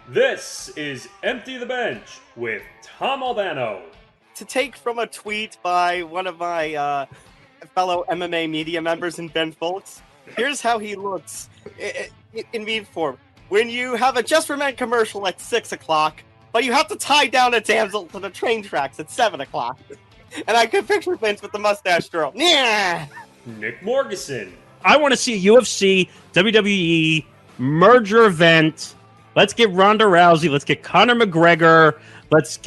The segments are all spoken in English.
This is Empty the Bench with Tom Albano. To take from a tweet by one of my fellow MMA media members in Ben Folks, here's how he looks in meme form. When you have a Just for Men commercial at 6 o'clock, but you have to tie down a damsel to the train tracks at 7 o'clock. And I could picture Vince with the mustache twirl. Yeah. Nick Morgasen. I want to see a UFC, WWE merger event. Let's get Ronda Rousey. Let's get Conor McGregor. Let's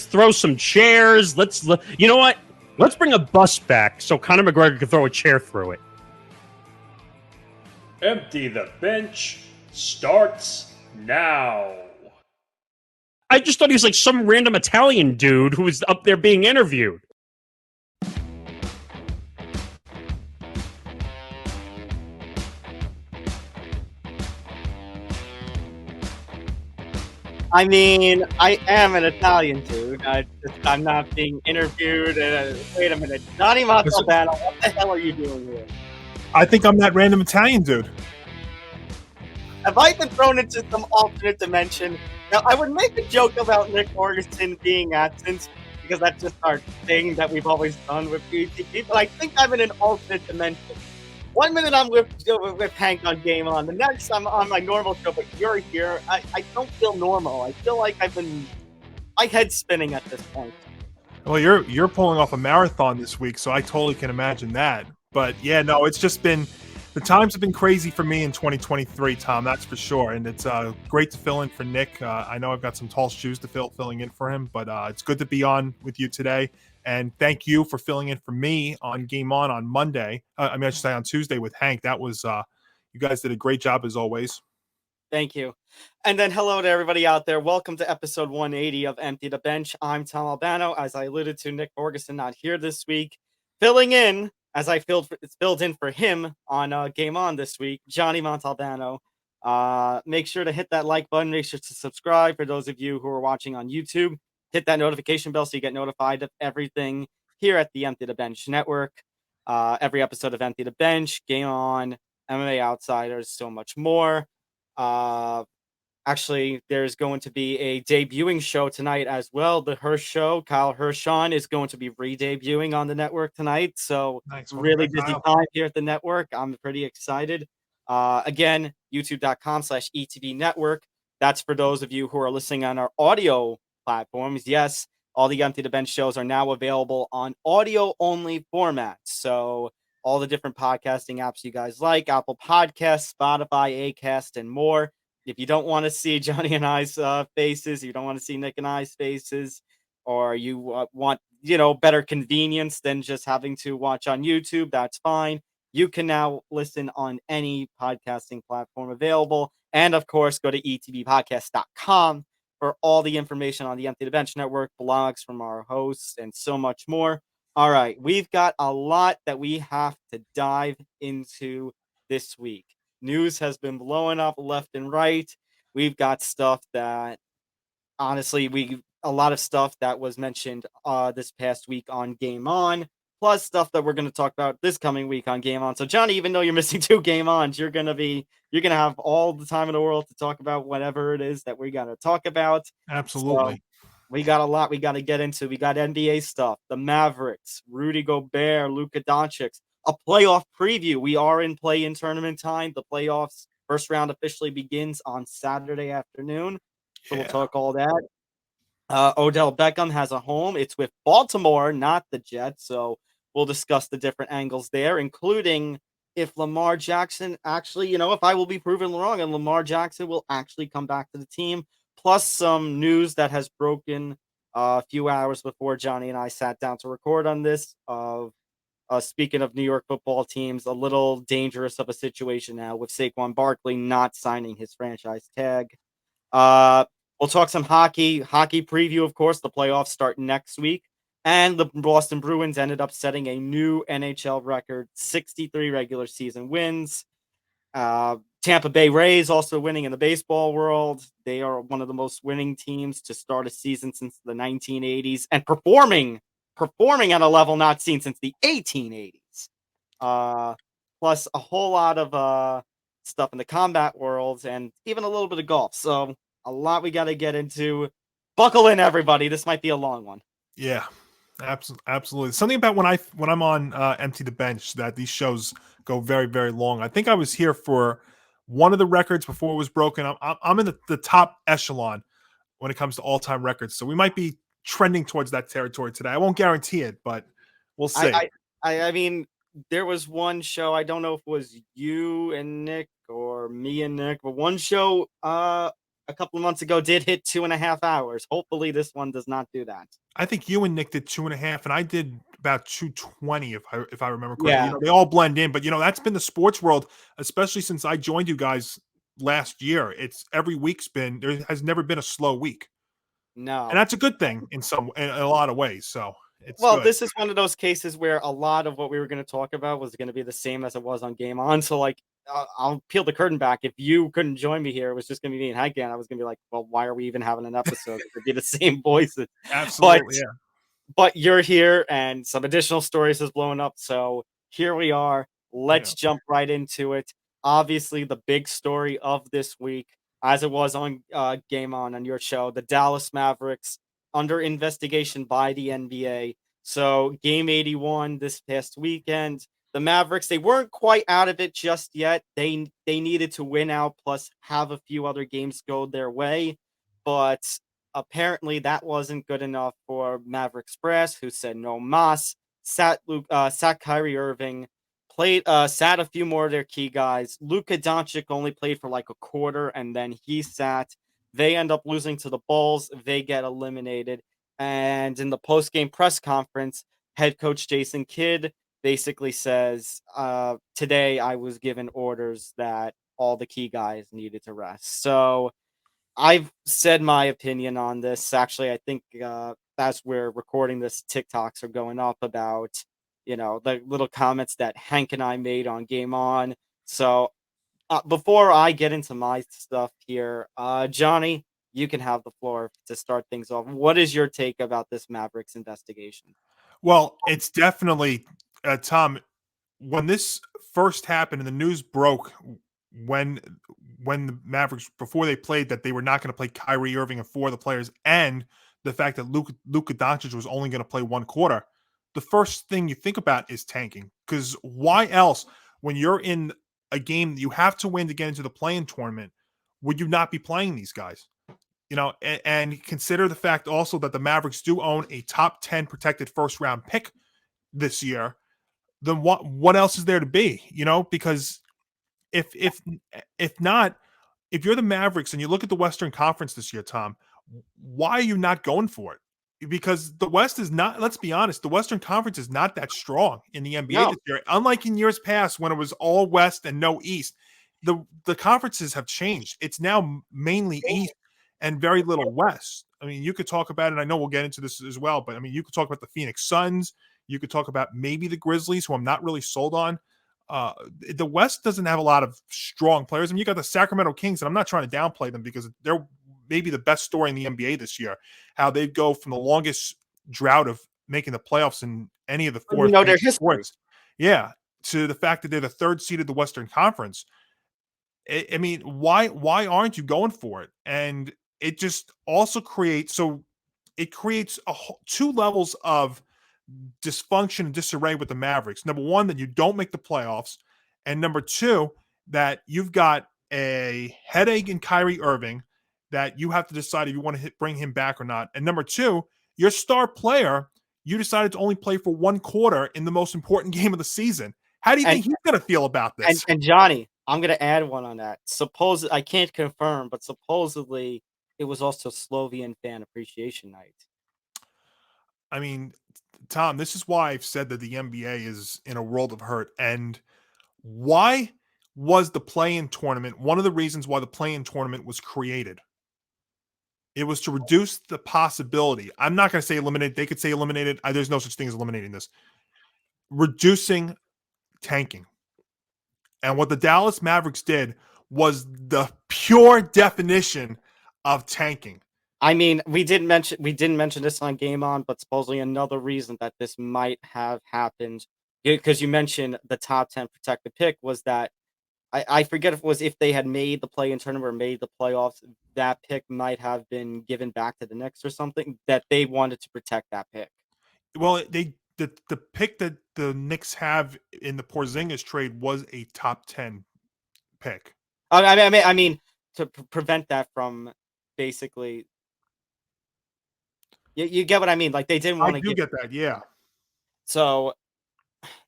throw some chairs. You know what? Let's bring a bus back so Conor McGregor can throw a chair through it. Empty the Bench starts now. I just thought he was like some random Italian dude who was up there being interviewed. I mean, I am an Italian dude. I'm not being interviewed. Wait a minute. Johnny Montalbano, what the hell are you doing here? I think I'm that random Italian dude. Have I been thrown into some alternate dimension? Now, I would make a joke about Nick Morgasen being absent because that's just our thing that we've always done with PTP, but I think I'm in an alternate dimension. 1 minute I'm with Hank on Game On, the next I'm on my normal show, but you're here. I don't feel normal. I feel like my head's spinning at this point. Well, you're pulling off a marathon this week, so I totally can imagine that. But yeah, no, it's just been the times have been crazy for me in 2023, Tom. That's for sure, and it's great to fill in for Nick. I know I've got some tall shoes to filling in for him, but it's good to be on with you today. And thank you for filling in for me on Game On Monday. I should say on Tuesday with Hank. That was you guys did a great job as always. Thank you. And then hello to everybody out there. Welcome to episode 180 of Empty the Bench. I'm Tom Albano. As I alluded to, Nick Morgasen not here this week. Filling in, as I filled in for him on Game On this week, Johnny Montalbano. Make sure to hit that like button. Make sure to subscribe for those of you who are watching on YouTube. Hit that notification bell so you get notified of everything here at the Empty the Bench Network. Every episode of Empty the Bench, Game On, MMA Outsiders, so much more. Actually, there's going to be a debuting show tonight as well. The Hirsch Show, Kyle Hirschon, is going to be re-debuting on the network tonight. So Nice. really busy time here at the network. I'm pretty excited. Again, youtube.com/ETB Network. That's for those of you who are listening on our audio platforms. Yes, all the Empty the Bench shows are now available on audio-only formats. So all the different podcasting apps you guys like, Apple Podcasts, Spotify, Acast, and more. If you don't want to see Johnny and I's faces, you don't want to see Nick and I's faces, or you want, better convenience than just having to watch on YouTube, that's fine. You can now listen on any podcasting platform available. And of course, go to etbpodcast.com for all the information on the Empty the Bench Network, blogs from our hosts, and so much more. All right, we've got a lot that we have to dive into this week. News has been blowing up left and right. We've got stuff that, honestly, a lot of stuff that was mentioned this past week on Game On, plus stuff that we're going to talk about this coming week on Game On. So, Johnny, even though you're missing 2 Game Ons, you're going to have all the time in the world to talk about whatever it is that we're going to talk about. Absolutely. So, we got a lot we got to get into. We got NBA stuff, the Mavericks, Rudy Gobert, Luka Doncic, a playoff preview. We are in play-in tournament time. The playoffs first round officially begins on Saturday afternoon. So We'll talk all that. Odell Beckham has a home. It's with Baltimore, not the Jets. So we'll discuss the different angles there, including if Lamar Jackson actually, if I will be proven wrong and Lamar Jackson will actually come back to the team, plus some news that has broken a few hours before Johnny and I sat down to record on this of speaking of New York football teams, a little dangerous of a situation now with Saquon Barkley not signing his franchise tag. We'll talk some hockey preview, of course. The playoffs start next week. And the Boston Bruins ended up setting a new NHL record, 63 regular season wins. Tampa Bay Rays also winning in the baseball world. They are one of the most winning teams to start a season since the 1980s and performing at a level not seen since the 1880s. Plus a whole lot of stuff in the combat world and even a little bit of golf. So A lot we got to get into. Buckle in, everybody. This might be a long one. Yeah, absolutely. Something about when I'm on Empty the Bench that these shows go very, very long. I think I was here for one of the records before it was broken. I'm in the top echelon when it comes to all-time records. So we might be trending towards that territory today. I won't guarantee it, but we'll see. I mean, there was one show, I don't know if it was you and Nick or me and Nick, but one show a couple of months ago did hit 2.5 hours. Hopefully this one does not do that. I think you and Nick did 2.5, and I did about 220, if I remember correctly. Yeah. You know, they all blend in, but that's been the sports world, especially since I joined you guys last year. It's every week's been, there has never been a slow week. No. And that's a good thing in a lot of ways. So it's well, good. This is one of those cases where a lot of what we were going to talk about was going to be the same as it was on Game On. So, like, I'll peel the curtain back. If you couldn't join me here, it was just going to be me and Hank, and I was going to be like, well, why are we even having an episode? It would be the same voices. Absolutely, But you're here, and some additional stories has blown up. So here we are. Let's jump right into it. Obviously, the big story of this week, as it was on Game On your show, the Dallas Mavericks under investigation by the NBA. So Game 81 this past weekend, the Mavericks, they weren't quite out of it just yet. They needed to win out, plus have a few other games go their way. But apparently that wasn't good enough for Mavericks brass, who said no mas, sat Kyrie Irving, sat a few more of their key guys. Luka Doncic only played for like a quarter, and then he sat. They end up losing to the Bulls. They get eliminated. And in the post-game press conference, head coach Jason Kidd basically says, today I was given orders that all the key guys needed to rest. So I've said my opinion on this. Actually, I think as we're recording this, TikToks are going up about, the little comments that Hank and I made on Game On. So before I get into my stuff here, Johnny, you can have the floor to start things off. What is your take about this Mavericks investigation? Well, it's definitely, Tom, when this first happened and the news broke when the Mavericks, before they played, that they were not going to play Kyrie Irving and 4 of the players, and the fact that Luka Doncic was only going to play 1 quarter, the first thing you think about is tanking. Because why else, when you're in a game that you have to win to get into the play-in tournament, would you not be playing these guys? And consider the fact also that the Mavericks do own a top 10 protected first round pick this year. Then what else is there to be? Because if not, if you're the Mavericks and you look at the Western Conference this year, Tom, why are you not going for it? Because the West is not, let's be honest, the Western Conference is not that strong in the NBA this year. Unlike in years past when it was all West and no East, the conferences have changed. It's now mainly East and very little West. I mean, you could talk about it. I know we'll get into this as well, but I mean, you could talk about the Phoenix Suns. You could talk about maybe the Grizzlies, who I'm not really sold on. The West doesn't have a lot of strong players. I mean, you got the Sacramento Kings, and I'm not trying to downplay them because they're maybe the best story in the NBA this year. How they go from the longest drought of making the playoffs in any of the 4 their sports, to the fact that they're the 3rd seed of the Western Conference. I mean, why aren't you going for it? And it just also creates 2 levels of dysfunction and disarray with the Mavericks. Number 1, that you don't make the playoffs, and number 2, that you've got a headache in Kyrie Irving that you have to decide if you want to bring him back or not. And number 2, your star player, you decided to only play for 1 quarter in the most important game of the season. How do you think he's going to feel about this? And Johnny, I'm going to add one on that. I can't confirm, but supposedly it was also Slovenian fan appreciation night. I mean, Tom, this is why I've said that the NBA is in a world of hurt. And why was the play-in tournament one of the reasons why the play-in tournament was created? It was to reduce the possibility. I'm not going to say eliminate. They could say eliminated. There's no such thing as eliminating this. Reducing tanking. And what the Dallas Mavericks did was the pure definition of tanking. I mean, we didn't mention this on Game On, but supposedly another reason that this might have happened, because you mentioned the top 10 protected pick, was that I forget if they had made the play-in tournament or made the playoffs, that pick might have been given back to the Knicks or something, that they wanted to protect that pick. Well, the pick that the Knicks have in the Porzingis trade was a top 10 pick. I mean to prevent that from basically, you get what I mean? Like, they didn't I want to do give. get that, yeah. So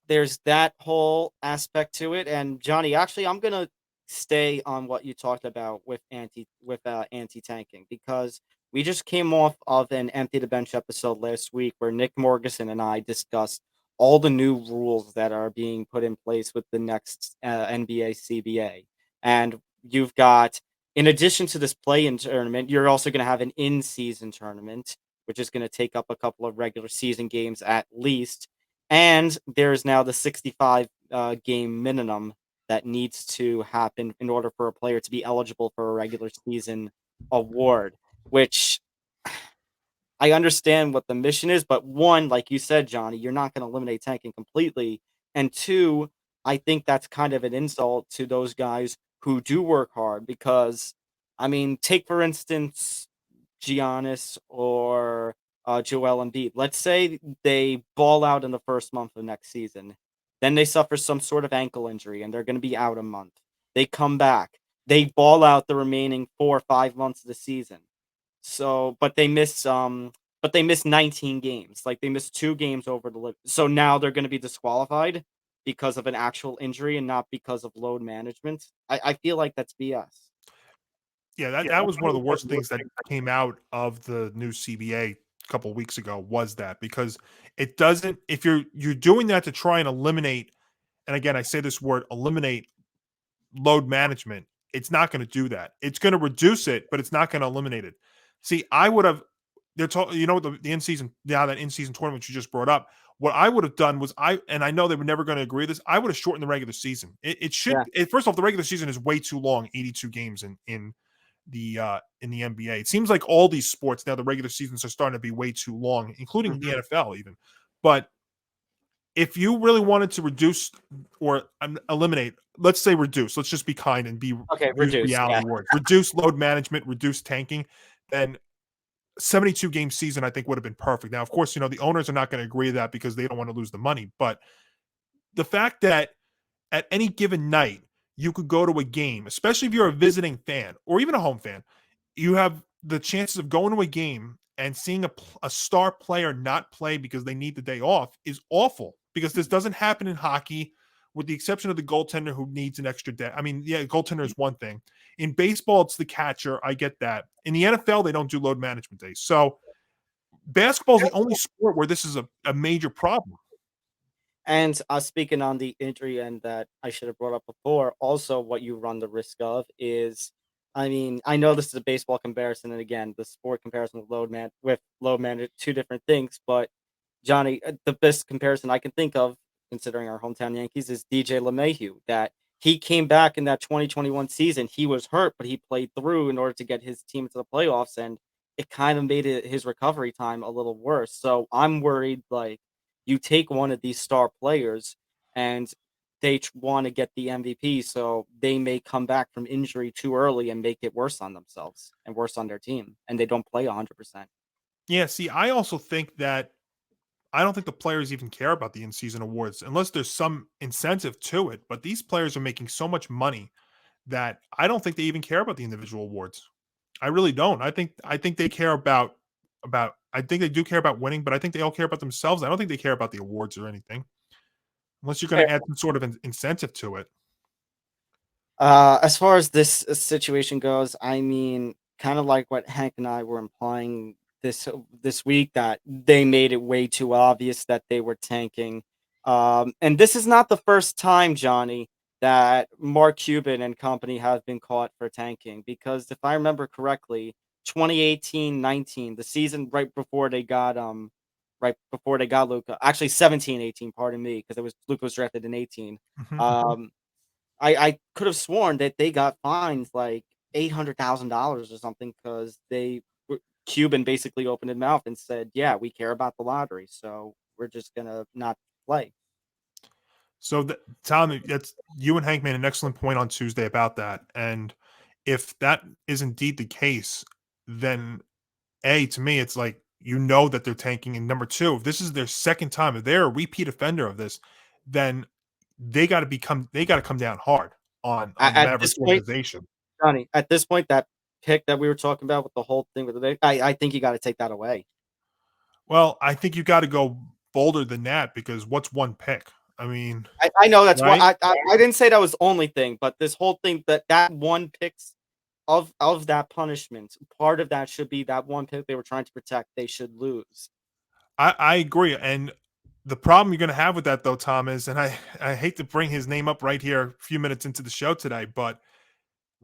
there's that whole aspect to it. And Johnny, actually, I'm gonna stay on what you talked about with anti tanking, because we just came off of an empty the bench episode last week where Nick Morgasen and I discussed all the new rules that are being put in place with the next NBA CBA. And you've got, in addition to this play-in tournament, you're also going to have an in-season tournament, which is going to take up a couple of regular season games at least. And there's now the 65 game minimum that needs to happen in order for a player to be eligible for a regular season award, which I understand what the mission is. But one, like you said, Johnny, you're not going to eliminate tanking completely. And two, I think that's kind of an insult to those guys who do work hard, because, I mean, take for instance Giannis or Joel Embiid. Let's say they ball out in the first month of next season. Then they suffer some sort of ankle injury and they're going to be out a month. They come back. They ball out the remaining 4 or 5 months of the season. So, but they miss 19 games. Like, they missed 2 games over the limit. So now they're going to be disqualified because of an actual injury and not because of load management. I feel like that's BS. Yeah, that was one of the worst things that came out of the new CBA a couple of weeks ago, was that, because it doesn't, if you're doing that to try and eliminate, and again I say this word, eliminate load management, it's not going to do that. It's going to reduce it, but it's not going to eliminate it. See, I would have, they're talking, the in season, now that in season tournament you just brought up, what I would have done was, and I know they were never going to agree with this, I would have shortened the regular season. It should, Yeah. first off, the regular season is way too long, 82 games in the NBA. It seems like all these sports now, the regular seasons are starting to be way too long, including the NFL even. But if you really wanted to reduce or eliminate, let's say reduce, let's just be kind and use Reduce. reality words, reduce load management, reduce tanking, then 72 game season I think would have been perfect. Now, of course, the owners are not going to agree to that because they don't want to lose the money, but the fact that at any given night you could go to a game, especially if you're a visiting fan or even a home fan, you have the chances of going to a game and seeing a star player not play because they need the day off is awful, because this doesn't happen in hockey, with the exception of the goaltender who needs an extra day. I mean, yeah, goaltender is one thing. In baseball, it's the catcher. I get that. In the NFL, they don't do load management days. So basketball is the only sport where this is a major problem. And speaking on the injury end that I should have brought up before, also what you run the risk of is, I mean, I know this is a baseball comparison, and again, the sport comparison with load man are two different things. But Johnny, the best comparison I can think of, considering our hometown Yankees, is DJ LeMahieu. That he came back in that 2021 season. He was hurt, but he played through in order to get his team to the playoffs, and it kind of made his recovery time a little worse. So I'm worried, like, you take one of these star players and they want to get the MVP, so they may come back from injury too early and make it worse on themselves and worse on their team, and they don't play 100%. Yeah, see, I also think that I don't think the players even care about the in-season awards unless there's some incentive to it. But these players are making so much money that I don't think they even care about the individual awards. I really don't. I think they care about I think they do care about winning, but I think they all care about themselves. I don't think they care about the awards or anything, unless you're going to add some sort of incentive to it. As far as this situation goes, I mean, kind of like what Hank and I were implying this week, that they made it way too obvious that they were tanking. And this is not the first time, Johnny, that Mark Cuban and company have been caught for tanking. Because if I remember correctly, 2018-19, the season right before they got Luka, actually 17-18, pardon me, because it was Luka was drafted in 18. Mhm. Um, I could have sworn that they got fined like $800,000 or something, because Cuban basically opened his mouth and said, "Yeah, we care about the lottery, so we're just gonna not play." So, Tom, that's you and Hank made an excellent point on Tuesday about that. And if that is indeed the case, then to me, it's like that they're tanking. And number two, if this is their second time, if they're a repeat offender of this, then they got to come down hard on the At this Mavericks point, organization. Johnny, at this point, that pick that we were talking about with the whole thing with I think you got to take that away. Well, I think you got to go bolder than that because what's one pick? I mean, I know that's right? why I didn't say that was the only thing, but this whole thing that one picks of that punishment, part of that should be that one pick they were trying to protect. They should lose. I agree. And the problem you're going to have with that, though, Tom, is, and I hate to bring his name up right here a few minutes into the show today, but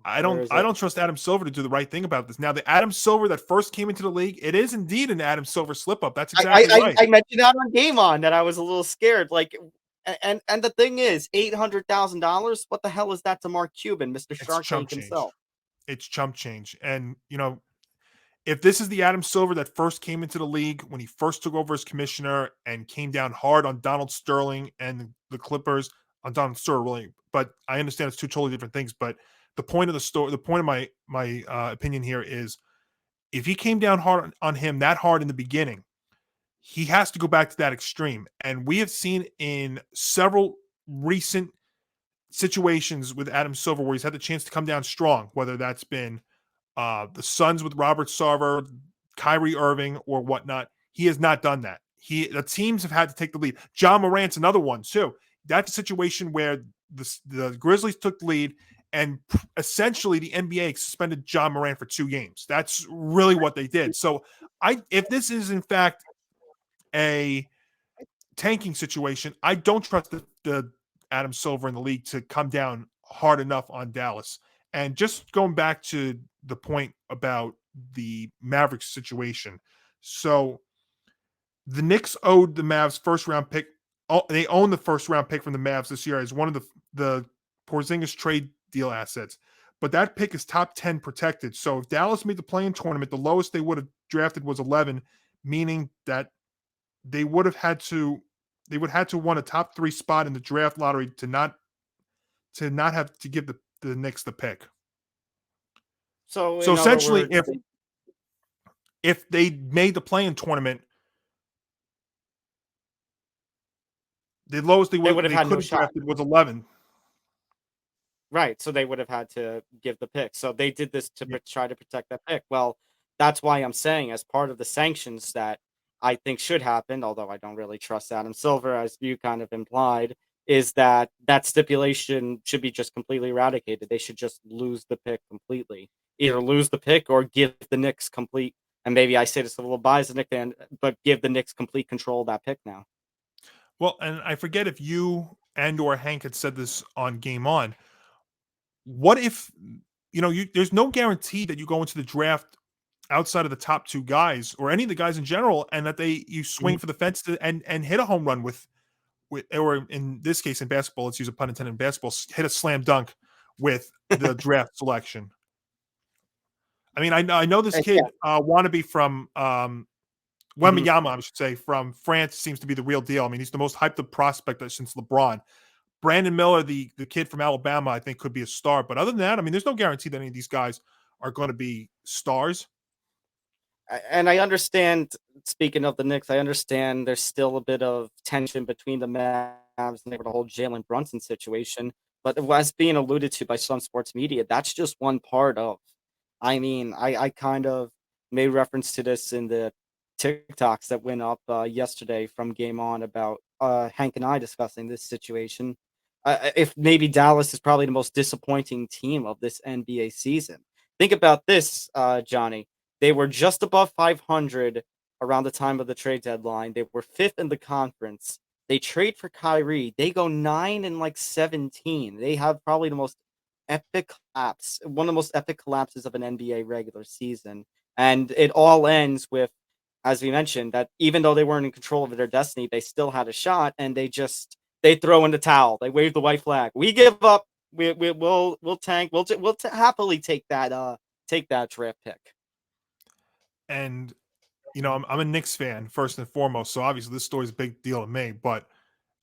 I Where don't is I it? don't trust Adam Silver to do the right thing about this. Now, the Adam Silver that first came into the league, it is indeed an Adam Silver slip up. That's exactly right. I mentioned that on Game On that I was a little scared. Like, and the thing is, $800,000. What the hell is that to Mark Cuban, Mr. It's Shark chump Tank change. himself? It's chump change. And, if this is the Adam Silver that first came into the league when he first took over as commissioner and came down hard on Donald Sterling and the Clippers, on Donald Sterling, but I understand it's two totally different things. But the point of the point of my opinion here is, if he came down hard on him that hard in the beginning, he has to go back to that extreme. And we have seen in several recent situations with Adam Silver where he's had the chance to come down strong, whether that's been the Suns with Robert Sarver, Kyrie Irving, or whatnot. He has not done that. The teams have had to take the lead. John Morant's another one too. That's a situation where the Grizzlies took the lead, and essentially the NBA suspended John Morant for 2 games. That's really what they did. So, if this is in fact a tanking situation, I don't trust the Adam Silver in the league to come down hard enough on Dallas. And just going back to the point about the Mavericks situation. So the Knicks owed the Mavs first round pick. They own the first round pick from the Mavs this year as one of the Porzingis trade deal assets. But that pick is top 10 protected. So if Dallas made the play-in tournament, the lowest they would have drafted was 11, meaning that they would have to won a top 3 spot in the draft lottery to not have to give the Knicks the pick. So essentially, words, if they made the play-in tournament, the lowest they could have drafted was 11. Right, so they would have had to give the pick. So they did this to try to protect that pick. Well, that's why I'm saying, as part of the sanctions that I think should happen, although I don't really trust Adam Silver, as you kind of implied, is that stipulation should be just completely eradicated. They should just lose the pick completely. Either lose the pick or give the Knicks complete, and maybe I say this a little biased, Nick, but give the Knicks complete control of that pick now. Well, and I forget if you and or Hank had said this on Game On. What if, there's no guarantee that you go into the draft outside of the top 2 guys or any of the guys in general, and that you swing for the fence and hit a home run with, or in this case in basketball, let's use a pun intended in basketball, hit a slam dunk with the draft selection. I mean, I know this kid, wannabe from Wembanyama, I should say, from France, seems to be the real deal. I mean, he's the most hyped up prospect since LeBron. Brandon Miller, the kid from Alabama, I think could be a star. But other than that, I mean, there's no guarantee that any of these guys are going to be stars. And I understand, speaking of the Knicks, I understand there's still a bit of tension between the Mavs and the whole Jalen Brunson situation. But as being alluded to by some sports media, that's just one part of. I mean, I kind of made reference to this in the TikToks that went up yesterday from Game On about Hank and I discussing this situation. If maybe Dallas is probably the most disappointing team of this NBA season. Think about this, Johnny. They were just above 500 around the time of the trade deadline. They were 5th in the conference. They trade for Kyrie. They go 9-17. They have probably the most epic collapse, one of the most epic collapses of an NBA regular season. And it all ends with, as we mentioned, that even though they weren't in control of their destiny, they still had a shot, and they throw in the towel. They wave the white flag. We give up. We'll tank. We'll happily take that draft pick. And I'm a Knicks fan first and foremost, so obviously this story is a big deal to me. But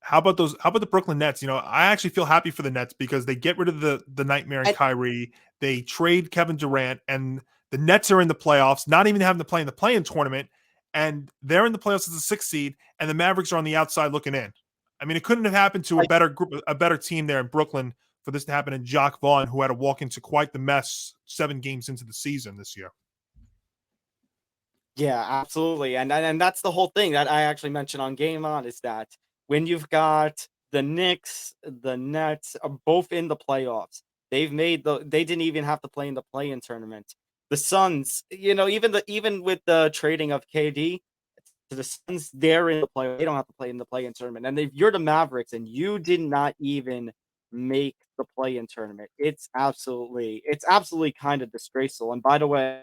How about those? How about the Brooklyn Nets? I actually feel happy for the Nets because they get rid of the nightmare in And- Kyrie. They trade Kevin Durant, and the Nets are in the playoffs, not even having to play in the play-in tournament, and they're in the playoffs as a 6th seed, and the Mavericks are on the outside looking in. I mean, it couldn't have happened to a better group, a better team there in Brooklyn for this to happen. And Jacques Vaughn, who had to walk into quite the mess 7 games into the season this year. Yeah, absolutely. And that's the whole thing that I actually mentioned on Game On is that when you've got the Knicks, the Nets are both in the playoffs. They didn't even have to play in the play-in tournament. The Suns, even with the trading of KD, the Suns, they're in the play. They don't have to play in the play-in tournament. And if you're the Mavericks and you did not even make the play-in tournament, it's absolutely kind of disgraceful. And by the way,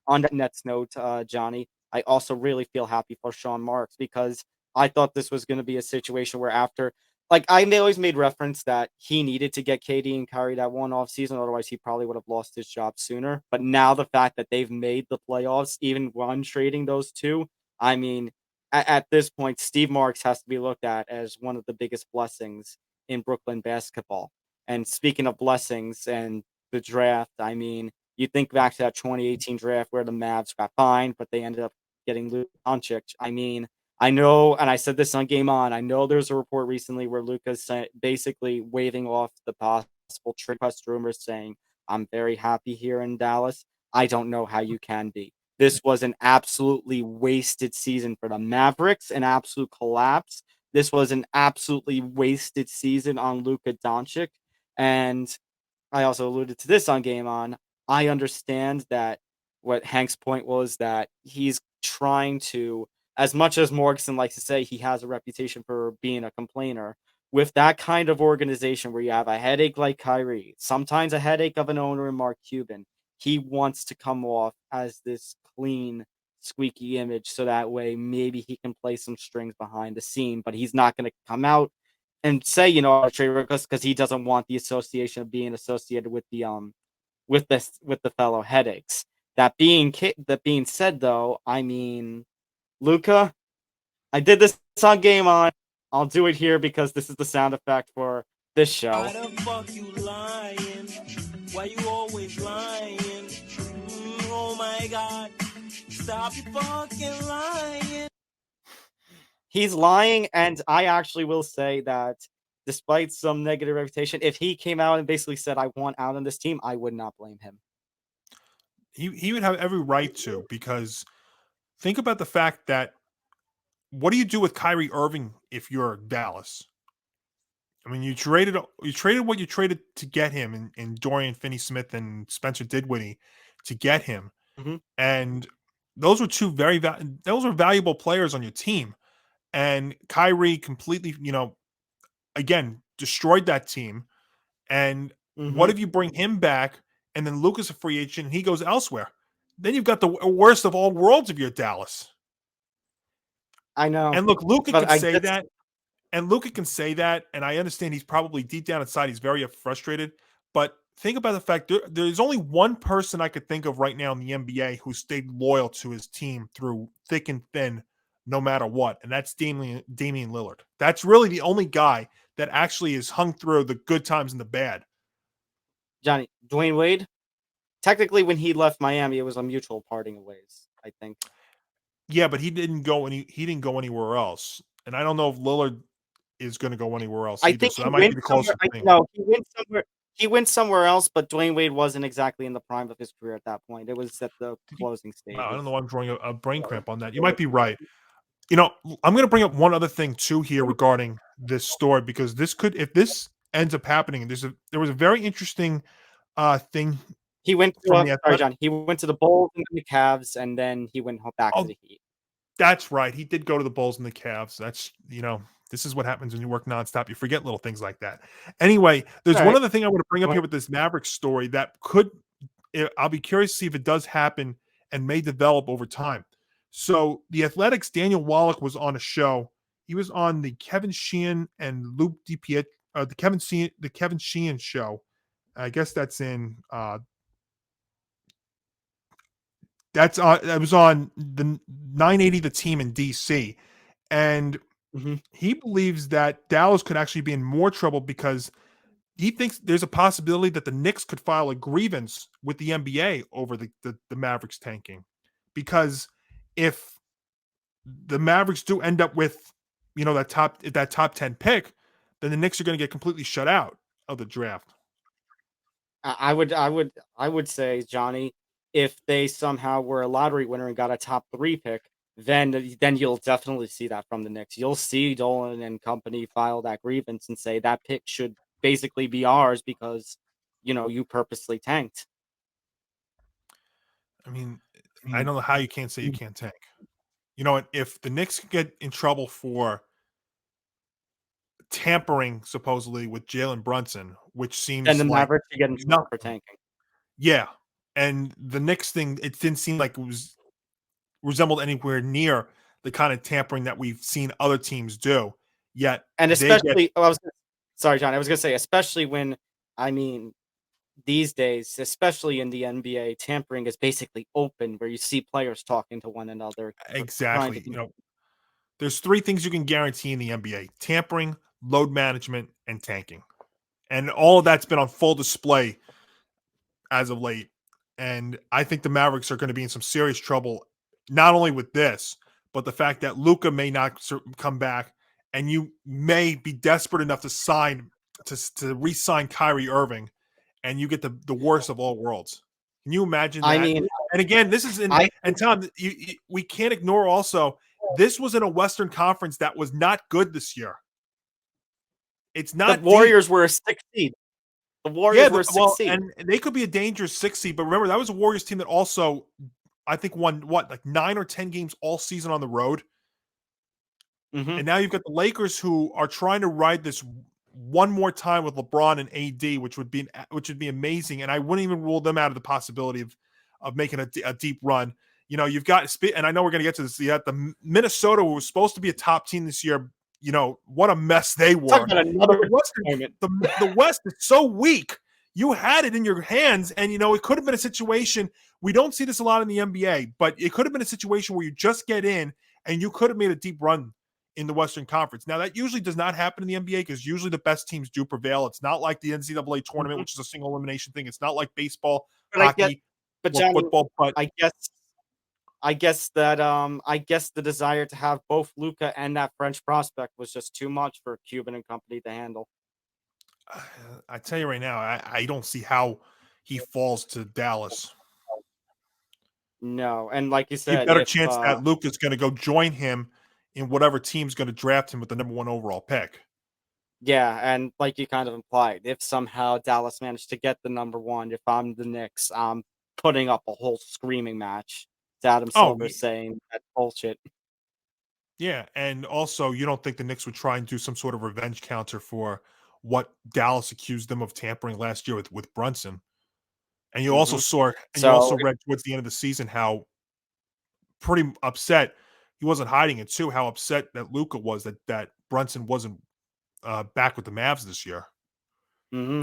on that Nets note, Johnny, I also really feel happy for Sean Marks because I thought this was going to be a situation where after, like, I always made reference that he needed to get KD and Kyrie that one off season, otherwise he probably would have lost his job sooner. But now the fact that they've made the playoffs, even when trading those two, I mean, at this point, Steve Marks has to be looked at as one of the biggest blessings in Brooklyn basketball. And speaking of blessings and the draft, I mean, you think back to that 2018 draft where the Mavs got fined, but they ended up getting Luka Doncic. I mean, I know, and I said this on Game On, I know there's a report recently where Luka's basically waving off the possible trade request rumors saying, I'm very happy here in Dallas. I don't know how you can be. This was an absolutely wasted season for the Mavericks, an absolute collapse. This was an absolutely wasted season on Luka Doncic. And I also alluded to this on Game On. I understand that what Hank's point was that he's trying to, as much as Morgasen likes to say, he has a reputation for being a complainer. With that kind of organization where you have a headache like Kyrie, sometimes a headache of an owner in Mark Cuban, he wants to come off as this clean, squeaky image so that way maybe he can play some strings behind the scene, but he's not going to come out and say, trade request because he doesn't want the association of being associated with the with the fellow headaches. That being said, though, I mean, Luca, I did this on Game On. I'll do it here because this is the sound effect for this show. Why the fuck you lying? Why you always lying? Oh my God! Stop you fucking lying. He's lying, and I actually will say that despite some negative reputation, if he came out and basically said, I want out on this team, I would not blame him. He would have every right to, because think about the fact that what do you do with Kyrie Irving if you're Dallas? I mean, you traded what you traded to get him in Dorian Finney-Smith and Spencer Dinwiddie to get him, Mhm. and those were two those are valuable players on your team. And Kyrie completely, again, destroyed that team. And what if you bring him back and then Luka's a free agent and he goes elsewhere? Then you've got the worst of all worlds if you're Dallas. I know. And look, Luka But can say that. And Luka can say that. And I understand he's probably deep down inside, he's very frustrated. But think about the fact there's only one person I could think of right now in the NBA who stayed loyal to his team through thick and thin, no matter what. And that's Damian Lillard. That's really the only guy that actually has hung through the good times and the bad. Johnny, Dwayne Wade, technically when he left Miami, it was a mutual parting of ways, I think. Yeah, but he didn't go anywhere else. And I don't know if Lillard is going to go anywhere else I either. think So he that might be went the somewhere. closest thing. No, he went somewhere else, but Dwayne Wade wasn't exactly in the prime of his career at that point. It was at the closing Wow, I don't know stages. why I'm drawing a brain cramp on that. You might be right. I'm going to bring up one other thing too here regarding this story, because this could, if this ends up happening, there was a very interesting thing He went to from the sorry, Athletic. John. He went to the Bulls and the Cavs, and then he went back to Oh, the Heat. that's right. He did go to the Bulls and the Cavs. That's, this is what happens when you work nonstop. You forget little things like that. Anyway, there's All one right. other thing I want to bring up here with this Mavericks story that I'll be curious to see if it does happen and may develop over time. So the Athletics' Daniel Wallach was on a show. He was on the Kevin Sheehan and Luke DiPietro, the Kevin Sheehan show. I guess that's in that was on the 980 The Team in DC. And He believes that Dallas could actually be in more trouble because he thinks there's a possibility that the Knicks could file a grievance with the NBA over the Mavericks tanking. Because if the Mavericks do end up with, that top 10 pick, then the Knicks are going to get completely shut out of the draft. I would say, Johnny, if they somehow were a lottery winner and got a top 3 pick, then you'll definitely see that from the Knicks. You'll see Dolan and company file that grievance and say that pick should basically be ours because, you purposely tanked. I mean, I don't know how you can't say you can't tank. You know what? If the Knicks get in trouble for tampering supposedly with Jalen Brunson, which seems And the like Mavericks are getting trouble for tanking. Yeah, and the Knicks thing, it didn't seem like it was resembled anywhere near the kind of tampering that we've seen other teams do. Yet, and especially, sorry, John, I was going to say, especially when, these days, especially in the NBA, tampering is basically open, where you see players talking to one another. Exactly. There's 3 things you can guarantee in the NBA: tampering, load management, and tanking. And all of that's been on full display as of late. And I think the Mavericks are going to be in some serious trouble, not only with this, but the fact that Luka may not come back, and you may be desperate enough to re-sign Kyrie Irving, and you get the worst of all worlds. Can you imagine that? And again, this is and Tom, we can't ignore also, this was in a Western Conference that was not good this year. It's not the Warriors were a 6th seed. The Warriors were a 6th seed. And they could be a dangerous 6th seed, but remember, that was a Warriors team that also, I think, won 9 or 10 games all season on the road. And now you've got the Lakers, who are trying to ride this one more time with LeBron and AD, which would be amazing. And I wouldn't even rule them out of the possibility of making a deep run. You've got, and I know we're going to get to this. You got the Minnesota, who was supposed to be a top team this year. What a mess they were. The West is so weak. You had it in your hands, and it could have been a situation. We don't see this a lot in the NBA, but it could have been a situation where you just get in and you could have made a deep run in the Western Conference. Now, that usually does not happen in the NBA because usually the best teams do prevail. It's not like the NCAA tournament, which is a single elimination thing. It's not like baseball, hockey, football. But I guess the desire to have both Luka and that French prospect was just too much for Cuban and company to handle. I tell you right now, I don't see how he falls to Dallas. No, and like you said, better chance that Luka's going to go join him in whatever team's going to draft him with the number 1 overall pick. Yeah, and like you kind of implied, if somehow Dallas managed to get the number 1, if I'm the Knicks, I'm putting up a whole screaming match. Adam Silver saying that's bullshit. Yeah, and also, you don't think the Knicks would try and do some sort of revenge counter for what Dallas accused them of tampering last year with Brunson? And you also saw, and you also read towards the end of the season how pretty upset he wasn't hiding it too. How upset that Luka was that Brunson wasn't back with the Mavs this year.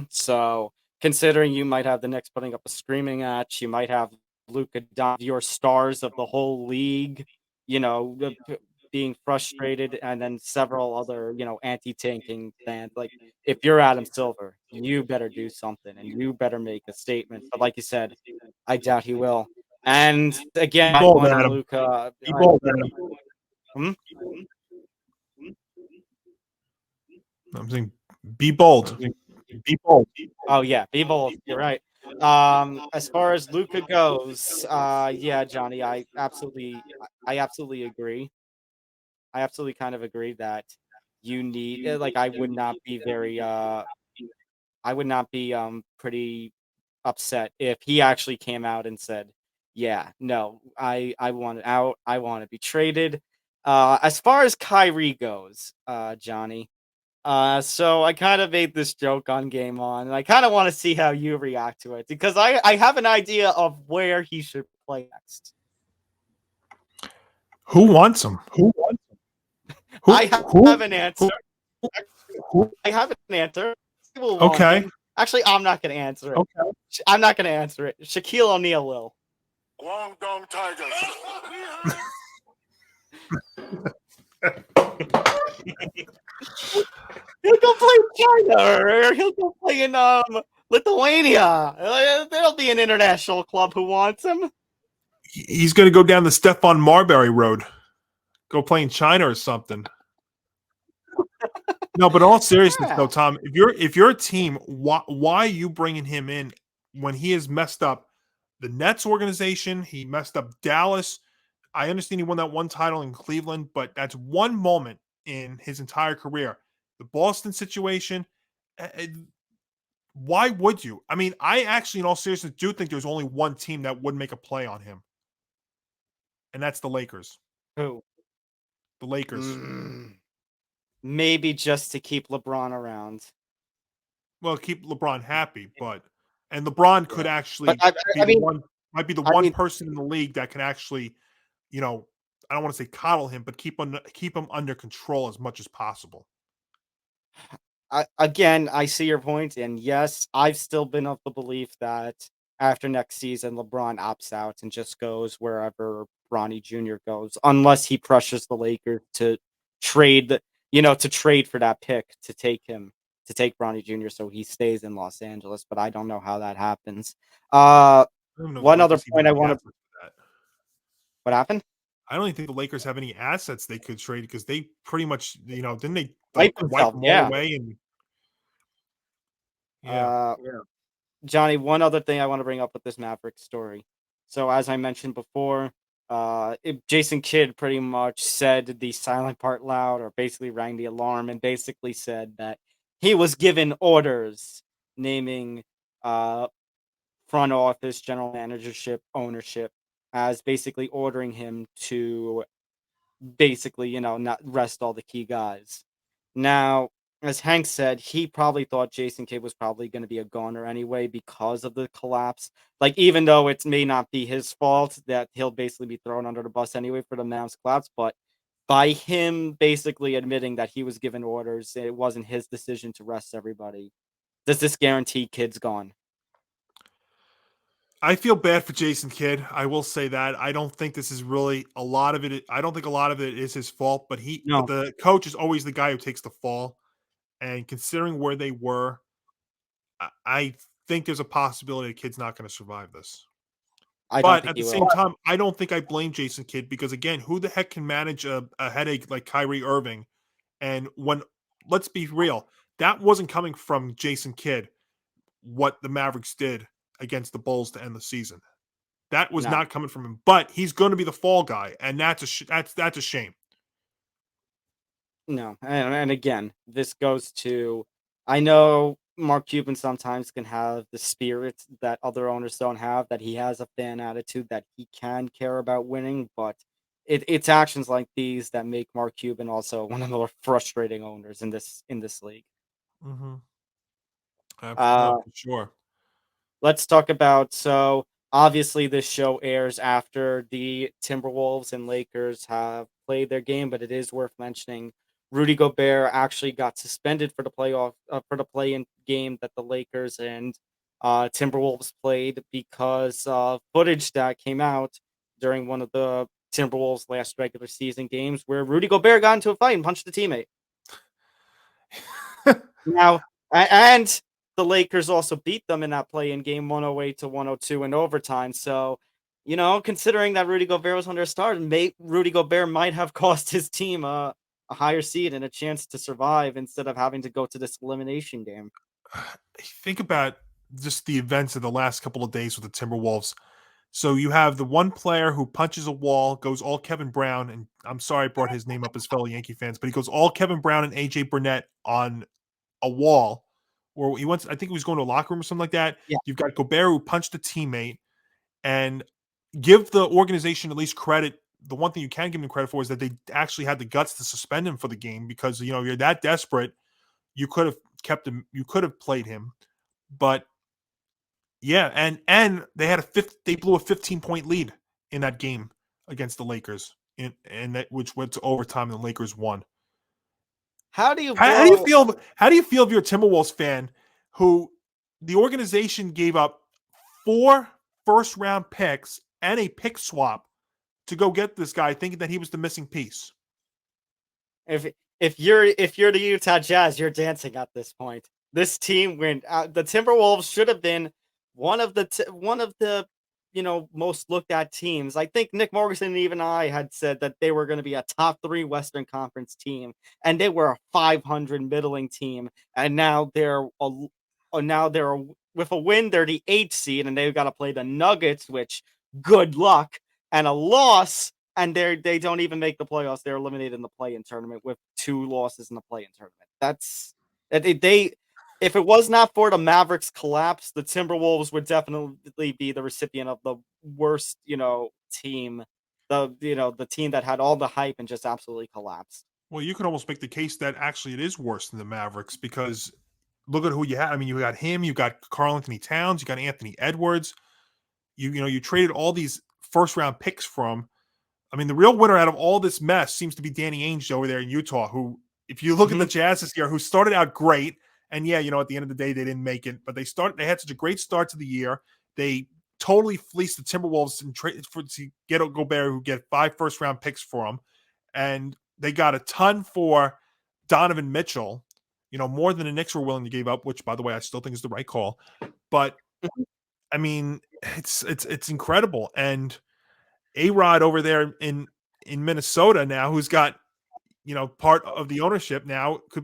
So, considering you might have the Knicks putting up a screaming match, you might have Luka Doncic, your stars of the whole league, being frustrated, and then several other, anti-tanking fans. Like, if you're Adam Silver, you better do something and you better make a statement. But like you said, I doubt he will. And again, Luka. Be bold, I'm saying, be bold. Be bold. Oh yeah, be bold. You're right. As far as Luka goes, yeah, Johnny, I absolutely agree. I absolutely kind of agree that you need, I would not be pretty upset if he actually came out and said, yeah, no, I want out. I want to be traded. As far as Kyrie goes, Johnny, so I kind of made this joke on Game On, and I kind of want to see how you react to it, because I have an idea of where he should play next. Who wants him? I have an answer. I have an answer. Okay. Actually, I'm not going to answer it. Okay. I'm not going to answer it. Shaquille O'Neal will. Guangdong Tigers. China, or he'll go play in Lithuania. There'll be an international club who wants him. He's going to go down the Stephon Marbury road, go play in China or something. No, but in all seriousness, though, Tom, if you're a team, why are you bringing him in when he has messed up the Nets organization? He messed up Dallas. I understand he won that one title in Cleveland, but that's one moment in his entire career. The Boston situation. Why would you? I mean, I actually, in all seriousness, do think there's only one team that would make a play on him, and that's the Lakers. Who? The Lakers. Maybe just to keep LeBron around. Well, keep LeBron happy, and LeBron could actually might be the one person in the league that can actually, I don't want to say coddle him, but keep him under control as much as possible. I see your point, and yes, I've still been of the belief that after next season, LeBron opts out and just goes wherever Bronny Jr. goes, unless he pressures the Lakers to trade for that pick to take Bronny Jr. so he stays in Los Angeles. But I don't know how that happens. One other point I want to. What happened? I don't even think the Lakers have any assets they could trade because they pretty much, didn't they wipe them away? And Johnny, one other thing I want to bring up with this Mavericks story. So as I mentioned before, Jason Kidd pretty much said the silent part loud, or basically rang the alarm, and basically said that he was given orders, naming front office, general managership, ownership, as basically ordering him to basically, not rest all the key guys. Now, as Hank said, he probably thought Jason Kidd was probably going to be a goner anyway because of the collapse. Like, even though it may not be his fault, that he'll basically be thrown under the bus anyway for the Mavs collapse. But by him basically admitting that he was given orders, it wasn't his decision to rest everybody. Does this guarantee Kidd's gone? I feel bad for Jason Kidd. I will say that. I don't think this is really a lot of it. I don't think a lot of it is his fault, but the coach is always the guy who takes the fall. And considering where they were, I think there's a possibility the Kid's not going to survive this. But at the same time, I don't think I blame Jason Kidd because, again, who the heck can manage a headache like Kyrie Irving? And let's be real, that wasn't coming from Jason Kidd, what the Mavericks did against the Bulls to end the season. That was not coming from him. But he's going to be the fall guy, and that's a shame. No, and again, this goes to, I know Mark Cuban sometimes can have the spirit that other owners don't have, that he has a fan attitude, that he can care about winning, but it's actions like these that make Mark Cuban also one of the more frustrating owners in this league. Mm-hmm. For sure. Let's talk about, so obviously this show airs after the Timberwolves and Lakers have played their game, but it is worth mentioning Rudy Gobert actually got suspended for the play-in game that the Lakers and Timberwolves played because of footage that came out during one of the Timberwolves' last regular season games where Rudy Gobert got into a fight and punched a teammate. Now, and the Lakers also beat them in that play-in game 108-102 in overtime. So, considering that Rudy Gobert was under a start, Rudy Gobert might have cost his team a higher seed and a chance to survive instead of having to go to this elimination game. Think about just the events of the last couple of days with the Timberwolves. So you have the one player who punches a wall, goes all Kevin Brown, and I'm sorry I brought his name up as fellow Yankee fans, but he goes all Kevin Brown and AJ Burnett on a wall where he went, I think he was going to a locker room or something like that. Yeah. You've got Gobert who punched a teammate, and give the organization at least credit. The one thing you can give them credit for is that they actually had the guts to suspend him for the game because, you're that desperate. You could have kept him. You could have played him, but yeah. And they had they blew a 15-point lead in that game against the Lakers which went to overtime and the Lakers won. How do you feel if you're a Timberwolves fan who the organization gave up 4 first-round picks and a pick swap to go get this guy, thinking that he was the missing piece? if you're the Utah Jazz, you're dancing at this point. This team went. The Timberwolves should have been one of the most looked at teams. I think Nick Morgasen and even I had said that they were going to be a top 3 Western Conference team, and they were a 500 middling team. And now with a win, they're the 8th seed, and they've got to play the Nuggets, which good luck, and a loss. And they don't even make the playoffs. They're eliminated in the play-in tournament with 2 losses in the play-in tournament. If it was not for the Mavericks collapse, the Timberwolves would definitely be the recipient of the worst, team. The team that had all the hype and just absolutely collapsed. Well, you could almost make the case that actually it is worse than the Mavericks because look at who you had. I mean, you got him, you got Karl Anthony Towns, you got Anthony Edwards. You traded all these first-round picks from. I mean, the real winner out of all this mess seems to be Danny Ainge over there in Utah, who, if you look at the Jazz this year, who started out great, and yeah, at the end of the day, they didn't make it, but they had such a great start to the year. They totally fleeced the Timberwolves and to get Gobert, who get 5 first-round picks for him, and they got a ton for Donovan Mitchell, more than the Knicks were willing to give up, which, by the way, I still think is the right call. But, I mean, it's incredible, and A-Rod over there in Minnesota now, who's got part of the ownership now, could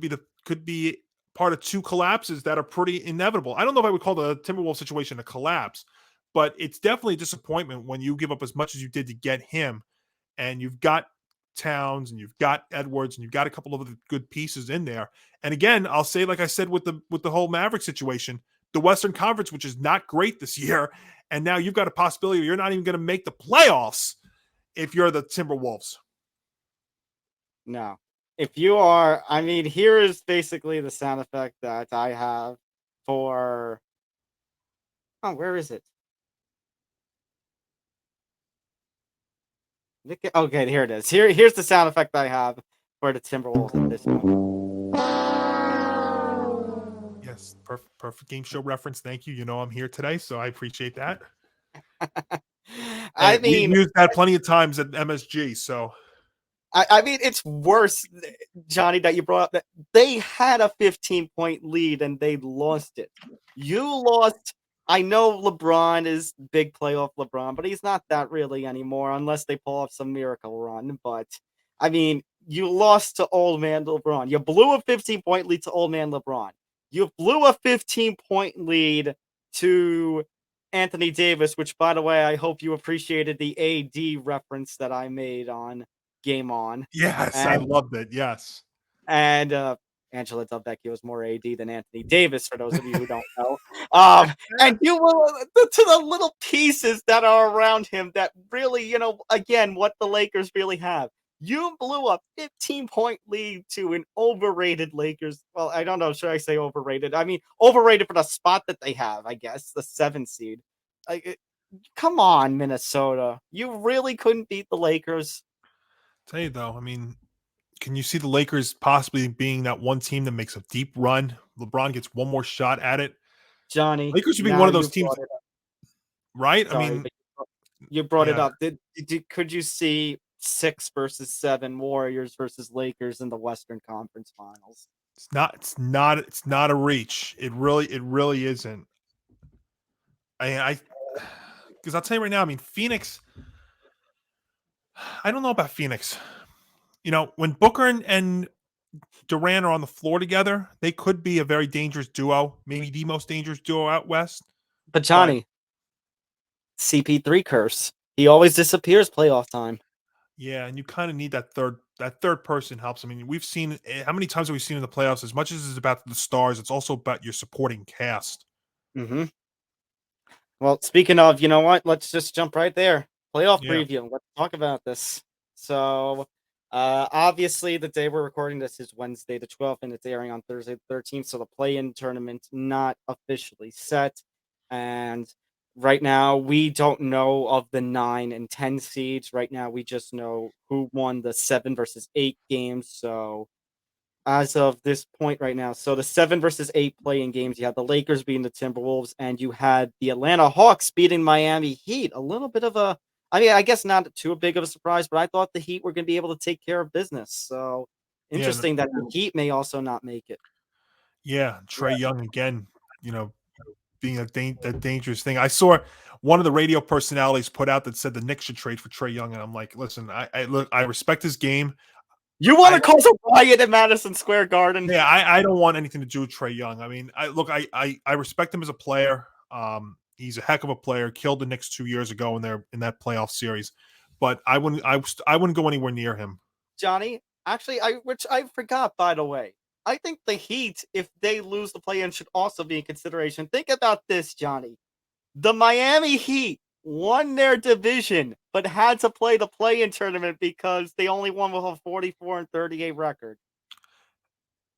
be part of 2 collapses that are pretty inevitable. I don't know if I would call the Timberwolves situation a collapse, but it's definitely a disappointment when you give up as much as you did to get him, and you've got Towns and you've got Edwards and you've got a couple of other good pieces in there. And again, I'll say, like I said with the whole Maverick situation, the Western Conference, which is not great this year, and now you've got a possibility you're not even going to make the playoffs if you're the Timberwolves. No. If you are, here is basically the sound effect that I have for. Oh, where is it? Okay, here it is. Here's the sound effect I have for the Timberwolves at this point. Yes, perfect game show reference. Thank you. I'm here today, so I appreciate that. We used that plenty of times at MSG, so. It's worse, Johnny, that you brought up that they had a 15-point lead and they lost it. You lost. I know LeBron is big playoff LeBron, but he's not that really anymore unless they pull off some miracle run. But, you lost to old man LeBron. You blew a 15-point lead to old man LeBron. You blew a 15-point lead to Anthony Davis, which, by the way, I hope you appreciated the AD reference that I made on Game On. Yes, I loved it. Yes. And Angela Delvecchio is more AD than Anthony Davis, for those of you who don't know. And you will to the little pieces that are around him that really, again, what the Lakers really have. You blew a 15-point lead to an overrated Lakers. Well, I don't know. Should I say overrated? Overrated for the spot that they have, I guess, the 7th seed. Come on, Minnesota. You really couldn't beat the Lakers. Tell you though, can you see the Lakers possibly being that one team that makes a deep run? LeBron gets one more shot at it. Johnny, Lakers would be one of those teams, right? Sorry, you brought it up. Could you see 6 versus 7 Warriors versus Lakers in the Western Conference Finals? It's not a reach. It really isn't. Because I'll tell you right now, Phoenix. I don't know about Phoenix. When Booker and Durant are on the floor together, they could be a very dangerous duo, maybe the most dangerous duo out west. But Johnny, CP3 curse. He always disappears playoff time. Yeah, and you kind of need that third person helps. We've seen how many times have we seen in the playoffs? As much as it's about the stars, it's also about your supporting cast. Mm-hmm. Well, speaking of, you know what? Let's just jump right there. Playoff preview. Let's talk about this. So, obviously, the day we're recording this is Wednesday the 12th, and it's airing on Thursday the 13th. So the play-in tournament not officially set, and right now we don't know of the 9 and 10 seeds. Right now, we just know who won the 7 versus 8 games. So, as of this point right now, so the 7 versus 8 play-in games, you had the Lakers beating the Timberwolves, and you had the Atlanta Hawks beating Miami Heat. A little bit of I guess not too big of a surprise, but I thought the Heat were going to be able to take care of business. So Interesting that the Heat may also not make it. Yeah, Trey Young again, being that dangerous thing. I saw one of the radio personalities put out that said the Knicks should trade for Trey Young, and I'm like, listen, I respect his game. You want to cause a riot at Madison Square Garden? Yeah, I don't want anything to do with Trey Young. I mean, I respect him as a player. He's a heck of a player. Killed the Knicks 2 years ago in that playoff series, but I wouldn't go anywhere near him. Johnny, actually, which I forgot, by the way. I think the Heat, if they lose the play-in, should also be in consideration. Think about this, Johnny. The Miami Heat won their division, but had to play the play-in tournament because they only won with a 44-38 record.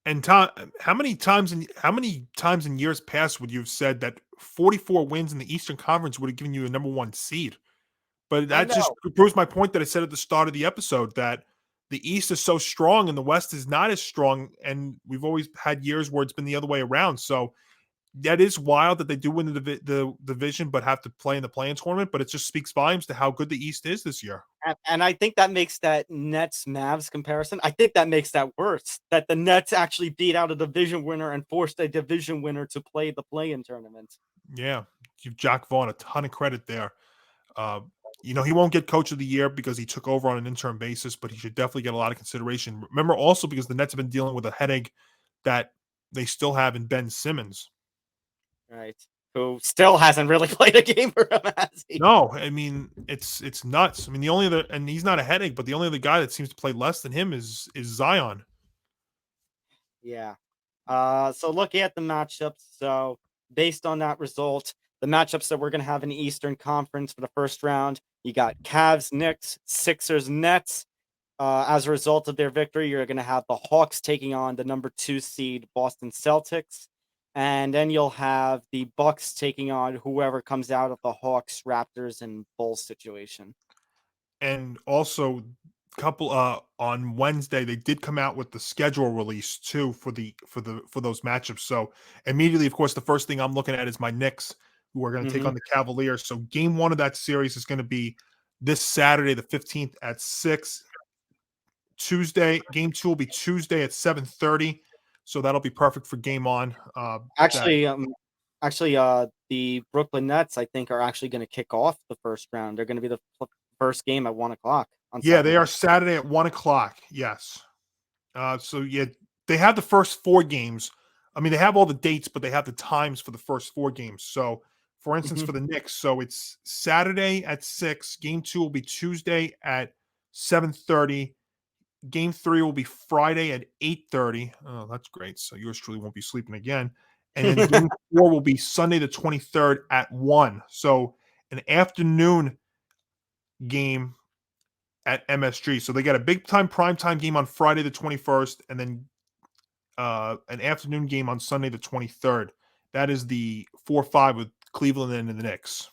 And Tom, how many times in years past would you have said that 44 wins in the Eastern Conference would have given you a number 1 seed? But that just proves my point that I said at the start of the episode, that the East is so strong and the West is not as strong, and we've always had years where it's been the other way around. So that is wild that they do win the division but have to play in the play-in tournament, but it just speaks volumes to how good the East is this year. And I think that makes that Nets-Mavs comparison, I think that makes that worse, that the Nets actually beat out a division winner and forced a division winner to play the play-in tournament. Yeah, give Jack Vaughn a ton of credit there. He won't get Coach of the Year because he took over on an interim basis, but he should definitely get a lot of consideration. Remember also because the Nets have been dealing with a headache that they still have in Ben Simmons. Right. Who still hasn't really played a game for him, has he? No, I mean, it's nuts. I mean, the only other, and he's not a headache, but the only other guy that seems to play less than him is Zion. Yeah. So looking at the matchups, so based on that result, the matchups that we're going to have in the Eastern Conference for the first round, you got Cavs, Knicks, Sixers, Nets. As a result of their victory, you're going to have the Hawks taking on the number 2 seed Boston Celtics. And then you'll have the Bucks taking on whoever comes out of the Hawks, Raptors, and Bulls situation. And also, on Wednesday they did come out with the schedule release too for those matchups. So immediately, of course, the first thing I'm looking at is my Knicks, who are going to take on the Cavaliers. So game 1 of that series is going to be this Saturday, the 15th at 6. Tuesday, game 2 will be Tuesday at 7:30. So that'll be perfect for game on. The Brooklyn Nets, I think, are actually going to kick off the first round. They're going to be the first game at 1:00 on Saturday. Yeah, they are Saturday at 1:00. Yes. They have the first 4 games. I mean, they have all the dates, but they have the times for the first 4 games. So, for instance, for the Knicks, so it's Saturday at 6. Game 2 will be Tuesday at 7:30. Game 3 will be Friday at 8:30. Oh, that's great. So yours truly won't be sleeping again. And then game 4 will be Sunday the 23rd at 1. So an afternoon game at MSG. So they got a big time primetime game on Friday the 21st, and then an afternoon game on Sunday the 23rd. That is the 4-5 with Cleveland and the Knicks.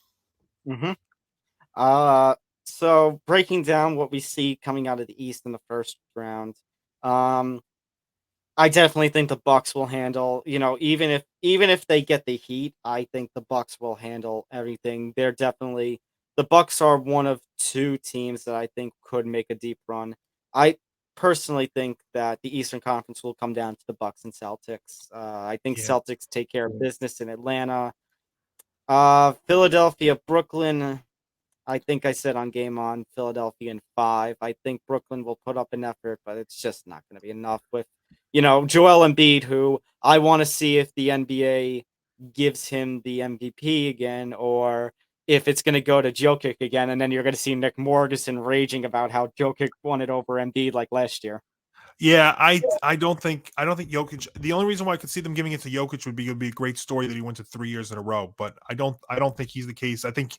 So breaking down what we see coming out of the East in the first round, I definitely think the Bucks will handle, even if they get the Heat, I think the Bucks will handle everything. The Bucks are one of 2 teams that I think could make a deep run. I personally think that the Eastern Conference will come down to the Bucks and Celtics. I think Celtics take care of business in Atlanta. Philadelphia, Brooklyn. I think I said on Game On Philadelphia in 5. I think Brooklyn will put up an effort, but it's just not going to be enough with, Joel Embiid, who I want to see if the NBA gives him the MVP again, or if it's going to go to Jokic again, and then you're going to see Nick Morgasen raging about how Jokic won it over Embiid like last year. Yeah, I don't think Jokic. The only reason why I could see them giving it to Jokic would be a great story that he went to 3 years in a row. But I don't think he's the case. I think,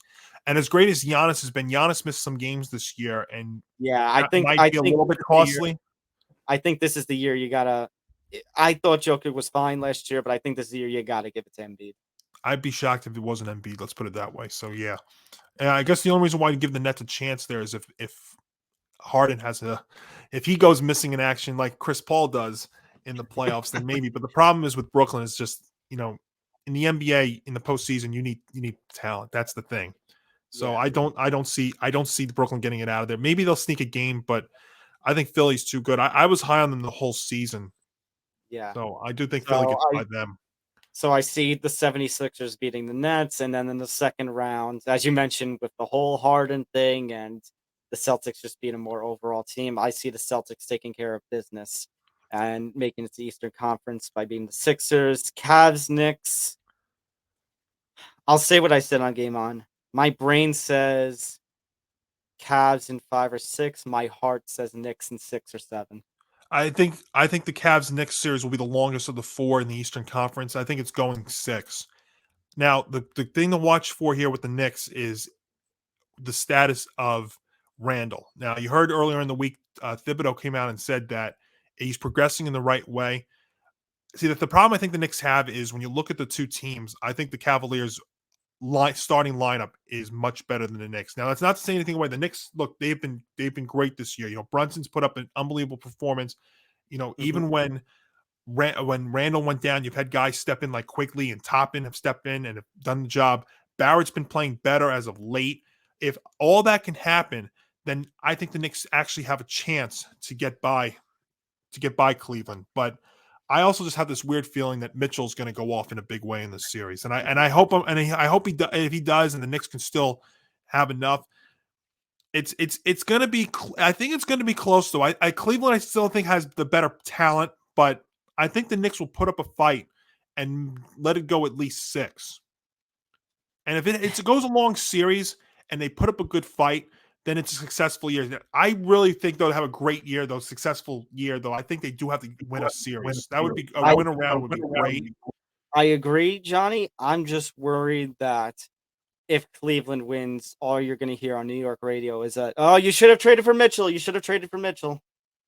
and as great as Giannis has been, Giannis missed some games this year, and I think might be a little bit costly. I think this is the year you gotta. I thought Jokic was fine last year, but I think this is the year you gotta give it to Embiid. I'd be shocked if it wasn't Embiid. Let's put it that way. So yeah, and I guess the only reason why you give the Nets a chance there is if Harden if he goes missing in action like Chris Paul does in the playoffs, then maybe. But the problem is with Brooklyn is just, in the NBA in the postseason, you need talent. That's the thing. So I don't see the Brooklyn getting it out of there. Maybe they'll sneak a game, but I think Philly's too good. I was high on them the whole season, Yeah. so I do think Philly So gets by them. So I see the 76ers beating the Nets, and then in the second round, as you mentioned, with the whole Harden thing and the Celtics just being a more overall team, I see the Celtics taking care of business and making it to the Eastern Conference by beating the Sixers, Cavs, Knicks. I'll say what I said on Game On. My brain says Cavs in 5 or 6. My heart says Knicks in 6 or 7. I think the Cavs Knicks series will be the longest of the 4 in the Eastern Conference. I think it's going 6. Now, the thing to watch for here with the Knicks is the status of Randall. Now, you heard earlier in the week, Thibodeau came out and said that he's progressing in the right way. See, that the problem I think the Knicks have is when you look at the two teams, I think the Cavaliers starting lineup is much better than the Knicks. Now, that's not to say anything away. The Knicks, look, they've been great this year. Brunson's put up an unbelievable performance. Even when Randall went down, you've had guys step in like Quickly and Toppin have stepped in and have done the job. Barrett's been playing better as of late. If all that can happen, then I think the Knicks actually have a chance to get by Cleveland. But I also just have this weird feeling that Mitchell's going to go off in a big way in this series, and I hope if he does, and the Knicks can still have enough. It's going to be. I think it's going to be close though. Cleveland I still think has the better talent, but I think the Knicks will put up a fight and let it go at least 6. And if it goes a long series and they put up a good fight, then it's a successful year. I really think they'll have a great year, though, successful year, though. I think they do have to win a series. That would be a win around would be great. I agree, Johnny. I'm just worried that if Cleveland wins, all you're going to hear on New York radio is that, oh, you should have traded for Mitchell. You should have traded for Mitchell.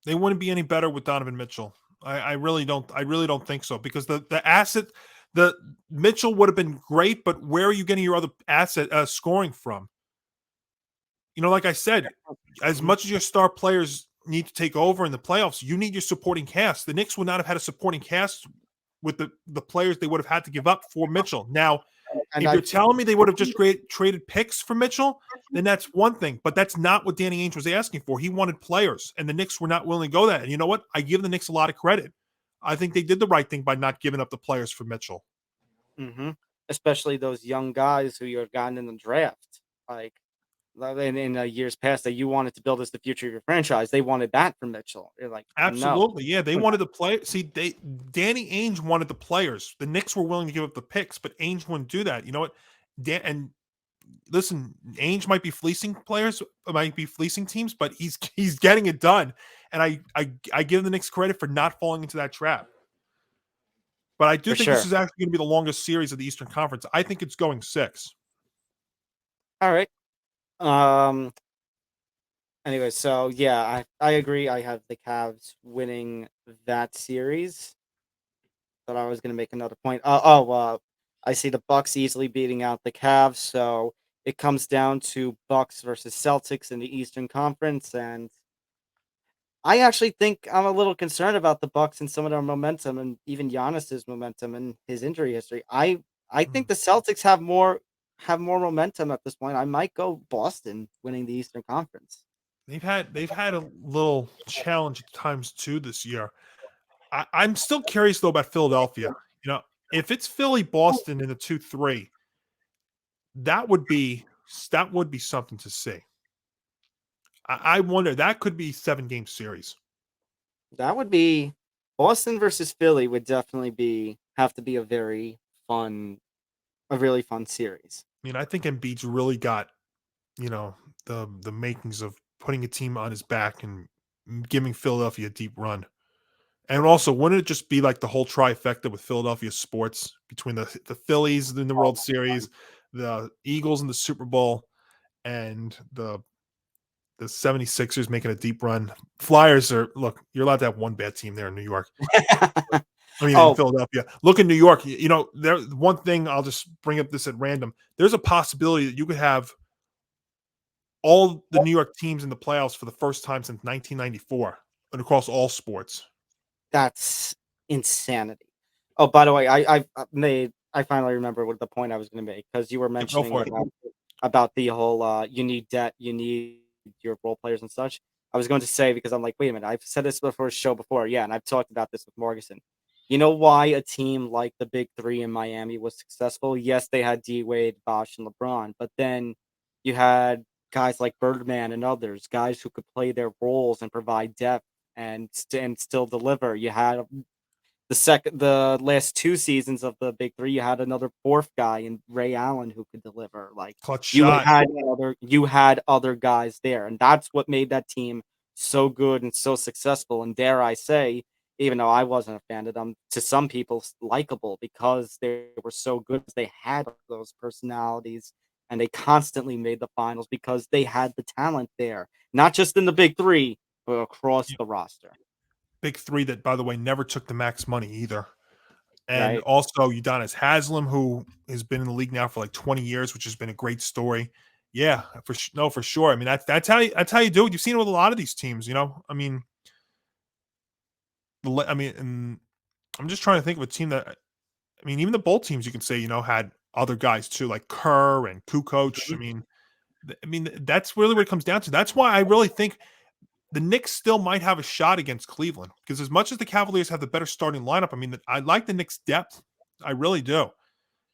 They wouldn't be any better with Donovan Mitchell. I really don't. I really don't think so because the asset, the Mitchell would have been great, but where are you getting your other asset scoring from? Like I said, as much as your star players need to take over in the playoffs, you need your supporting cast. The Knicks would not have had a supporting cast with the players they would have had to give up for Mitchell. Now, if you're telling me they would have just traded picks for Mitchell, then that's one thing. But that's not what Danny Ainge was asking for. He wanted players, and the Knicks were not willing to go that. And you know what? I give the Knicks a lot of credit. I think they did the right thing by not giving up the players for Mitchell. Mm-hmm. Especially those young guys who you had gotten in the draft. Like, in years past that you wanted to build as the future of your franchise. They wanted that from Mitchell. They're like, absolutely. No. Yeah, they wanted the play. See, Danny Ainge wanted the players. The Knicks were willing to give up the picks, but Ainge wouldn't do that. You know what? And listen, Ainge might be fleecing players, might be fleecing teams, but he's getting it done. And I give the Knicks credit for not falling into that trap. But I do think this is actually going to be the longest series of the Eastern Conference. I think it's going 6. All right. Anyway, so yeah, I agree. I have the Cavs winning that series. Thought I was going to make another point. I see the Bucks easily beating out the Cavs, so it comes down to Bucks versus Celtics in the Eastern Conference, and I actually think I'm a little concerned about the Bucks and some of their momentum, and even Giannis's momentum and his injury history. I think the Celtics have more momentum at this point. I might go Boston winning the Eastern Conference. They've had a little challenge at times too this year. I'm still curious though about Philadelphia. If it's Philly Boston in the 2-3, that would be something to see. I wonder, that could be 7-game series. That would be Boston versus Philly would definitely have to be a really fun series. I think Embiid's really got, the makings of putting a team on his back and giving Philadelphia a deep run. And also, wouldn't it just be like the whole trifecta with Philadelphia sports between the Phillies in the World Series, the Eagles in the Super Bowl, and the 76ers making a deep run? Flyers you're allowed to have one bad team there in New York. In Philadelphia. Look in New York, there. One thing, I'll just bring up this at random. There's a possibility that you could have all the New York teams in the playoffs for the first time since 1994 and across all sports. That's insanity. Oh, by the way, I finally remember what the point I was going to make, because you were mentioning about the whole you need debt, you need your role players and such. I was going to say, because I'm like, wait a minute, I've said this before show before, yeah, and I've talked about this with Morgasen. You know why a team like the Big Three in Miami was successful? Yes, they had D Wade, Bosh, and LeBron, but then you had guys like Birdman and others, guys who could play their roles and provide depth and still deliver. You had the last two seasons of the Big Three, you had another fourth guy in Ray Allen who could deliver. Like Clutch shot. you had other guys there, and that's what made that team so good and so successful. And dare I say, even though I wasn't a fan of them, to some people likable because they were so good. They had those personalities, and they constantly made the finals because they had the talent there, not just in the Big Three, but across the roster. Big Three that, by the way, never took the max money either. And Right. also Udonis Haslem, who has been in the league now for like 20 years, which has been a great story. Yeah, for sure. I mean, that's how you do it. You've seen it with a lot of these teams, you know. I mean, and I'm just trying to think of a team that, I mean, even the bowl teams you can say, you know, had other guys too, like Kerr and Kukoc. I mean, that's really what it comes down to. That's why I really think the Knicks still might have a shot against Cleveland, because as much as the Cavaliers have the better starting lineup, I mean, I like the Knicks' depth. I really do.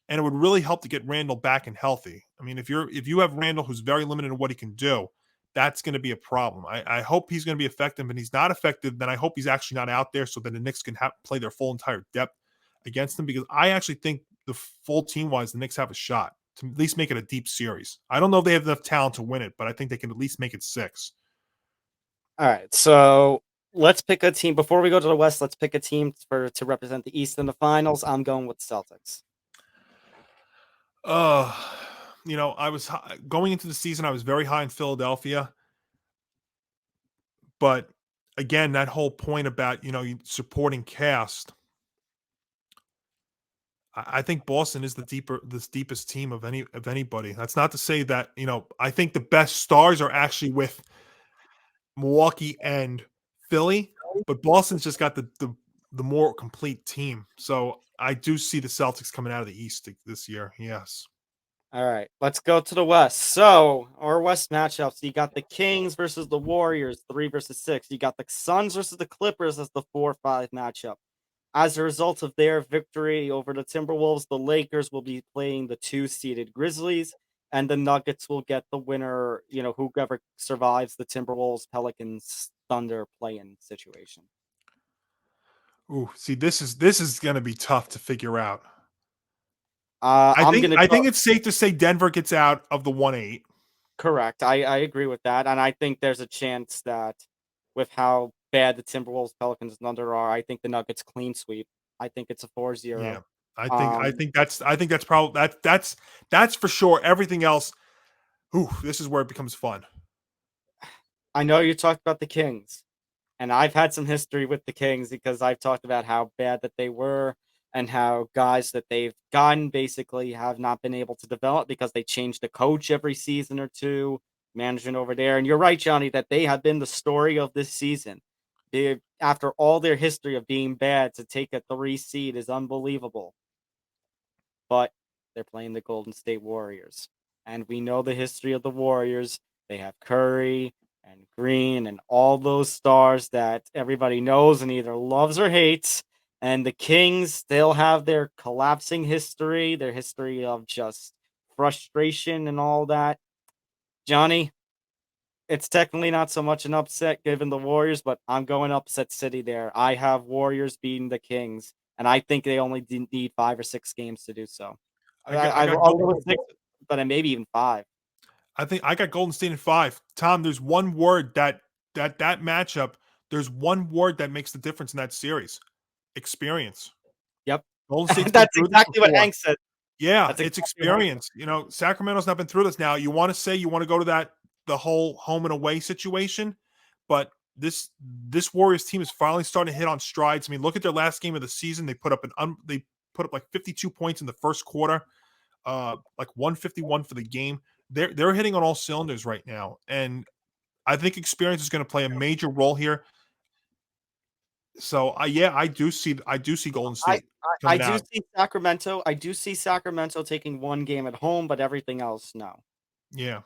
And it would really help to get Randall back and healthy. I mean, if you have Randall, who's very limited in what he can do, that's going to be a problem. I hope he's going to be effective, and he's not effective, then I hope he's actually not out there so that the Knicks can play their full entire depth against them, because I actually think the full team-wise, the Knicks have a shot to at least make it a deep series. I don't know if they have enough talent to win it, but I think they can at least make it 6. All right, so let's pick a team. Before we go to the West, let's pick a team to represent the East in the finals. I'm going with Celtics. You know, I was going into the season, I was very high in Philadelphia, but again, that whole point about, you know, supporting cast, I think Boston is the deepest team of anybody. That's not to say that, you know, I think the best stars are actually with Milwaukee and Philly, but Boston's just got the more complete team. So I do see the Celtics coming out of the East this year. Yes. All right, let's go to the West. So our West matchups: you got the Kings versus the Warriors, 3 versus 6. You got the Suns versus the Clippers as the 4-5 matchup. As a result of their victory over the Timberwolves, the Lakers will be playing the 2-seeded Grizzlies, and the Nuggets will get the winner, you know, whoever survives the Timberwolves, Pelicans, Thunder play-in situation. Ooh, see, this is going to be tough to figure out. I think it's safe to say Denver gets out of the 1-8. Correct. I agree with that, and I think there's a chance that with how bad the Timberwolves, Pelicans, and Thunder are, I think the Nuggets clean sweep. I think it's a 4-0. Yeah, I think that's probably that's for sure. Everything else, ooh, this is where it becomes fun. I know you talked about the Kings, and I've had some history with the Kings because I've talked about how bad that they were and how guys that they've gotten basically have not been able to develop because they change the coach every season or two, management over there. And you're right, Johnny, that they have been the story of this season. After all their history of being bad, to take a 3 seed is unbelievable. But they're playing the Golden State Warriors. And we know the history of the Warriors. They have Curry and Green and all those stars that everybody knows and either loves or hates. And the Kings, they'll have their collapsing history, their history of just frustration and all that. Johnny, it's technically not so much an upset given the Warriors, but I'm going upset city there. I have Warriors beating the Kings, and I think they only need 5 or 6 games to do so. I'll go with 6, but maybe even 5. I think I got Golden State in 5. Tom, there's one word that matchup. There's one word that makes the difference in that series: experience. Yep, Golden State's that's exactly what Hank said. Yeah, That's it's exactly what experience. You know, Sacramento's not been through this. Now, you want to go to the whole home and away situation, but this Warriors team is finally starting to hit on strides. I mean, look at their last game of the season. They put up like 52 points in the first quarter, like 151 for the game. They're hitting on all cylinders right now, and I think experience is going to play a major role here. So, I do see Golden State I coming do out. see Sacramento. I do see Sacramento taking one game at home, but everything else, no. Yeah.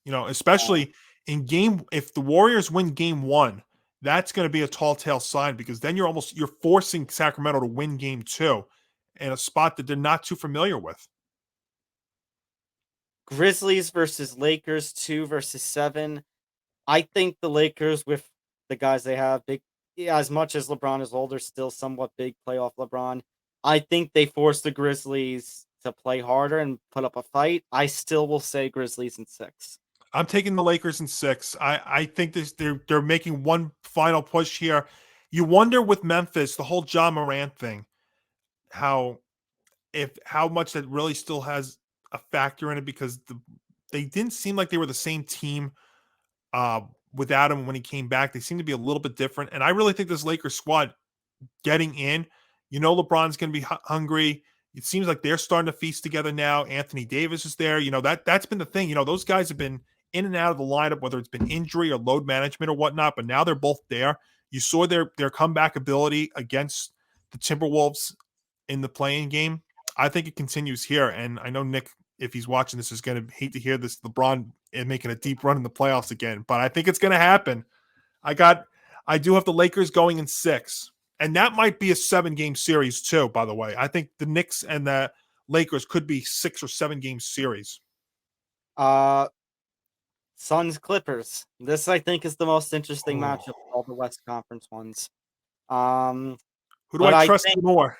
You know, especially if the Warriors win game 1, that's going to be a tall tale sign, because then you're forcing Sacramento to win game 2 in a spot that they're not too familiar with. Grizzlies versus Lakers, 2 versus 7. I think the Lakers, with the guys they have, as much as LeBron is older, still somewhat big playoff LeBron. I think they force the Grizzlies to play harder and put up a fight. I still will say Grizzlies in 6. I'm taking the Lakers in 6. I think they're making one final push here. You wonder with Memphis, the whole Ja Morant thing, how much that really still has a factor in it, because they didn't seem like they were the same team without him when he came back. They seem to be a little bit different, and I really think this Lakers squad getting in, LeBron's going to be hungry. It seems like they're starting to feast together now. Anthony Davis is there. That's been the thing. Those guys have been in and out of the lineup, whether it's been injury or load management or whatnot, but now they're both there. You saw their comeback ability against the Timberwolves in the playing game. I think it continues here, and I know Nick, if he's watching this, is going to hate to hear this, LeBron making a deep run in the playoffs again, but I think it's going to happen. I do have the Lakers going in 6. And that might be a 7-game series too, by the way. I think the Knicks and the Lakers could be 6 or 7-game series. Suns Clippers. This, I think, is the most interesting matchup of all the West Conference ones. Who do I trust more?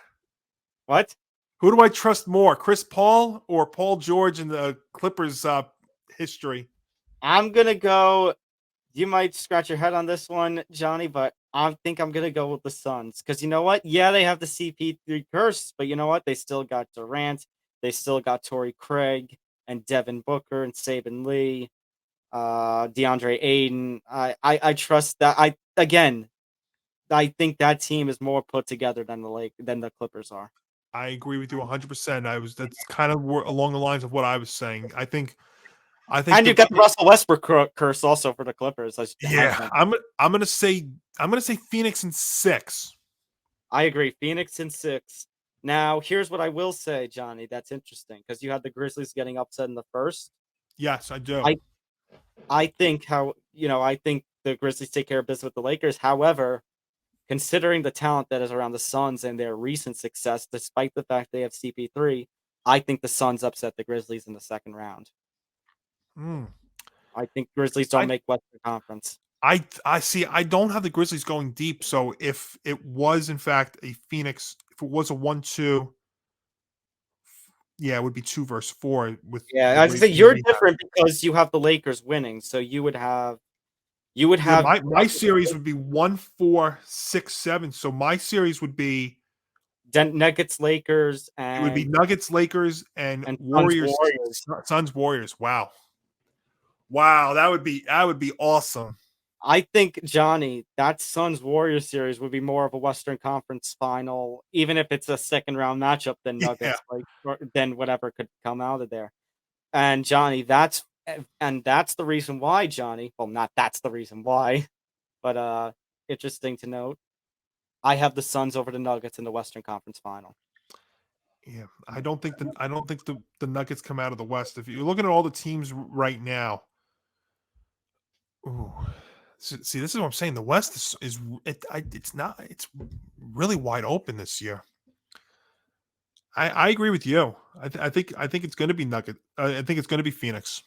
What? Who do I trust more, Chris Paul or Paul George in the Clippers history? I'm going to go. You might scratch your head on this one, Johnny, but I think I'm going to go with the Suns. Because you know what? Yeah, they have the CP3 curse, but you know what? They still got Durant. They still got Torrey Craig and Devin Booker and Saban Lee, DeAndre Ayton. I trust that. I think that team is more put together than the Clippers are. I agree with you 100%. That's kind of along the lines of what I was saying. I think and you got the Russell Westbrook curse also for the Clippers. Yeah, I'm gonna say Phoenix in 6. I agree, Phoenix in 6. Now, here's what I will say, Johnny. That's interesting because you had the Grizzlies getting upset in the first. Yes, I do. I think I think the Grizzlies take care of business with the Lakers. However, considering the talent that is around the Suns and their recent success, despite the fact they have CP3, I think the Suns upset the Grizzlies in the second round. I think Grizzlies don't make Western Conference. I see. I don't have the Grizzlies going deep. So if it was in fact a Phoenix, if it was a 1-2, yeah, it would be 2 versus 4. I was say you're different because you have the Lakers winning. So you would have. My series would be 1-4, 6-7. So my series would be Nuggets, Lakers, and it would be Nuggets, Lakers, and Warriors. Suns, Warriors. Wow, that would be awesome. I think, Johnny, that Suns Warriors series would be more of a Western Conference final, even if it's a second round matchup than Nuggets, than whatever could come out of there. And Johnny, that's the reason why, Johnny. Well, not that's the reason why, but interesting to note. I have the Suns over the Nuggets in the Western Conference final. Yeah, I don't think the Nuggets come out of the West. If you're looking at all the teams right now, ooh. See, this is what I'm saying. The West it's really wide open this year. I agree with you. I think it's going to be Nugget. I think it's going to be Phoenix.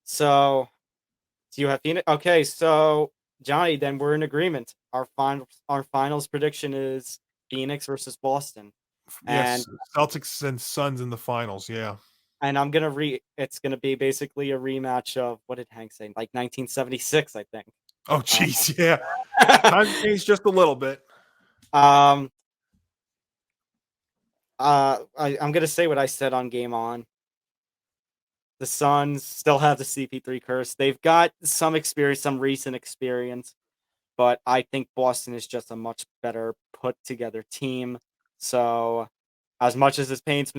So, do you have Phoenix? Okay, so Johnny, then we're in agreement. Our finals prediction is Phoenix versus Boston. Yes, and Celtics and Suns in the finals. Yeah. And I'm gonna it's gonna be basically a rematch of what did Hank say? Like 1976, I think. Oh jeez, yeah. Time changed just a little bit. I'm gonna say what I said on Game On. The Suns still have the CP3 curse. They've got some experience, some recent experience, but I think Boston is just a much better put together team. So, as much as it pains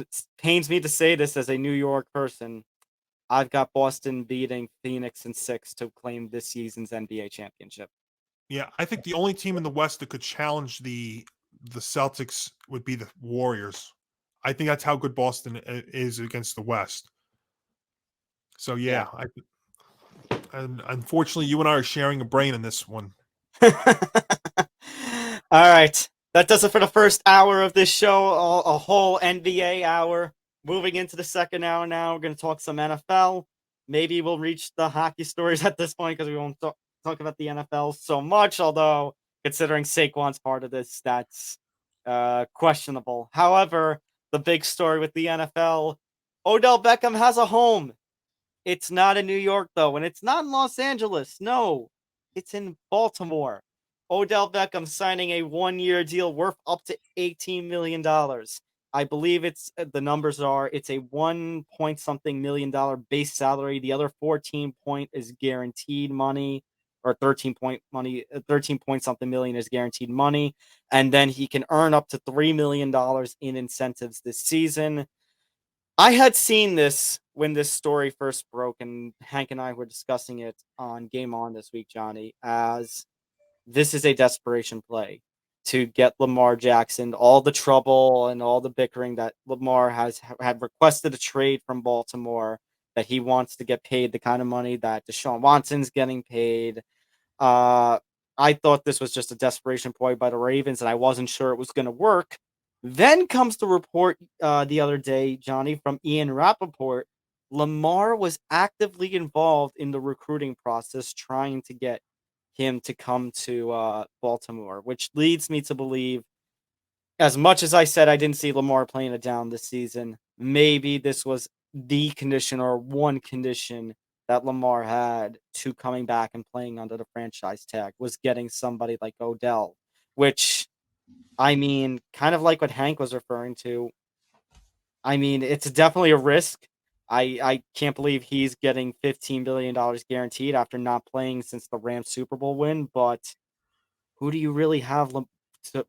me to say this as a New York person, I've got Boston beating Phoenix in 6 to claim this season's NBA championship. Yeah, I think the only team in the West that could challenge the Celtics would be the Warriors. I think that's how good Boston is against the West. So yeah. And unfortunately, you and I are sharing a brain in this one. All right. That does it for the first hour of this show, a whole NBA hour. Moving into the second hour now, we're going to talk some NFL. Maybe we'll reach the hockey stories at this point because we won't talk about the NFL so much, although considering Saquon's part of this, that's questionable. However, the big story with the NFL, Odell Beckham has a home. It's not in New York, though, and it's not in Los Angeles. No, it's in Baltimore. Odell Beckham signing a one-year deal worth up to $18 million. I believe it's the numbers are it's a 1 point something million dollar base salary. The other 14 point is guaranteed money, or 13 point something million is guaranteed money, and then he can earn up to $3 million in incentives this season. I had seen this when this story first broke, and Hank and I were discussing it on Game On this week, Johnny, as this is a desperation play to get Lamar Jackson, all the trouble and all the bickering that Lamar had requested a trade from Baltimore, that he wants to get paid the kind of money that Deshaun Watson's getting paid. I thought this was just a desperation play by the Ravens, and I wasn't sure it was going to work. Then comes the report the other day, Johnny, from Ian Rappaport. Lamar was actively involved in the recruiting process, trying to get him to come to Baltimore, which leads me to believe, as much as I said I didn't see Lamar playing it down this season, maybe this was the condition or one condition that Lamar had to coming back and playing under the franchise tag, was getting somebody like Odell, which, I mean, kind of like what Hank was referring to. I mean, it's definitely a risk. I can't believe he's getting $15 billion guaranteed after not playing since the Rams Super Bowl win, but who do you really have for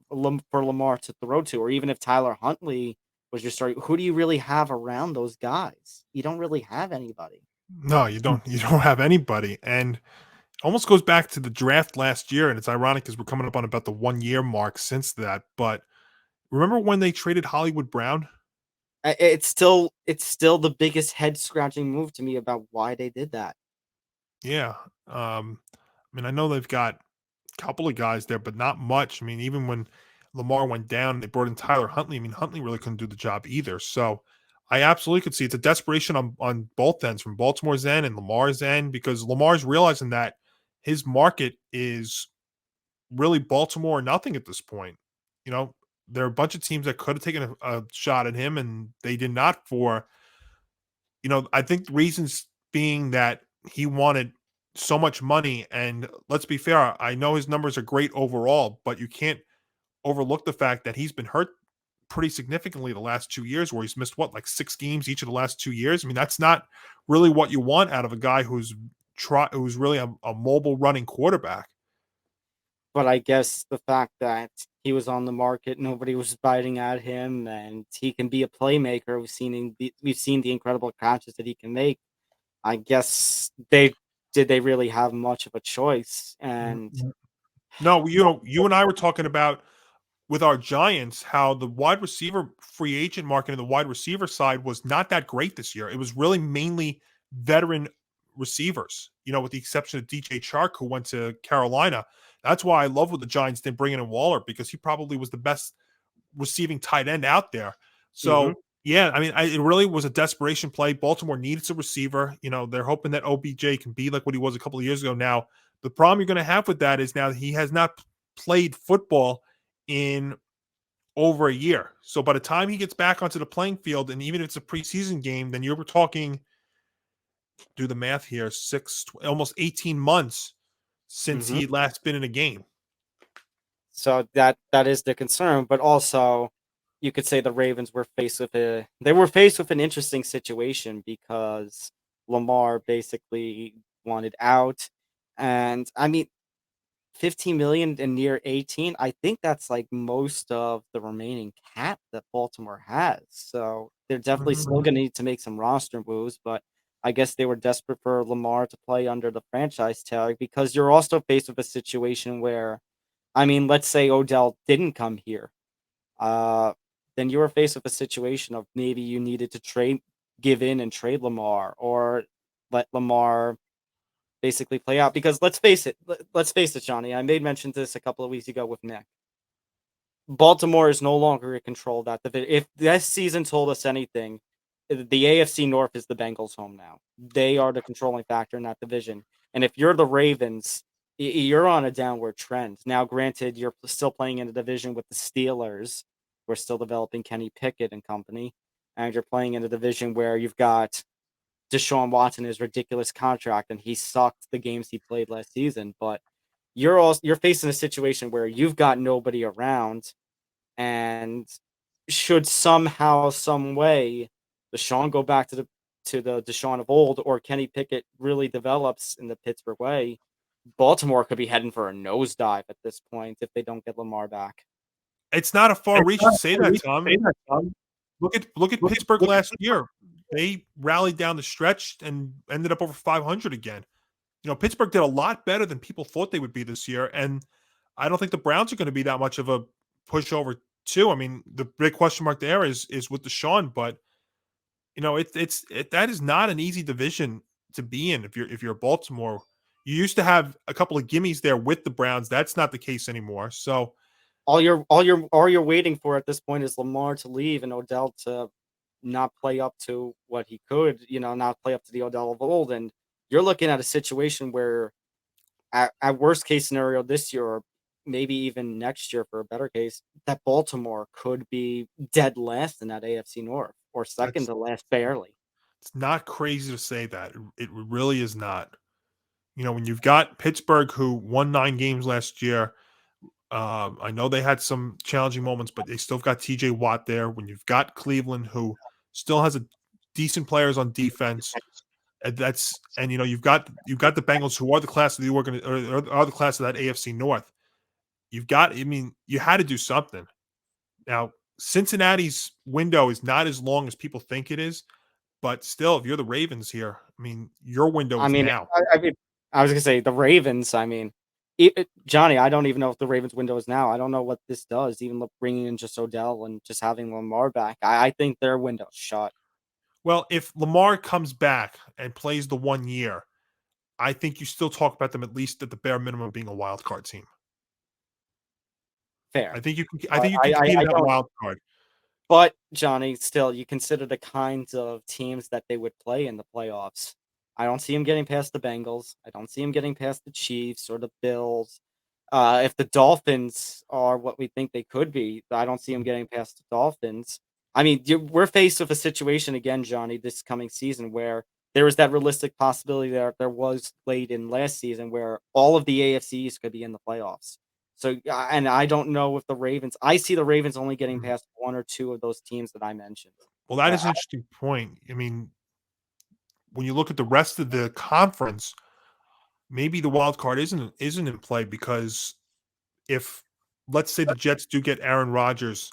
Lamar to throw to? Or even if Tyler Huntley was your starter, who do you really have around those guys? You don't really have anybody. No, you don't. You don't have anybody, and almost goes back to the draft last year. And it's ironic because we're coming up on about the 1 year mark since that. But remember when they traded Hollywood Brown? It's still the biggest head scratching move to me about why they did that. Yeah. I mean, I know they've got a couple of guys there, but not much. I mean, even when Lamar went down, they brought in Tyler Huntley. I mean, Huntley really couldn't do the job either. So I absolutely could see it's a desperation on both ends, from Baltimore's end and Lamar's end, because Lamar's realizing that his market is really Baltimore or nothing at this point. You know, there are a bunch of teams that could have taken a shot at him, and they did not for, I think the reasons being that he wanted so much money. And let's be fair, I know his numbers are great overall, but you can't overlook the fact that he's been hurt pretty significantly the last 2 years, where he's missed like 6 games each of the last 2 years. I mean, that's not really what you want out of a guy who's really a mobile running quarterback. But I guess the fact that he was on the market, nobody was biting at him, and he can be a playmaker. We've seen the incredible catches that he can make. I guess they really have much of a choice? And No, you and I were talking about with our Giants how the wide receiver free agent market and the wide receiver side was not that great this year. It was really mainly veteran receivers, with the exception of DJ Chark, who went to Carolina. That's why I love what the Giants did bringing in Waller, because he probably was the best receiving tight end out there. So, yeah, I mean, it really was a desperation play. Baltimore needs a receiver. They're hoping that OBJ can be like what he was a couple of years ago. Now, the problem you're going to have with that is now he has not played football in over a year. So by the time he gets back onto the playing field, and even if it's a preseason game, then you're talking, do the math here, almost 18 months since he last been in a game. So that is the concern, but also you could say the Ravens were faced with an interesting situation, because Lamar basically wanted out, and I mean, 15 million in near 18, I think that's like most of the remaining cap that Baltimore has. So they're definitely still going to need to make some roster moves, but I guess they were desperate for Lamar to play under the franchise tag, because you're also faced with a situation where, I mean, let's say Odell didn't come here. Then you were faced with a situation of maybe you needed to give in and trade Lamar, or let Lamar basically play out. Because let's face it, Johnny. I made mention to this a couple of weeks ago with Nick. Baltimore is no longer in control of that division. If this season told us anything, the AFC North is the Bengals' home now. They are the controlling factor in that division. And if you're the Ravens, you're on a downward trend. Now, granted, you're still playing in a division with the Steelers. We're still developing Kenny Pickett and company. And you're playing in a division where you've got Deshaun Watson, his ridiculous contract, and he sucked the games he played last season. But you're facing a situation where you've got nobody around, and should somehow, some way, Deshaun go back to the Deshaun of old, or Kenny Pickett really develops in the Pittsburgh way, Baltimore could be heading for a nosedive at this point if they don't get Lamar back. It's not a far reach to say that, Tom. Look at Pittsburgh last year. They rallied down the stretch and ended up over 500 again. You know, Pittsburgh did a lot better than people thought they would be this year, and I don't think the Browns are going to be that much of a pushover too. I mean, the big question mark there is with Deshaun, but you know, that is not an easy division to be in if you're Baltimore. You used to have a couple of gimmies there with the Browns. That's not the case anymore. So all you're waiting for at this point is Lamar to leave and Odell to not play up to what he could, not play up to the Odell of old. And you're looking at a situation where at worst case scenario this year, or maybe even next year for a better case, that Baltimore could be dead last in that AFC North, or second to last barely. It's not crazy to say that. It really is not. You know, when you've got Pittsburgh, who won 9 games last year, I know they had some challenging moments, but they still got TJ Watt there. When you've got Cleveland, who still has a decent players on defense, and you've got the Bengals, who are the class of the are the class of that AFC North. You had to do something. Now, Cincinnati's window is not as long as people think it is, but still, if you're the Ravens here, I mean, your window is now. I was gonna say the Ravens. I mean, Johnny, I don't even know if the Ravens' window is now. I don't know what this does. Even bringing in just Odell and just having Lamar back, I think their window's shut. Well, if Lamar comes back and plays the 1 year, I think you still talk about them at least at the bare minimum being a wild card team. Fair. I think you can compete in that wild card. But Johnny, still, you consider the kinds of teams that they would play in the playoffs. I don't see him getting past the Bengals. I don't see him getting past the Chiefs or the Bills. If the Dolphins are what we think they could be, I don't see him getting past the Dolphins. I mean, we're faced with a situation again, Johnny, this coming season where there is that realistic possibility that there was late in last season where all of the AFCs could be in the playoffs. So, and I don't know if the Ravens, I see the Ravens only getting past 1 or 2 of those teams that I mentioned. Well, that is an interesting point. I mean, when you look at the rest of the conference, maybe the wild card isn't in play, because if, let's say, the Jets do get Aaron Rodgers,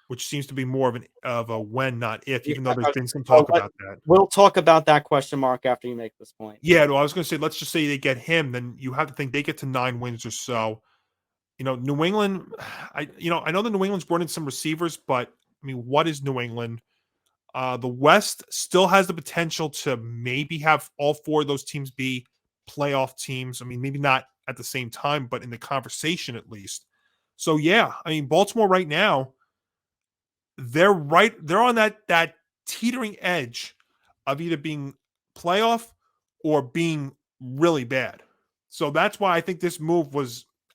which seems to be more of a when, not if, even though there's been some talk about that. We'll talk about that question mark after you make this point. Yeah, well, I was going to say, let's just say they get him, then you have to think they get to 9 wins or so. You know, New England, I know the New England's brought in some receivers, but I mean, what is New England? The West still has the potential to maybe have all 4 of those teams be playoff teams. I mean, maybe not at the same time, but in the conversation at least. So yeah, I mean, Baltimore right now, they're on that teetering edge of either being playoff or being really bad. So that's why I think this move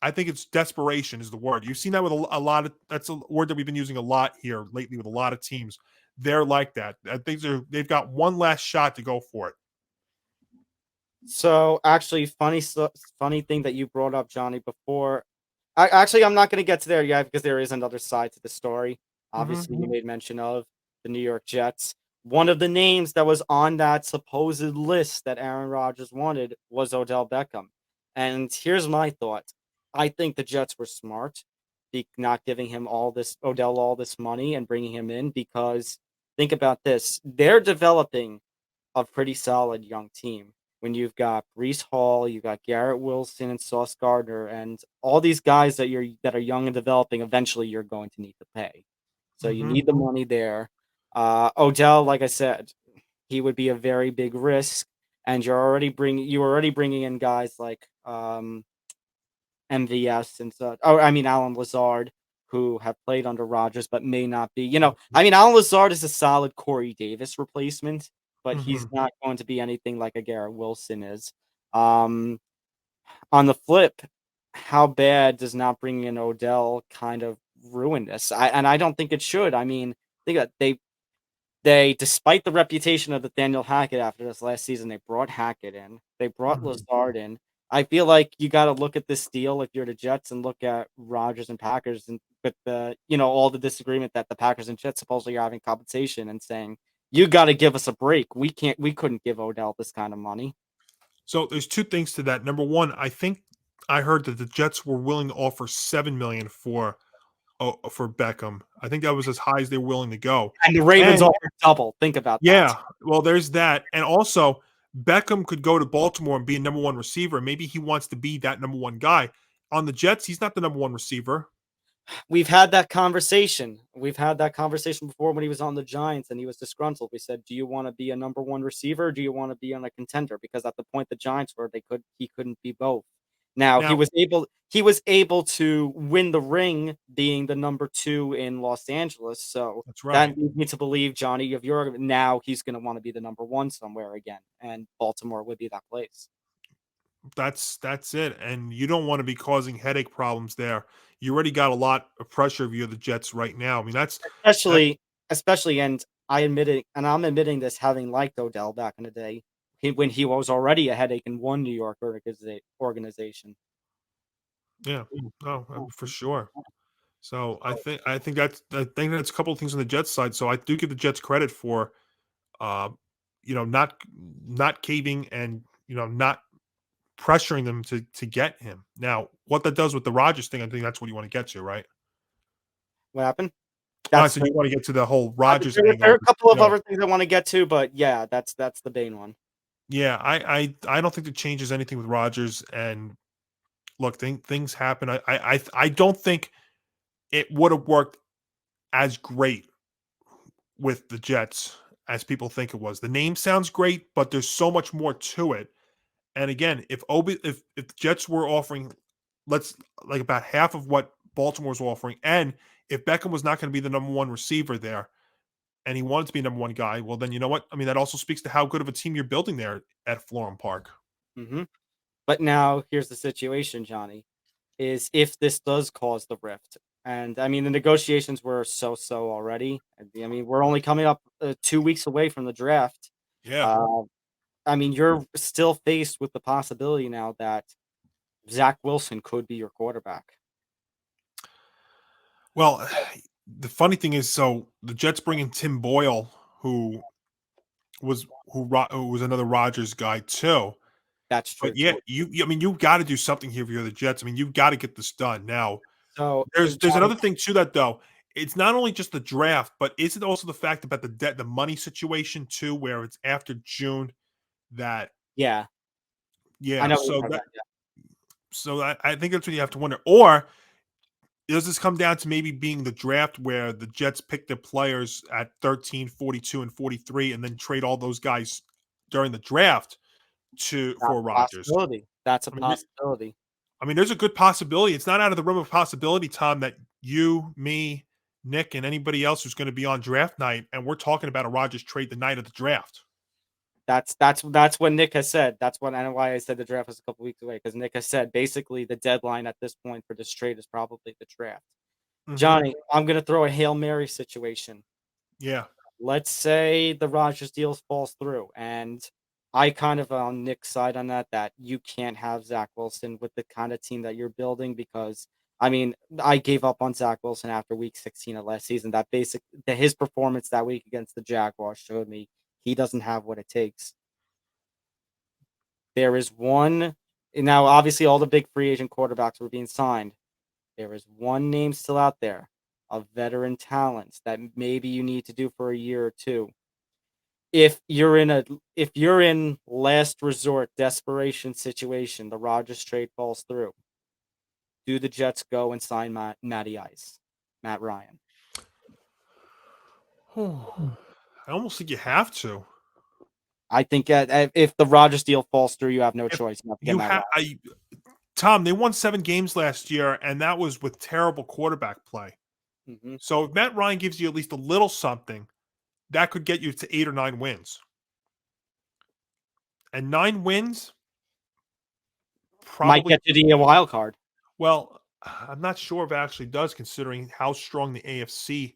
I think it's desperation is the word. You've seen that with a lot of, that's a word that we've been using a lot here lately with a lot of teams. They're like that. I think they've got one last shot to go for it. So actually, funny thing that you brought up, Johnny, before. I'm not going to get to there yet because there is another side to the story. Obviously, you made mention of the New York Jets. One of the names that was on that supposed list that Aaron Rodgers wanted was Odell Beckham. And here's my thought. I think the Jets were smart not giving him Odell all this money and bringing him in, because think about this. They're developing a pretty solid young team. When you've got Breece Hall, you've got Garrett Wilson and Sauce Gardner, and all these guys that are young and developing, eventually you're going to need to pay. So you need the money there. Odell, like I said, he would be a very big risk. and you're already bringing in guys like MVS and so. Oh, I mean Alan Lazard, who have played under Rodgers but may not be. I mean Alan Lazard is a solid Corey Davis replacement, but he's not going to be anything like a Garrett Wilson is. On the flip, how bad does not bringing in Odell kind of ruin this? I don't think it should. I mean, think that they, despite the reputation of Nathaniel Hackett after this last season, they brought Hackett in. They brought Lazard in. I feel like you got to look at this deal if you're the Jets and look at Rodgers and Packers and with the all the disagreement that the Packers and Jets supposedly are having compensation and saying you got to give us a break. We couldn't give Odell this kind of money. So there's two things to that. Number one, I think I heard that the Jets were willing to offer $7 million for Beckham. I think that was as high as they were willing to go. And the Ravens offered double. Think about that. Yeah, well, there's that. And also, Beckham could go to Baltimore and be a number one receiver. Maybe he wants to be that number one guy. On the Jets, he's not the number one receiver. We've had that conversation. We've had that conversation before when he was on the Giants and he was disgruntled. We said, "Do you want to be a number one receiver? Or do you want to be on a contender?" Because at the point the Giants were, he couldn't be both. Now he was able to win the ring, being the number 2 in Los Angeles. So that's right. That leads me to believe, Johnny, if you're now he's going to want to be the number 1 somewhere again, and Baltimore would be that place. That's it. And you don't want to be causing headache problems there. You already got a lot of pressure via the Jets right now. I mean, that's especially, and I'm admitting this, having liked Odell back in the day, when he was already a headache in one New York organization. Yeah, no, for sure. So I think that's a couple of things on the Jets side. So I do give the Jets credit for, not caving and not pressuring them to get him. Now, what that does with the Rodgers thing, I think that's what you want to get to, right? What happened? So you want to get to the whole Rodgers thing. There are a couple of other things I want to get to, but yeah, that's the main one. Yeah, I don't think it changes anything with Rodgers. And look, things happen. I don't think it would have worked as great with the Jets as people think it was. The name sounds great, but there's so much more to it. And again, if the Jets were offering about half of what Baltimore's offering, and if Beckham was not going to be the number one receiver there, and he wanted to be number one guy, well, then you know what? I mean, that also speaks to how good of a team you're building there at Florham Park. Mm-hmm. But now here's the situation, Johnny, is if this does cause the rift, and I mean, the negotiations were so already. I mean, we're only coming up 2 weeks away from the draft. Yeah. I mean, you're still faced with the possibility now that Zach Wilson could be your quarterback. Well, the funny thing is, so the Jets bring in Tim Boyle, who was another Rodgers guy too. That's true. But yeah, you've got to do something here for the Jets. I mean, you've got to get this done now. So there's another thing to that though. It's not only just the draft, but is it also the fact about the money situation too, where it's after June that yeah. I know. So I think that's what you have to wonder. Or does this come down to maybe being the draft where the Jets pick their players at 13, 42, and 43, and then trade all those guys during the draft for Rodgers? That's a possibility. I mean, there's a good possibility. It's not out of the realm of possibility, Tom, that you, me, Nick, and anybody else who's going to be on draft night, and we're talking about a Rodgers trade the night of the draft. That's what Nick has said. That's what, and why I said the draft was a couple weeks away, because Nick has said basically the deadline at this point for this trade is probably the draft. Mm-hmm. Johnny, I'm going to throw a Hail Mary situation. Yeah. Let's say the Rodgers deal falls through, and I kind of on Nick's side on that you can't have Zach Wilson with the kind of team that you're building, because I mean, I gave up on Zach Wilson after week 16 of last season. His performance that week against the Jaguars showed me he doesn't have what it takes. There is one now, obviously all the big free agent quarterbacks were being signed. There is one name still out there of veteran talents that maybe you need to do for a year or two. If you're in last resort desperation situation, the Rodgers trade falls through, do the Jets go and sign Matt Ryan? I almost think you have to. I think if the Rodgers deal falls through, you have no choice. You have to get You Matt have Ryan. Tom. They won 7 games last year, and that was with terrible quarterback play. Mhm. So if Matt Ryan gives you at least a little something, that could get you to 8 or 9 wins. And 9 wins Might probably. get you to a wild card. Well, I'm not sure if it actually does, considering how strong the AFC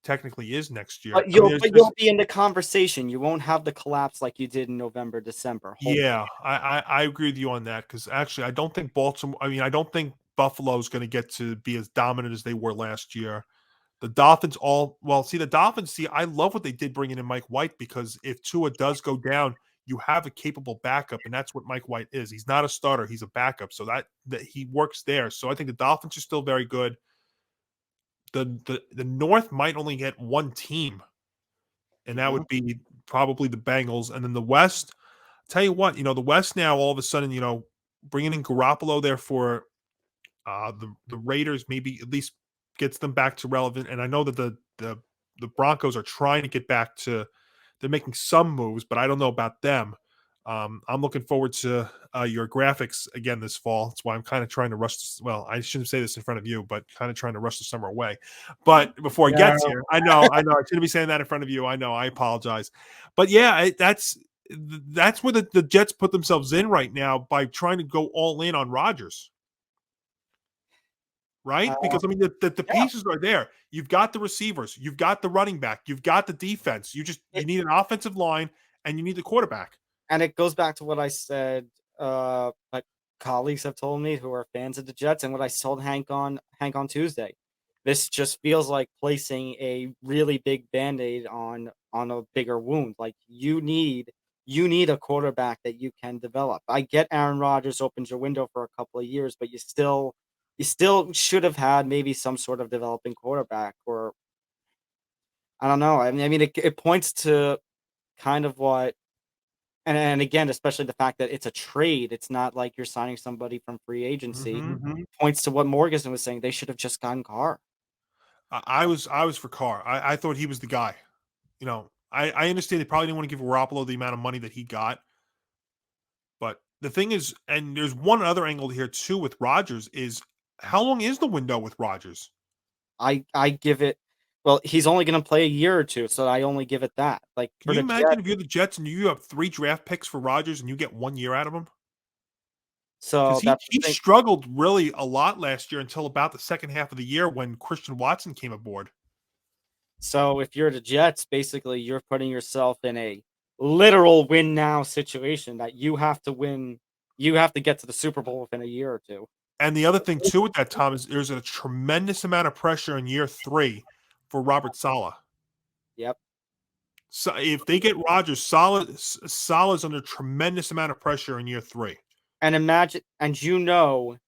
technically is next year. But you'll be in the conversation. You won't have the collapse like you did in November, December. Hopefully. Yeah, I agree with you on that, because actually I don't think I don't think Buffalo's going to get to be as dominant as they were last year. The Dolphins I love what they did bringing in Mike White, because if Tua does go down, you have a capable backup, and that's what Mike White is. He's not a starter, he's a backup, so that he works there. So I think the Dolphins are still very good. The North might only get one team, and that would be probably the Bengals. And then the West, tell you what, the West now all of a sudden, bringing in Garoppolo there for the Raiders maybe at least gets them back to relevant. And I know that the Broncos are trying to get back to, they're making some moves, but I don't know about them. I'm looking forward to your graphics again this fall. That's why I'm kind of trying to rush this. Well, I shouldn't say this in front of you, but kind of trying to rush the summer away. But before it gets here, I know, I shouldn't be saying that in front of you. I know, I apologize. But yeah, that's where the Jets put themselves in right now by trying to go all in on Rodgers. Right? Because I mean, the pieces are there. You've got the receivers, you've got the running back, you've got the defense. You need an offensive line, and you need the quarterback. And it goes back to what I said. My colleagues have told me who are fans of the Jets, and what I told Hank on Tuesday. This just feels like placing a really big Band-Aid on a bigger wound. Like you need a quarterback that you can develop. I get Aaron Rodgers opens your window for a couple of years, but you still should have had maybe some sort of developing quarterback, or I don't know. I mean, it points to kind of what, and again, especially the fact that it's a trade. It's not like you're signing somebody from free agency. Points to what Morgasen was saying. They should have just gotten Carr. I was for Carr. I thought he was the guy. I understand they probably didn't want to give Garoppolo the amount of money that he got. But the thing is, and there's one other angle here too with Rodgers, is how long is the window with Rodgers? I give it. Well, he's only going to play a year or two, so I only give it that. Like, can you imagine if you're the Jets and you have 3 draft picks for Rodgers and you get 1 year out of him? So he struggled really a lot last year until about the second half of the year when Christian Watson came aboard. So if you're the Jets, basically you're putting yourself in a literal win now situation that you have to win. You have to get to the Super Bowl within a year or two. And the other thing too with that, Tom, is there's a tremendous amount of pressure in year 3 for Robert Saleh. Yep. So if they get Rodgers, Saleh's under tremendous amount of pressure in year 3. And imagine, and Johnny,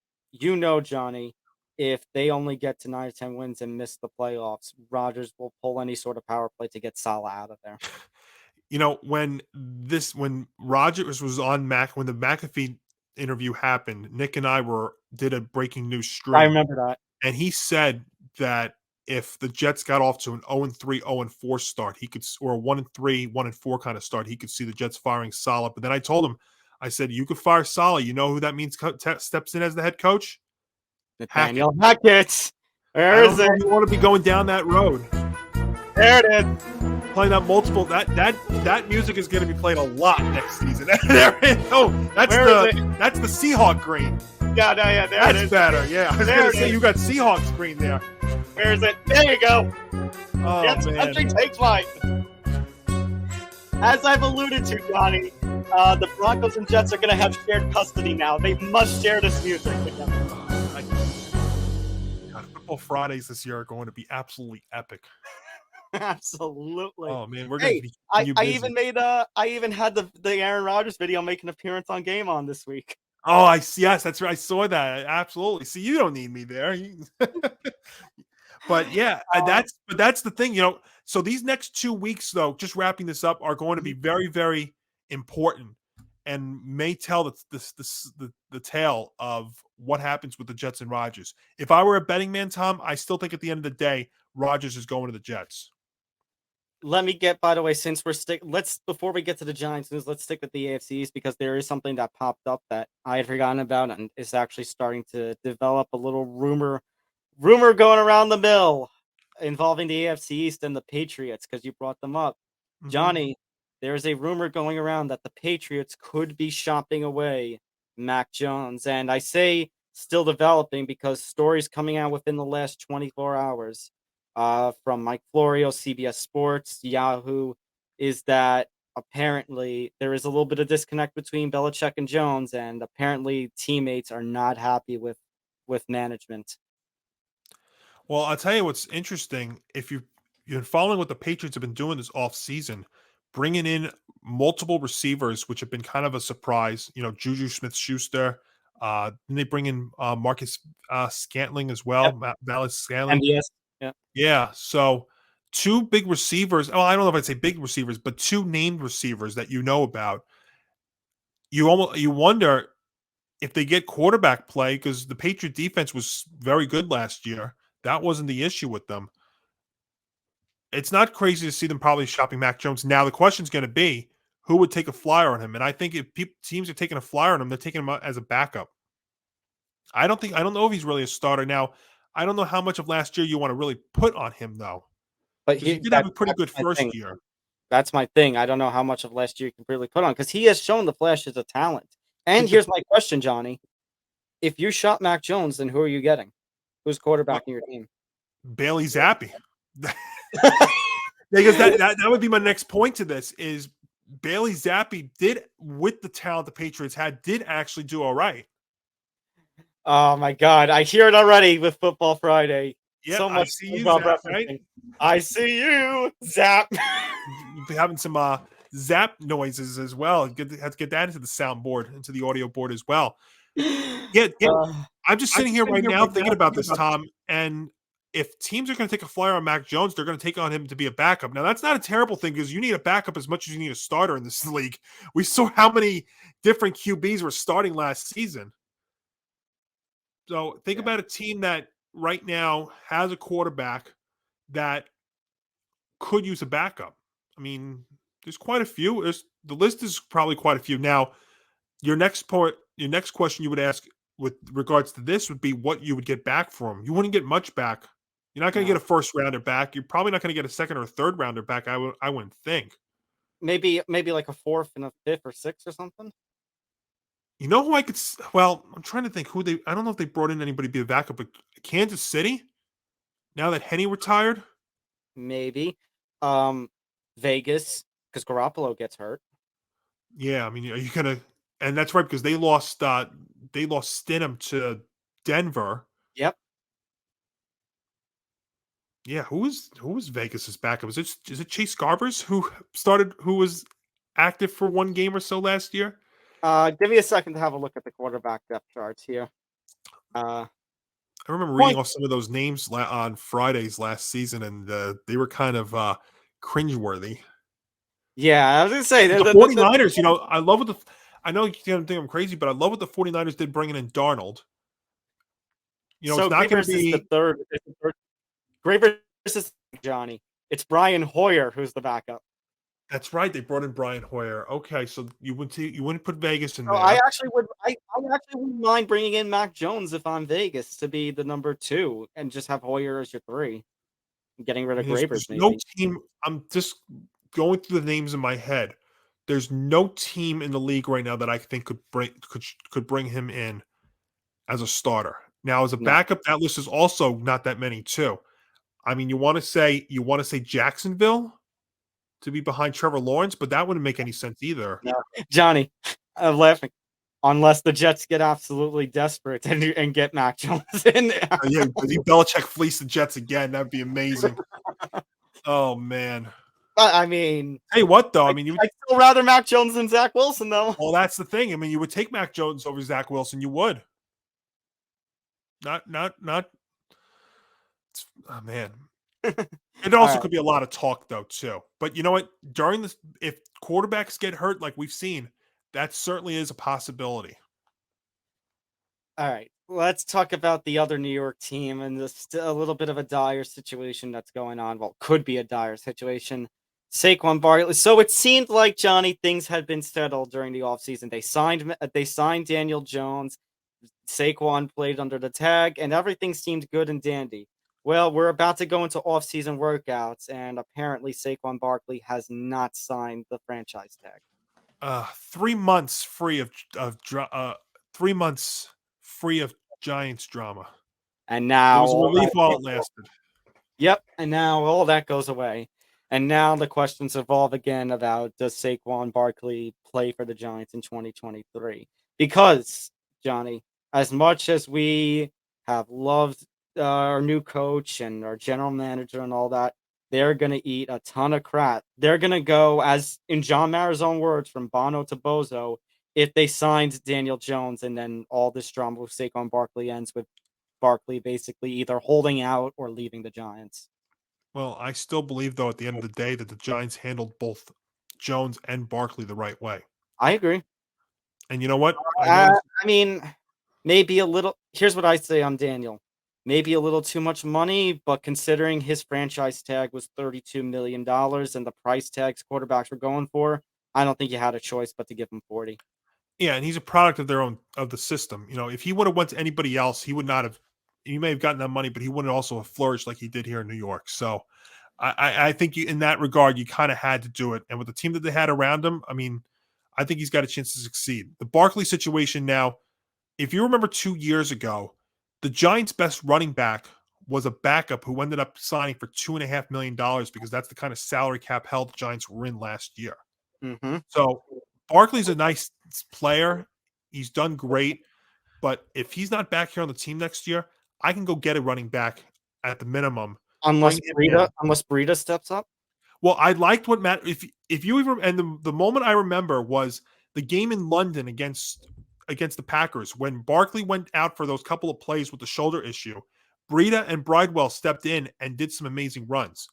if they only get to 9 or 10 wins and miss the playoffs, Rodgers will pull any sort of power play to get Saleh out of there. When Rodgers was on when the McAfee interview happened, Nick and I did a breaking news stream. I remember that. And he said that if the Jets got off to an 0-3, 0-4 start, he could, or a 1-3, 1-4 kind of start, he could see the Jets firing Saleh. But then I told him, I said, you could fire Saleh. You know who that means steps in as the head coach? Nathaniel Hackett. Where is it? You want to be going down that road. There it is. Playing that multiple. That music is going to be played a lot next season. There it is. Oh, that's the Seahawk green. Yeah, there that's it is. Better. Yeah, I was going to say you got Seahawks green there. Where is it? There you go. Oh, Jets country take flight. As I've alluded to, Johnny, the Broncos and Jets are going to have shared custody now. They must share this music together. God, Football Fridays this year are going to be absolutely epic. Absolutely. Oh man, we're going to be. I even had the Aaron Rodgers video make an appearance on Game On this week. Oh, yes, that's right. I saw that. Absolutely. See, you don't need me there. But yeah, that's the thing, So these next 2 weeks, though, just wrapping this up, are going to be very, very important, and may tell the tale of what happens with the Jets and Rodgers. If I were a betting man, Tom, I still think at the end of the day, Rodgers is going to the Jets. Let me get, by the way, since before we get to the Giants news, let's stick with the AFC East because there is something that popped up that I had forgotten about and is actually starting to develop a little rumor going around the mill involving the AFC East and the Patriots because you brought them up. Mhm. Johnny, there's a rumor going around that the Patriots could be shopping away Mac Jones. And I say still developing because stories coming out within the last 24 hours from Mike Florio, CBS Sports, Yahoo, is that apparently there is a little bit of disconnect between Belichick and Jones, and apparently teammates are not happy with management. Well, I'll tell you what's interesting. If you're following what the Patriots have been doing this off season, bringing in multiple receivers, which have been kind of a surprise. Juju Smith-Schuster. Then they bring in Marcus Scantling as well, Yep. Vallis Scantling. MBS. Yeah. Yeah, so two big receivers. Oh, I don't know if I'd say big receivers, but two named receivers that you know about. You wonder if they get quarterback play because the Patriot defense was very good last year. That wasn't the issue with them. It's not crazy to see them probably shopping Mac Jones. Now the question's going to be who would take a flyer on him, and I think if teams are taking a flyer on him, they're taking him as a backup. I don't know if he's really a starter now. I don't know how much of last year you want to really put on him though. But He did have a pretty good first year. That's my thing. I don't know how much of last year you can really put on because he has shown the flashes of talent. And here's my question, Johnny. If you shot Mac Jones, then who are you getting? Who's quarterbacking your team? Bailey Zappi. Because that would be my next point to this is Bailey Zappi did, with the talent the Patriots had, did actually do all right. Oh my God. I hear it already with Football Friday. Yeah, so much I see you, Zap, right? I see you, Zap. You've been having some zap noises as well. Have to get that into the soundboard, into the audio board as well. Yeah, I'm just sitting here right now thinking about this, Tom, and if teams are going to take a flyer on Mac Jones, they're going to take on him to be a backup. Now, that's not a terrible thing because you need a backup as much as you need a starter in this league. We saw how many different QBs were starting last season. So think about a team that right now has a quarterback that could use a backup. I mean, there's quite a few. The list is probably quite a few. Now, your next question you would ask with regards to this would be what you would get back for him. You wouldn't get much back. You're not going to get a first rounder back. You're probably not going to get a second or third rounder back. I wouldn't think. Maybe like a fourth and a fifth or sixth or something. You know who I could? Well, I'm trying to think who they. I don't know if they brought in anybody to be a backup, but Kansas City. Now that Henny retired, maybe. Vegas because Garoppolo gets hurt. Yeah, I mean, are you gonna? And that's right because they lost Stidham to Denver. Yep. Yeah, who was Vegas's backup? Is it Chase Garbers who was active for one game or so last year? Give me a second to have a look at the quarterback depth charts here. I remember reading off some of those names on Fridays last season, and they were kind of cringeworthy. Yeah, I was going to say. The 49ers, I love what I know you think I'm crazy, but I love what the 49ers did bringing in Darnold. So it's not going to be... the third. Great versus Johnny. It's Brian Hoyer who's the backup. That's right. They brought in Brian Hoyer. Okay, so you wouldn't put Vegas in there. I actually wouldn't mind bringing in Mac Jones if I'm Vegas to be the number 2 and just have Hoyer as your 3. Getting rid of Gravers. There's no team. I'm just going through the names in my head. There's no team in the league right now that I think could bring him in as a starter. Now, as a backup, that list is also not that many too. I mean, you want to say Jacksonville to be behind Trevor Lawrence, but that wouldn't make any sense either. No. Johnny, I'm laughing. Unless the Jets get absolutely desperate and get Mac Jones in there. Yeah, Belichick fleece the Jets again. That'd be amazing. Oh man. I mean, hey, what though? I mean, I'd still rather Mac Jones than Zach Wilson, though. Well, that's the thing. I mean, you would take Mac Jones over Zach Wilson. You would. Not. Oh man. It also could be a lot of talk though too. But you know what? During this, if quarterbacks get hurt, like we've seen, that certainly is a possibility. All right, let's talk about the other New York team and a little bit of a dire situation that's going on. Well, could be a dire situation. Saquon Barkley. So it seemed like, Johnny, things had been settled during the offseason. They signed Daniel Jones. Saquon played under the tag, and everything seemed good and dandy. Well, we're about to go into offseason workouts, and apparently Saquon Barkley has not signed the franchise tag. 3 months free of 3 months free of Giants drama. And It now was a all relief that, while it lasted. yep, and now all that goes away. And now the questions evolve again about, does Saquon Barkley play for the Giants in 2023? Because, Johnny, as much as we have loved our new coach and our general manager and all that, they're going to eat a ton of crap. They're going to go, as in John Mara's own words, from Bono to Bozo, if they signed Daniel Jones, and then all this drama with Saquon Barkley ends with Barkley basically either holding out or leaving the Giants. Well, I still believe, though, at the end of the day, that the Giants handled both Jones and Barkley the right way. I agree. And you know what? I mean, maybe a little. Here's what I say on Daniel. Maybe a little too much money, but considering his franchise tag was $32 million and the price tags quarterbacks were going for, I don't think you had a choice but to give him 40. Yeah, and he's a product of the system. If he would have went to anybody else, he would not have. He may have gotten that money, but he wouldn't also have flourished like he did here in New York. So, I think in that regard, you kind of had to do it. And with the team that they had around him, I mean, I think he's got a chance to succeed. The Barkley situation now, if you remember 2 years ago, the Giants' best running back was a backup who ended up signing for $2.5 million because that's the kind of salary cap hell the Giants were in last year. Mm-hmm. So Barkley's a nice player. He's done great. But if he's not back here on the team next year, I can go get a running back at the minimum. Unless Bring him in. Breida steps up. Well, I liked what Matt. If you even, and the moment I remember was the game in London against the Packers when Barkley went out for those couple of plays with the shoulder issue. Breida and Bridewell stepped in and did some amazing runs.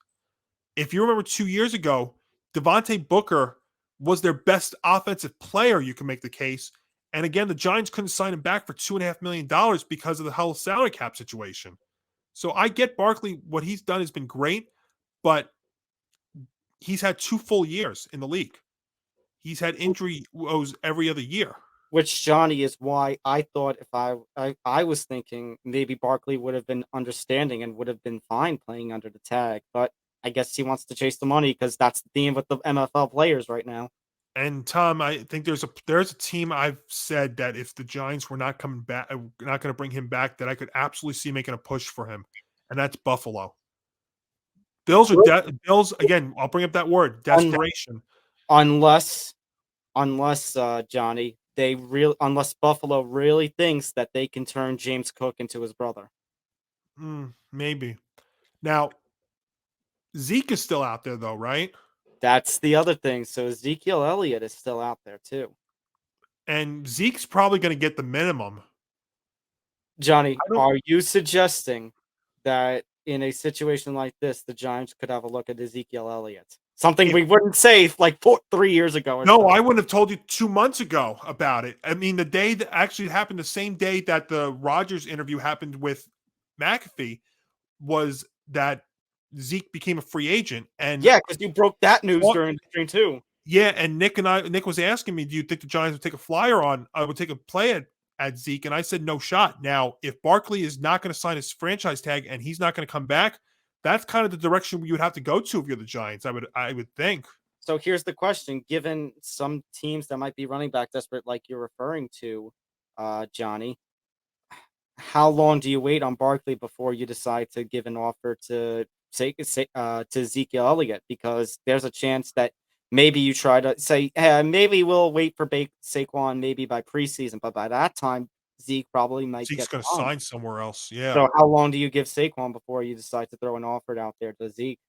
If you remember 2 years ago, Devontae Booker was their best offensive player. You can make the case. And again, the Giants couldn't sign him back for $2.5 million because of the whole salary cap situation. So I get Barkley. What he's done has been great, but he's had 2 full years in the league. He's had injury woes every other year. Which, Johnny, is why I thought if I was thinking maybe Barkley would have been understanding and would have been fine playing under the tag. But I guess he wants to chase the money because that's the theme with the MFL players right now. And Tom, I think there's a team I've said that if the Giants were not coming back, not going to bring him back, that I could absolutely see making a push for him, and that's Buffalo. Bills are Bills again. I'll bring up that word, desperation. Unless Johnny, unless Buffalo really thinks that they can turn James Cook into his brother. Maybe. Now, Zeke is still out there though, right? That's the other thing. So Ezekiel Elliott is still out there too. And Zeke's probably going to get the minimum. Johnny, are you suggesting that in a situation like this, the Giants could have a look at Ezekiel Elliott? Something we wouldn't say like 3 years ago. No, I wouldn't have told you 2 months ago about it. I mean, the day that actually happened, the same day that the Rodgers interview happened with McAfee, was that Zeke became a free agent. And yeah, because you broke that news during the stream too. Yeah, and Nick was asking me, do you think the Giants would take a flyer on? I would take a play at Zeke, and I said no shot. Now, if Barkley is not going to sign his franchise tag and he's not going to come back, that's kind of the direction you would have to go to if you're the Giants. I would think. So here's the question: given some teams that might be running back desperate, like you're referring to, Johnny, how long do you wait on Barkley before you decide to give an offer to Ezekiel Elliott? Because there's a chance that maybe you try to say, hey, maybe we'll wait for Saquon maybe by preseason, but by that time, Zeke probably might Zeke's going to sign somewhere else. Yeah. So how long do you give Saquon before you decide to throw an offer out there to Zeke?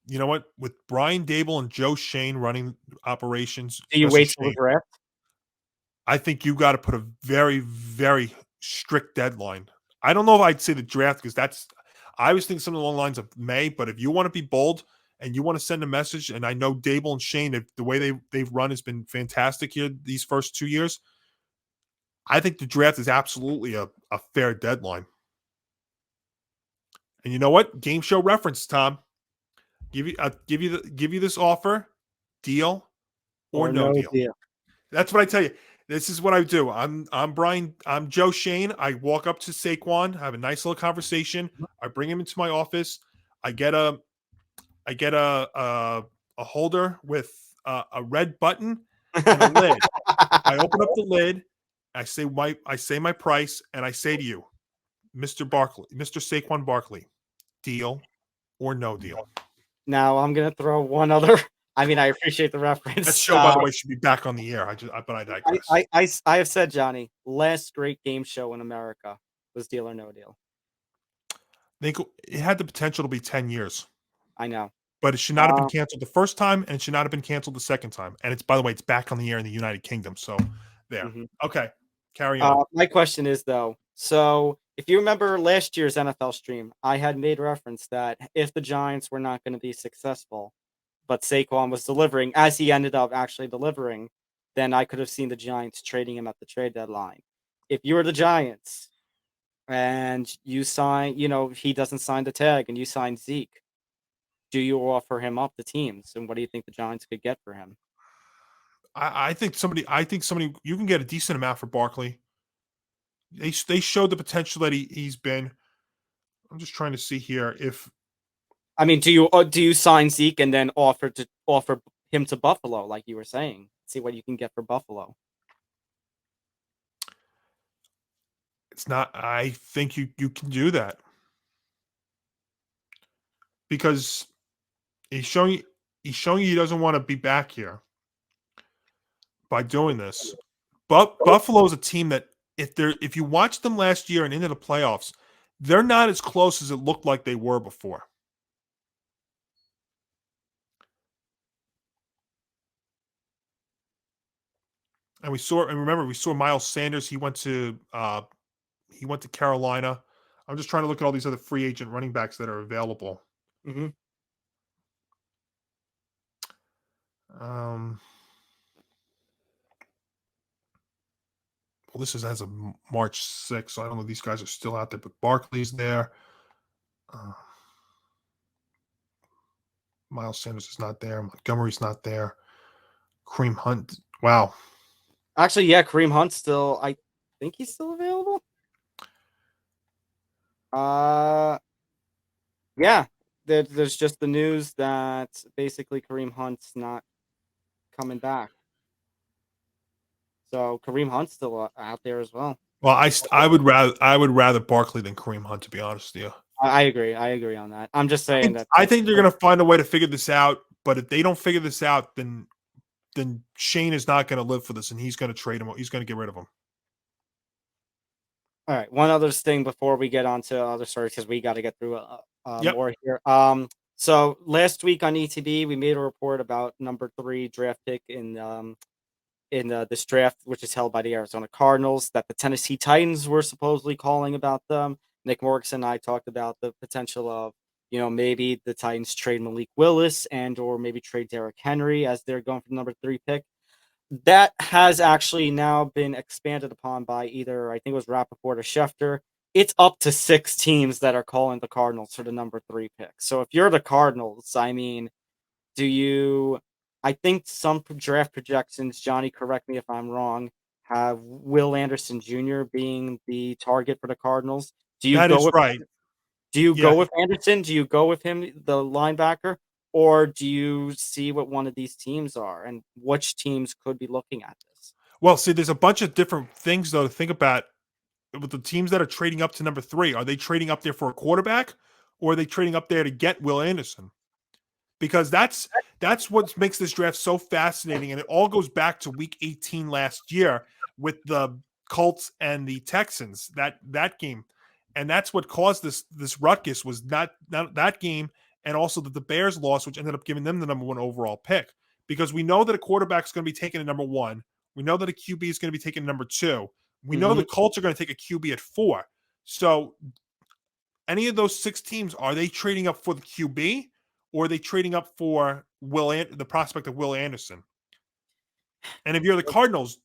You know what? With Brian Dable and Joe Shane running operations, do you wait till the draft? I think you got to put a very, very strict deadline. I don't know if I'd say the draft because I was thinking something along the lines of May. But if you want to be bold and you want to send a message, and I know Dable and Shane, the way they've run has been fantastic here these first 2 years. I think the draft is absolutely a fair deadline. And you know what? Game show reference, Tom. Give you this offer, deal or no deal. That's what I tell you. This is what I do. I'm Brian. I'm Joe Shane. I walk up to Saquon, have a nice little conversation. I bring him into my office. I get a holder with a red button and a lid. I open up the lid. I say my price, and I say to you, Mr. Saquon Barkley, deal or no deal. Now I'm gonna throw one other. I mean, I appreciate the reference. That show, by the way, should be back on the air. But I digress. I have said, Johnny, last great game show in America was Deal or No Deal. I think it had the potential to be 10 years. I know. But it should not have been canceled the first time, and it should not have been canceled the second time. And it's, by the way, it's back on the air in the United Kingdom. So there. Mhm. Okay. Carry on. My question is, though, so if you remember last year's NFL stream, I had made reference that if the Giants were not going to be successful, but Saquon was delivering, as he ended up actually delivering, then I could have seen the Giants trading him at the trade deadline. If you were the Giants and you sign, he doesn't sign the tag and you sign Zeke, do you offer him up to teams? And what do you think the Giants could get for him? I think somebody you can get a decent amount for Barkley. They showed the potential that he's been. I'm just trying to see here if I mean, do you sign Zeke and then offer him to Buffalo, like you were saying? See what you can get for Buffalo. it's not. I think you can do that because he's showing you he doesn't want to be back here by doing this. But Buffalo is a team that if you watch them last year and into the playoffs, they're not as close as it looked like they were before. And we saw Miles Sanders. He went to Carolina. I'm just trying to look at all these other free agent running backs that are available. Mm-hmm. Well, this is as of March 6th, so I don't know if these guys are still out there, but Barkley's there. Miles Sanders is not there. Montgomery's not there. Kareem Hunt. Wow. Actually, yeah, Kareem Hunt still. I think he's still available. Yeah. There's just the news that basically Kareem Hunt's not coming back. So Kareem Hunt's still out there as well. Well, I would rather Barkley than Kareem Hunt, to be honest with you. I agree. I agree on that. I'm just saying I think they're going to find a way to figure this out. But if they don't figure this out, then Shane is not going to live for this, and he's going to trade him. He's going to get rid of him. All right. One other thing before we get on to other stories, because we got to get through more here. So last week on ETB, we made a report about number 3 draft pick in this draft, which is held by the Arizona Cardinals, that the Tennessee Titans were supposedly calling about them. Nick Morgasen and I talked about the potential of, maybe the Titans trade Malik Willis or maybe trade Derrick Henry as they're going for the number 3 pick. That has actually now been expanded upon by either, I think it was Rappaport or Schefter. It's up to 6 teams that are calling the Cardinals for the number 3 pick. So if you're the Cardinals, I mean, I think some draft projections, Johnny, correct me if I'm wrong, have Will Anderson Jr. being the target for the Cardinals. That is right. Do you go with Anderson? Do you go with him, the linebacker? Or do you see what one of these teams are and which teams could be looking at this? Well, see, there's a bunch of different things, though, to think about with the teams that are trading up to number 3. Are they trading up there for a quarterback, or are they trading up there to get Will Anderson? Because that's what makes this draft so fascinating, and it all goes back to Week 18 last year with the Colts and the Texans, that game. And that's what caused this ruckus, was not that game, and also that the Bears lost, which ended up giving them the number 1 overall pick. Because we know that a quarterback is going to be taken at number 1. We know that a QB is going to be taken at number 2. We know the Colts are going to take a QB at 4. So any of those 6 teams, are they trading up for the QB, or are they trading up for the prospect of Will Anderson? And if you're the Cardinals,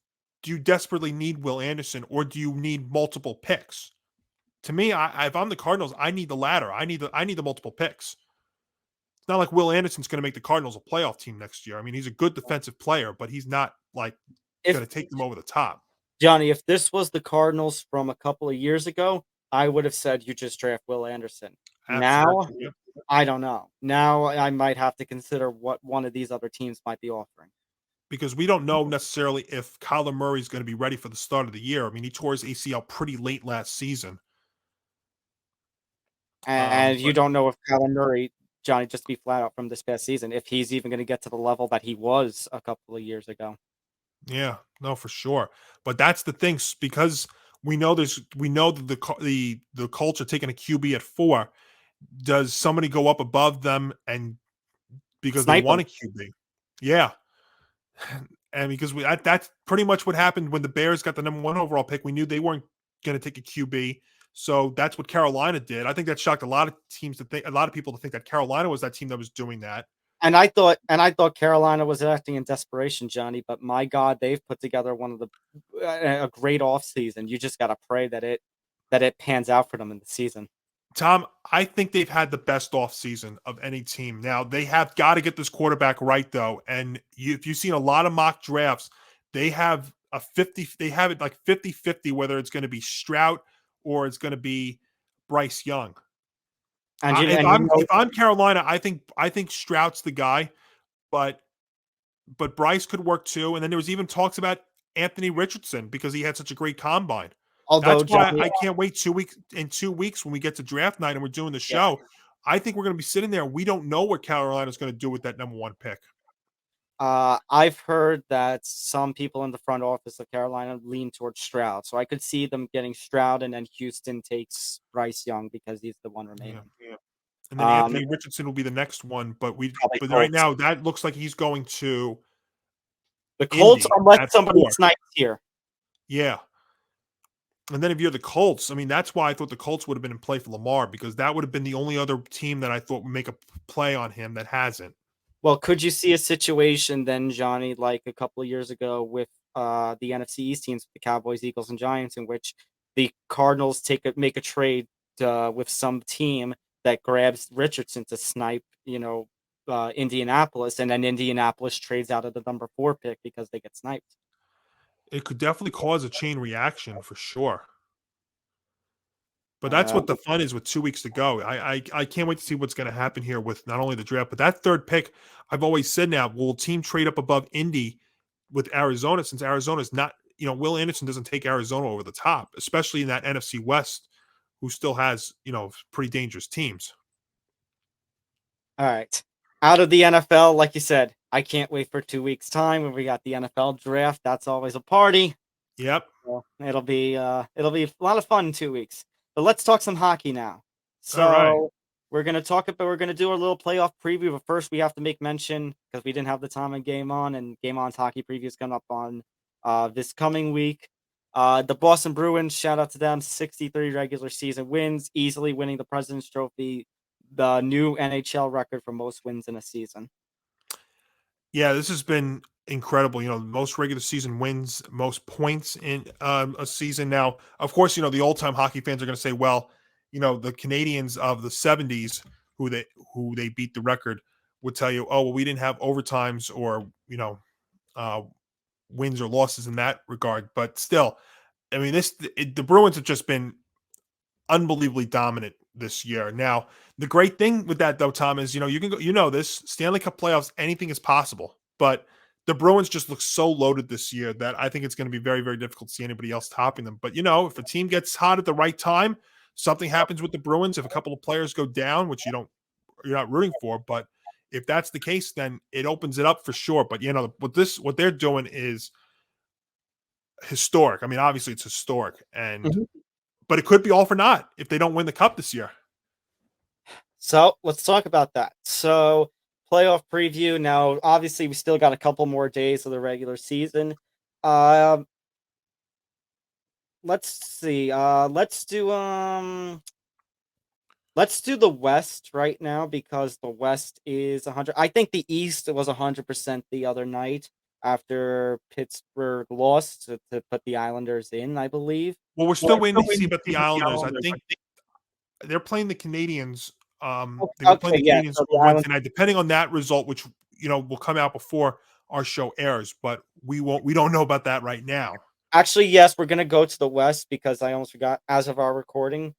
do you desperately need Will Anderson, or do you need multiple picks? To me, if I'm the Cardinals, I need the latter. I need the multiple picks. not like Will Anderson's going to make the Cardinals a playoff team next year. I mean, he's a good defensive player, but he's not like going to take them over the top. Johnny, if this was the Cardinals from a couple of years ago, I would have said you just draft Will Anderson. Now, Absolutely. Yep. I don't know. Now I might have to consider what one of these other teams might be offering. Because we don't know necessarily if Kyler Murray is going to be ready for the start of the year. I mean, he tore his ACL pretty late last season. And you don't know if Kyler Murray, Johnny, just to be flat out from this past season, if he's even going to get to the level that he was a couple of years ago. Yeah, no, for sure. But that's the thing, because we know that the Colts are taking a QB at 4. Does somebody go up above them and because Snipe they want him. a QB? Yeah. And because that's pretty much what happened when the Bears got the number 1 overall pick. We knew they weren't going to take a QB. So that's what Carolina did. I think that shocked a lot of people to think that Carolina was that team that was doing that. And I thought Carolina was acting in desperation, Johnny, but my God, they've put together one of a great offseason. You just got to pray that it pans out for them in the season. Tom, I think they've had the best offseason of any team. Now, they have got to get this quarterback right, though. And if you've seen a lot of mock drafts, they have it like 50-50, whether it's going to be Stroud or it's going to be Bryce Young. And if I'm Carolina, I think Stroud's the guy, but Bryce could work too. And then there was even talks about Anthony Richardson because he had such a great combine. Although That's why I can't wait 2 weeks. In 2 weeks, when we get to draft night and we're doing the show, I think we're going to be sitting there. We don't know what Carolina's going to do with that number 1 pick. I've heard that some people in the front office of Carolina lean towards Stroud, so I could see them getting Stroud, and then Houston takes Bryce Young because he's the one remaining. Yeah. And then Anthony Richardson will be the next one, but right now that looks like he's going to the Colts, Indy unless somebody snipes here. Yeah. And then if you're the Colts, I mean, that's why I thought the Colts would have been in play for Lamar, because that would have been the only other team that I thought would make a play on him that hasn't. Well, could you see a situation then, Johnny, like a couple of years ago with the NFC East teams, the Cowboys, Eagles, and Giants, in which the Cardinals make a trade with some team that grabs Richardson to snipe, Indianapolis, and then Indianapolis trades out of the number 4 pick because they get sniped? It could definitely cause a chain reaction for sure. But that's what the fun is with 2 weeks to go. I can't wait to see what's going to happen here with not only the draft, but that 3rd pick. I've always said now, will a team trade up above Indy with Arizona, since Arizona's not, Will Anderson doesn't take Arizona over the top, especially in that NFC West, who still has, pretty dangerous teams. All right. Out of the NFL, like you said, I can't wait for 2 weeks' time when we got the NFL draft. That's always a party. Yep. So it'll be a lot of fun in 2 weeks. But let's talk some hockey now. So we're gonna do a little playoff preview. But first, we have to make mention, because we didn't have the time in Game On, and Game On's hockey preview is coming up on this coming week. The Boston Bruins, shout out to them, 63 regular season wins, easily winning the President's Trophy, the new NHL record for most wins in a season. Yeah, this has been incredible. Most regular season wins, most points in a season. Now, of course, the old-time hockey fans are going to say, well, the Canadians of the 70s, who they beat the record, would tell you, oh, well, we didn't have overtimes or, wins or losses in that regard. But still, I mean, the Bruins have just been unbelievably dominant this year. Now, the great thing with that, though, Tom, is, you can go, this Stanley Cup playoffs, anything is possible. But the Bruins just look so loaded this year that I think it's going to be very, very difficult to see anybody else topping them. But, if a team gets hot at the right time, something happens with the Bruins. If a couple of players go down, which you're not rooting for, but if that's the case, then it opens it up for sure. But, what they're doing is historic. I mean, obviously it's historic, but it could be all for naught if they don't win the cup this year. So let's talk about that. So playoff preview. Now, obviously, we still got a couple more days of the regular season. Let's see. Let's do the West right now, because the West is 100. I think the East was 100% the other night after Pittsburgh lost to put the Islanders in, I believe. Well, we're still waiting to see about the Islanders. I think they're playing the Canadians They were playing Okay, the yeah. Canadians So the on Islanders. Wednesday night. Depending on that result, which will come out before our show airs, but we don't know about that right now. Actually, yes, we're gonna go to the West because I almost forgot. As of our recording,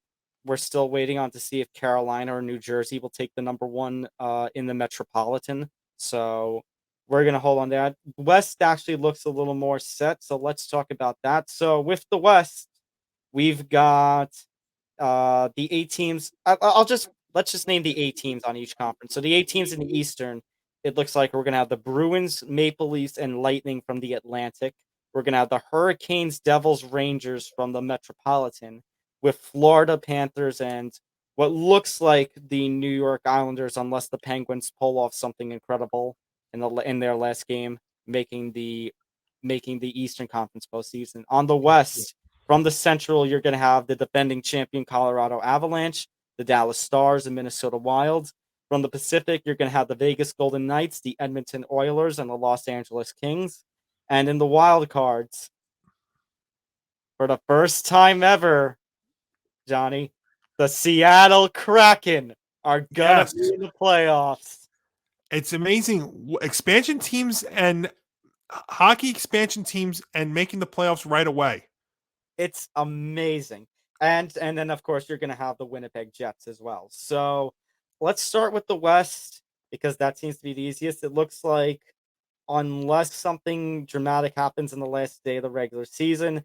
we're still waiting on to see if Carolina or New Jersey will take the number one in the Metropolitan. So we're gonna hold on to that. West actually looks a little more set, so let's talk about that. So with the West, we've got the eight teams. I'll just let's just name the eight teams on each conference. So the eight teams in the Eastern, it looks like we're gonna have the Bruins, Maple Leafs, and Lightning from the Atlantic. We're going to have the Hurricanes, Devils, Rangers from the Metropolitan with Florida Panthers and what looks like the New York Islanders, unless the Penguins pull off something incredible in their last game, making the Eastern Conference postseason. On the West, from the Central, you're going to have the defending champion Colorado Avalanche, the Dallas Stars, and Minnesota Wild. From the Pacific, you're going to have the Vegas Golden Knights, the Edmonton Oilers, and the Los Angeles Kings. And in the wild cards, for the first time ever, Johnny, the Seattle Kraken are gonna Yes. be in the playoffs. It's amazing. Expansion teams and hockey expansion teams and making the playoffs right away. It's amazing. And then of course you're gonna have the Winnipeg Jets as well. So let's start with the West because that seems to be the easiest. It looks like unless something dramatic happens in the last day of the regular season,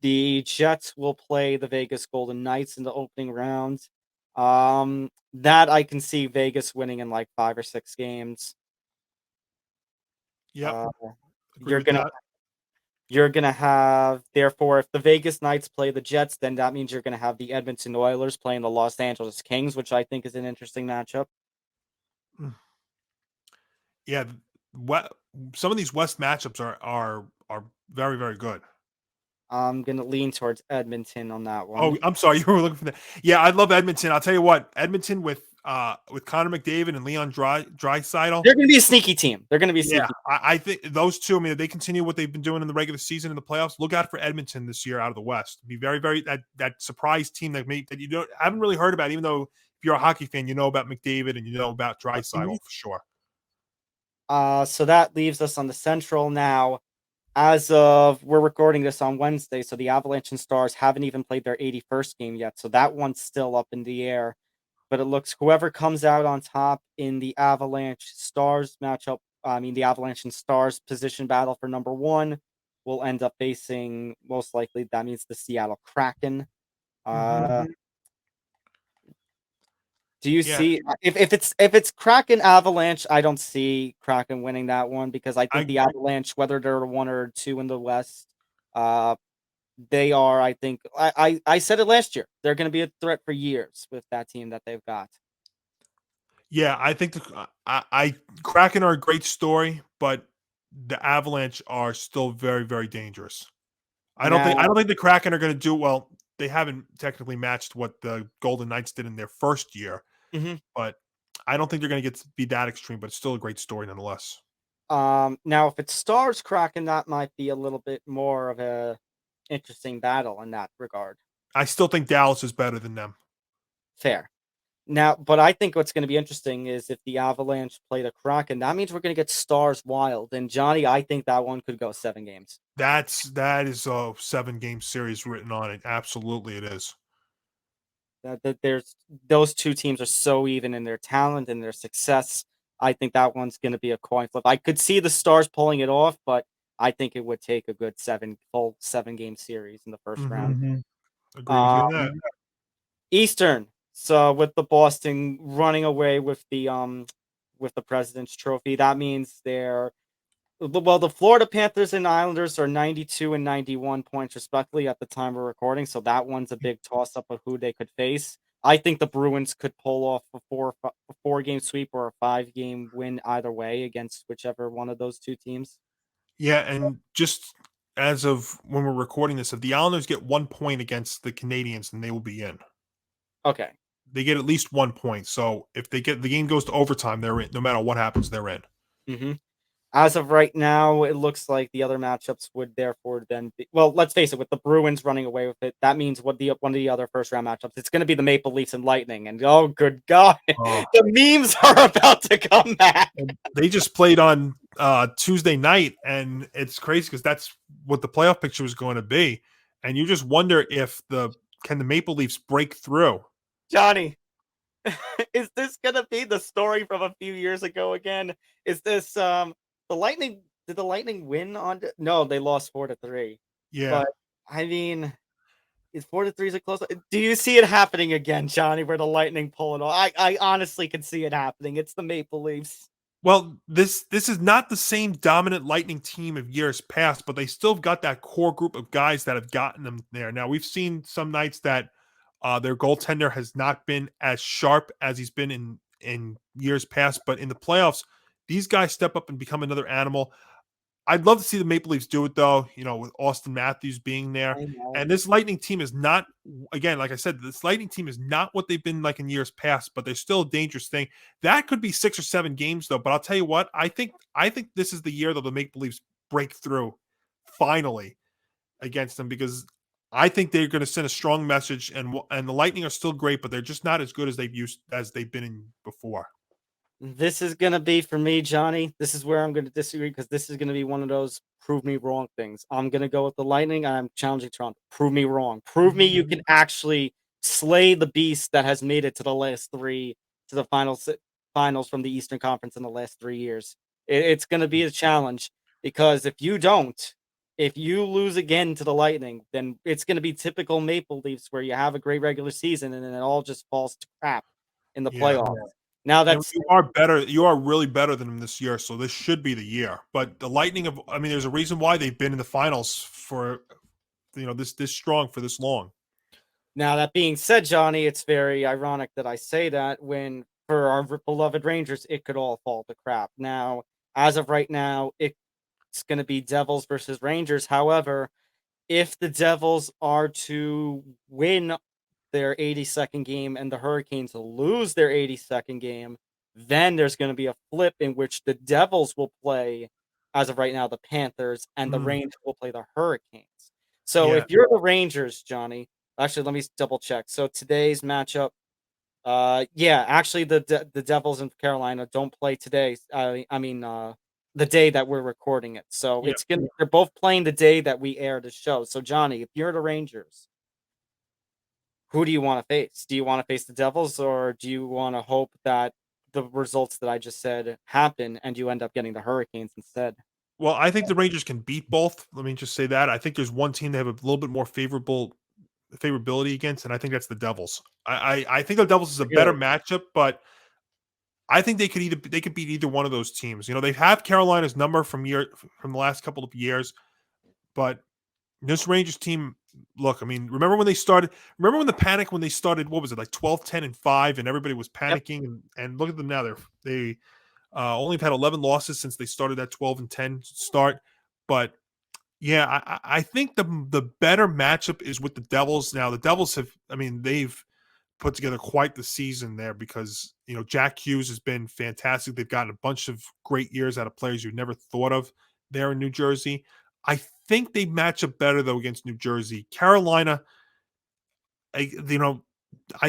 the Jets will play the Vegas Golden Knights in the opening round. That I can see Vegas winning in like 5 or 6 games. Yep. You're gonna have, therefore, if the Vegas Knights play the Jets, then that means you're gonna have the Edmonton Oilers playing the Los Angeles Kings, which I think is an interesting matchup. Yeah, some of these West matchups are very, very good. I'm gonna lean towards Edmonton on that one. Oh, I'm sorry, you were looking for that. Yeah, I love Edmonton. I'll tell you what, Edmonton with Connor McDavid and Leon Draisaitl. They're gonna be a sneaky team. Yeah, I think those two. I mean, if they continue what they've been doing in the regular season in the playoffs, look out for Edmonton this year out of the West. Be very, very that surprise team that you haven't really heard about, even though if you're a hockey fan, you know about McDavid and you know about Draisaitl for sure. So that leaves us on the Central now. As of we're recording this on Wednesday, so the Avalanche and Stars haven't even played their 81st game yet. So that one's still up in the air. But it looks whoever comes out on top in the Avalanche Stars matchup, the Avalanche and Stars position battle for number one will end up facing, most likely, that means the Seattle Kraken. Do you see if it's Kraken Avalanche? I don't see Kraken winning that one because I think the Avalanche, whether they're 1 or 2 in the West, they are. I think I said it last year. They're going to be a threat for years with that team that they've got. Yeah, I think I Kraken are a great story, but the Avalanche are still very, very dangerous. I don't think the Kraken are going to do well. They haven't technically matched what the Golden Knights did in their first year, but I don't think they're going to be that extreme. But it's still a great story nonetheless. Now if it's Stars Kraken, that might be a little bit more of a interesting battle in that regard. I still think Dallas is better than them. Fair. Now, but I think what's going to be interesting is if the Avalanche play the Kraken, that means we're going to get Stars Wild. And Johnny, I think that one could go 7 games. That is a 7-game series written on it. Absolutely, it is. That there's those two teams are so even in their talent and their success. I think that one's going to be a coin flip. I could see the Stars pulling it off, but I think it would take a good full 7-game series in the first round. Agree with that. Eastern. So with the Boston running away with the President's Trophy, that means the Florida Panthers and Islanders are 92 and 91 points respectively at the time we're recording. So that one's a big toss up of who they could face. I think the Bruins could pull off a 4-game sweep or a 5-game win either way against whichever one of those two teams. Yeah, and just as of when we're recording this, if the Islanders get 1 point against the Canadians, then they will be in. Okay. They get at least 1 point. So if the game goes to overtime, they're in. No matter what happens, they're in. As of right now, it looks like the other matchups would therefore then be, well, let's face it, with the Bruins running away with it, that means one of the other first round matchups, it's going to be the Maple Leafs and Lightning. And oh, good God, Oh. the memes are about to come back. And they just played on Tuesday night, and it's crazy because that's what the playoff picture was going to be. And you just wonder if can the Maple Leafs break through? Johnny, is this going to be the story from a few years ago again? Is this the Lightning? Did the Lightning win on? No, they lost 4-3. Yeah. But I mean, is 4-3 is a close? Do you see it happening again, Johnny? Where the Lightning pull it off? I honestly can see it happening. It's the Maple Leafs. Well, this is not the same dominant Lightning team of years past, but they still have got that core group of guys that have gotten them there. Now, we've seen some nights that their goaltender has not been as sharp as he's been in years past, but in the playoffs, these guys step up and become another animal. I'd love to see the Maple Leafs do it, though, with Austin Matthews being there. I know. And this Lightning team is not, again, like I said, this Lightning team is not what they've been like in years past, but they're still a dangerous thing. That could be 6 or 7 games, though. But I'll tell you what, I think this is the year that the Maple Leafs break through finally against them, because I think they're going to send a strong message. And the Lightning are still great, but they're just not as good as they've been in before. This is going to be, for me, Johnny, this is where I'm going to disagree, because this is going to be one of those prove me wrong things. I'm going to go with the Lightning. I'm challenging Toronto. Prove me wrong. Prove me you can actually slay the beast that has made it to the last 3, to the finals from the Eastern Conference in the last 3 years. It's going to be a challenge, because if you don't, if you lose again to the Lightning, then it's going to be typical Maple Leafs, where you have a great regular season and then it all just falls to crap in the playoffs. Now that's you are better. You are really better than them this year, so this should be the year. But the Lightning there's a reason why they've been in the finals for, this strong for this long. Now, that being said, Johnny, it's very ironic that I say that, when for our beloved Rangers, it could all fall to crap. Now, as of right now, it's going to be Devils versus Rangers. However, if the Devils are to win their 82nd game and the Hurricanes lose their 82nd game, then there's going to be a flip in which the Devils will play, as of right now, the Panthers, and the Rangers will play the Hurricanes. So if you're the Rangers, Johnny, actually, let me double check. So today's matchup, actually, the Devils in Carolina don't play today. The day that we're recording it. So they're both playing the day that we air the show. So Johnny, if you're the Rangers, who do you want to face? Do you want to face the Devils, or do you want to hope that the results that I just said happen and you end up getting the Hurricanes instead? Well, I think the Rangers can beat both. Let me just say that. I think there's one team they have a little bit more favorability against, and I think that's the Devils. I think the Devils is a better matchup, but I think they could beat either one of those teams. They have Carolina's number from the last couple of years, but this Rangers team, look, remember when they started? Remember when they started? What was it, like 12-10-5, and everybody was panicking? And look at them now. They only have had 11 losses since they started that 12-10 start. But yeah, I think the better matchup is with the Devils. Now the Devils they've put together quite the season there, because Jack Hughes has been fantastic. They've gotten a bunch of great years out of players you never thought of there in New Jersey. I think they match up better, though, against New Jersey. Carolina, I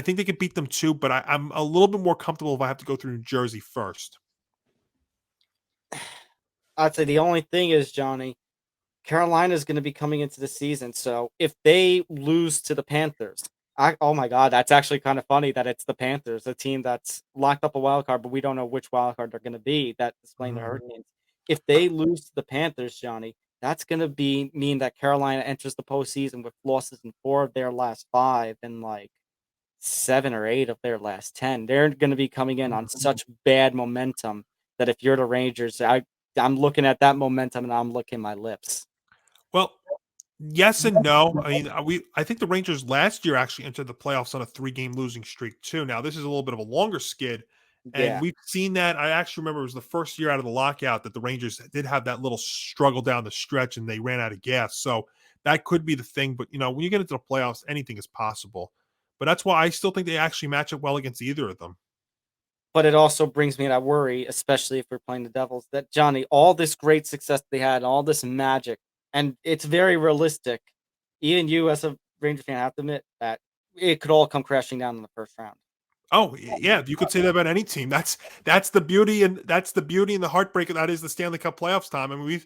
think they could beat them too, but I'm a little bit more comfortable if I have to go through New Jersey first. I'd say the only thing is, Johnny, Carolina is going to be coming into the season. So if they lose to the Panthers, oh my God, that's actually kind of funny that it's the Panthers, a team that's locked up a wild card, but we don't know which wild card they're going to be, that's playing the Hurricanes. If they lose to the Panthers, Johnny, that's going to mean that Carolina enters the postseason with losses in 4 of their last 5 and like 7 or 8 of their last 10. They're going to be coming in on such bad momentum that if you're the Rangers, I'm looking at that momentum and I'm licking my lips. Well, yes and no. I think the Rangers last year actually entered the playoffs on a 3-game losing streak too. Now this is a little bit of a longer skid, and we've seen that. I actually remember it was the first year out of the lockout that the Rangers did have that little struggle down the stretch and they ran out of gas. So that could be the thing. But when you get into the playoffs, anything is possible. But that's why I still think they actually match up well against either of them. But it also brings me that worry, especially if we're playing the Devils, that Johnny, all this great success they had, all this magic, and it's very realistic. Even you, as a Ranger fan, have to admit that it could all come crashing down in the first round. Oh yeah, you could say that about any team. That's the beauty and the heartbreak that is the Stanley Cup playoffs time. I mean,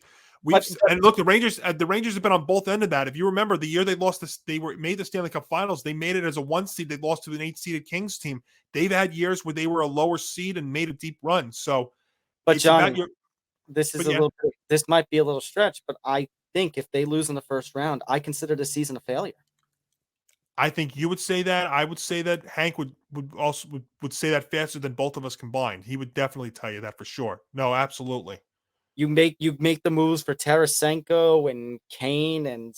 and look, the Rangers have been on both end of that. If you remember the year they lost this, made the Stanley Cup Finals. They made it as a 1 seed. They lost to an 8-seeded Kings team. They've had years where they were a lower seed and made a deep run. So, but Johnny, this might be a little stretch, but I think if they lose in the first round, I consider the season a failure. I think you would say that. I would say that. Hank would say that faster than both of us combined. He would definitely tell you that for sure. No, absolutely. You make the moves for Tarasenko and Kane, and